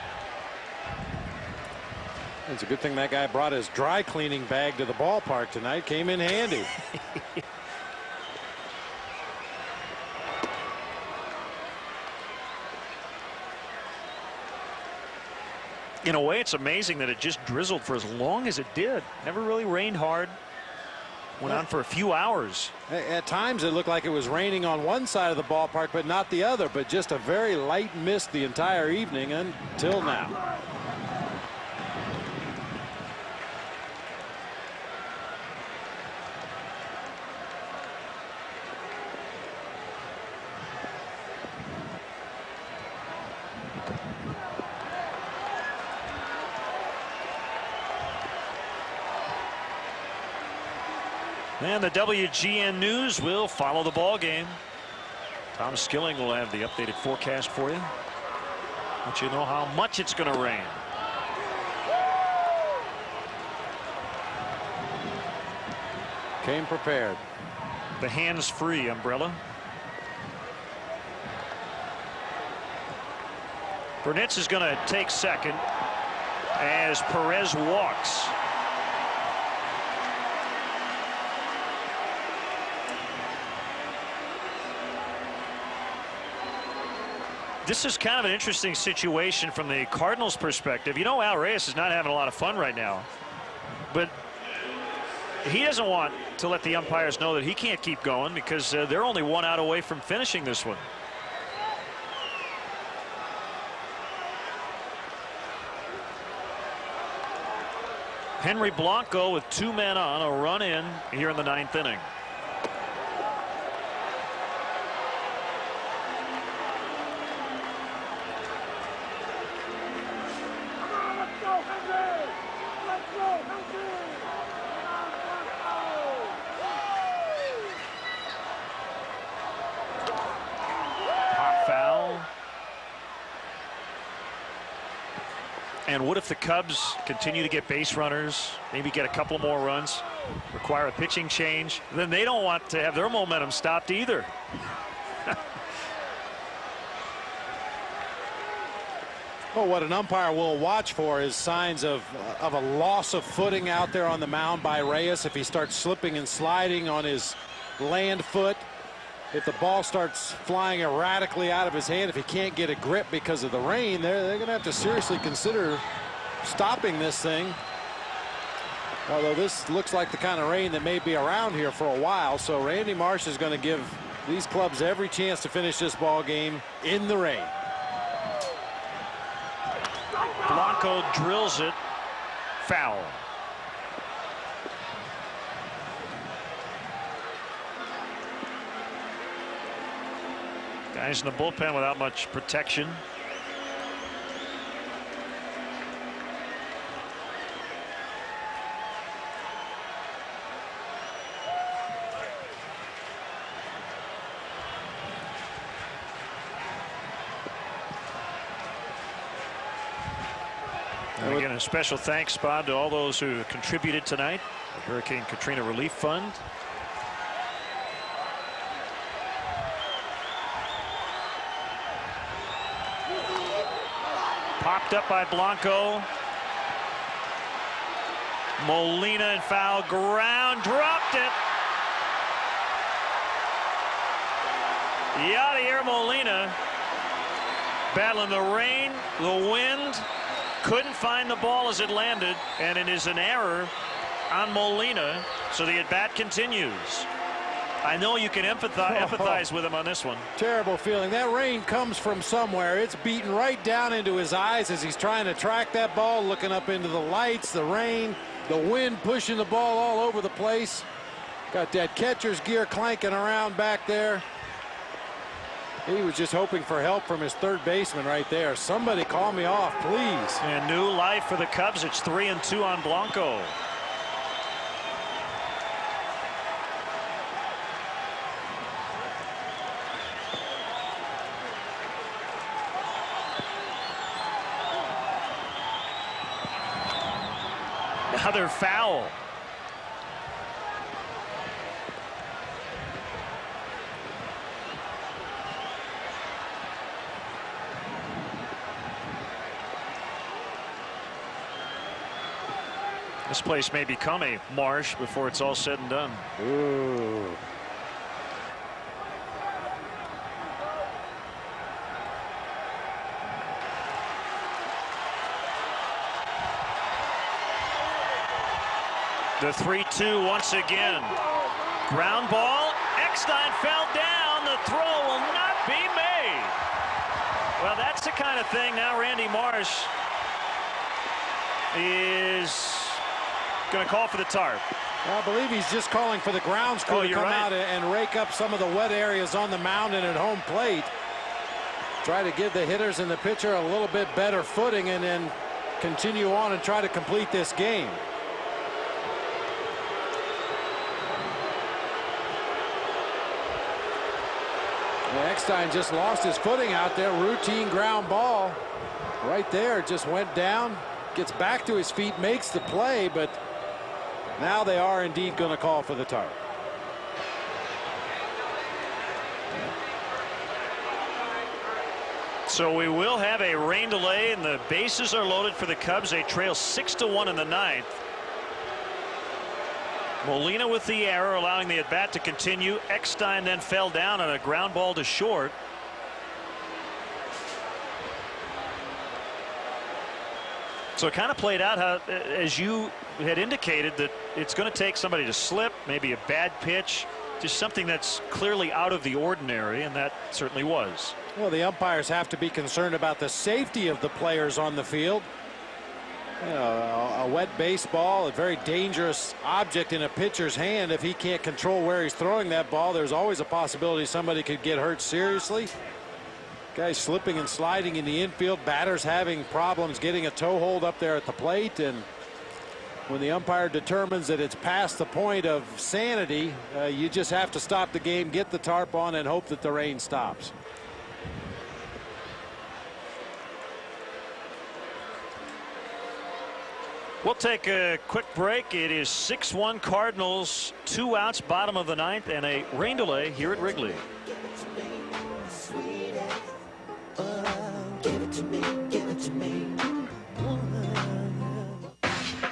It's a good thing that guy brought his dry cleaning bag to the ballpark tonight. Came in handy. In a way, it's amazing that it just drizzled for as long as it did. Never really rained hard. Went on for a few hours. At times it looked like it was raining on one side of the ballpark but not the other, but just a very light mist the entire evening until now. And the WGN News will follow the ball game. Tom Skilling will have the updated forecast for you. Let you know how much it's going to rain. Came prepared. The hands-free umbrella. Burnitz is going to take second as Perez walks. This is kind of an interesting situation from the Cardinals' perspective. You know, Al Reyes is not having a lot of fun right now, but he doesn't want to let the umpires know that he can't keep going because they're only 1 out away from finishing this one. Henry Blanco with 2 men on, a run in here in the 9th inning. And what if the Cubs continue to get base runners, maybe get a couple more runs, require a pitching change? Then they don't want to have their momentum stopped either. Well, what an umpire will watch for is signs of a loss of footing out there on the mound by Reyes. If he starts slipping and sliding on his land foot, if the ball starts flying erratically out of his hand, if he can't get a grip because of the rain, they're going to have to seriously consider stopping this thing. Although this looks like the kind of rain that may be around here for a while, so Randy Marsh is going to give these clubs every chance to finish this ball game in the rain. Blanco drills it, foul. Guys in the bullpen without much protection. And again, a special thanks, Bob, to all those who contributed tonight. The Hurricane Katrina Relief Fund. Popped up by Blanco. Molina and foul ground, dropped it. Yadier Molina battling the rain, the wind, couldn't find the ball as it landed, and it is an error on Molina, so the at-bat continues. I know you can empathize with him on this one. Terrible feeling. That rain comes from somewhere. It's beating right down into his eyes as he's trying to track that ball, looking up into the lights, the rain, the wind pushing the ball all over the place. Got that catcher's gear clanking around back there. He was just hoping for help from his third baseman right there. Somebody call me off, please. And new life for the Cubs. It's 3-2 on Blanco. Another foul. This place may become a marsh before it's all said and done. Ooh. The 3-2 once again. Ground ball. Eckstein fell down. The throw will not be made. Well, that's the kind of thing now Randy Marsh is going to call for the tarp. I believe he's just calling for the grounds crew to come out and rake up some of the wet areas on the mound and at home plate. Try to give the hitters and the pitcher a little bit better footing and then continue on and try to complete this game. Eckstein just lost his footing out there. Routine ground ball right there. Just went down, gets back to his feet, makes the play, but now they are indeed going to call for the tarp. So we will have a rain delay, and the bases are loaded for the Cubs. They trail 6-1 in the ninth. Molina with the error, allowing the at-bat to continue. Eckstein then fell down on a ground ball to short. So it kind of played out how, as you had indicated, that it's going to take somebody to slip, maybe a bad pitch, just something that's clearly out of the ordinary, and that certainly was. Well, the umpires have to be concerned about the safety of the players on the field. You know, a wet baseball, a very dangerous object in a pitcher's hand. If he can't control where he's throwing that ball, there's always a possibility somebody could get hurt seriously. Guys slipping and sliding in the infield, batters having problems getting a toe hold up there at the plate, and when the umpire determines that it's past the point of sanity, you just have to stop the game, get the tarp on, and hope that the rain stops. We'll take a quick break. It is 6-1 Cardinals, 2 outs, bottom of the ninth, and a rain delay here at Wrigley.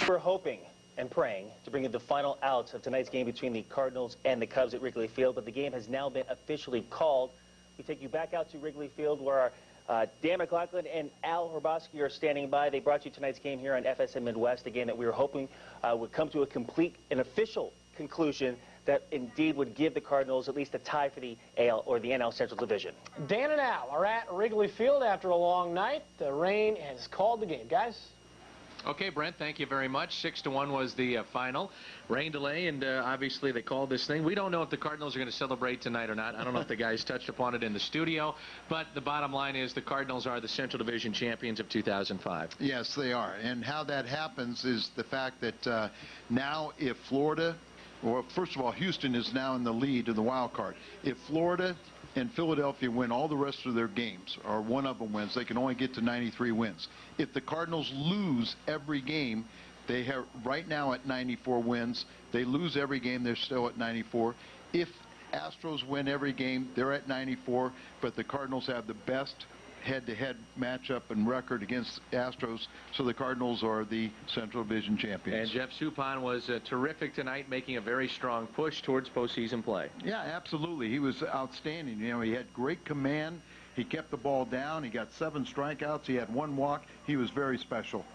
We're hoping and praying to bring you the final outs of tonight's game between the Cardinals and the Cubs at Wrigley Field, but the game has now been officially called. We take you back out to Wrigley Field, where our Dan McLaughlin and Al Hrabosky are standing by. They brought you tonight's game here on FSM Midwest, a game that we were hoping would come to a complete and official conclusion that indeed would give the Cardinals at least a tie for the AL or the NL Central Division. Dan and Al are at Wrigley Field after a long night. The rain has called the game. Guys? Okay, Brent, thank you very much. 6-1 was the final. Rain delay, and obviously they called this thing. We don't know if the Cardinals are going to celebrate tonight or not. I don't know if the guys touched upon it in the studio, but the bottom line is the Cardinals are the Central Division champions of 2005. Yes, they are. And how that happens is the fact that now if Florida, well, first of all, Houston is now in the lead of the wild card. If Florida and Philadelphia win all the rest of their games, or one of them wins, they can only get to 93 wins. If the Cardinals lose every game, they have right now at 94 wins. They lose every game, they're still at 94. If Astros win every game, they're at 94, but the Cardinals have the best head-to-head matchup and record against Astros, so the Cardinals are the Central Division champions. And Jeff Suppan was terrific tonight, making a very strong push towards postseason play. Yeah, absolutely. He was outstanding. You know, he had great command. He kept the ball down. He got 7 strikeouts. He had 1 walk. He was very special.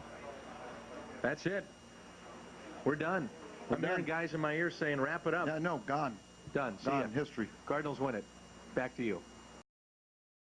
That's it. We're done. I'm hearing guys in my ear saying, wrap it up. Yeah, no, gone. Done. See Gone. ya. History. Cardinals win it. Back to you.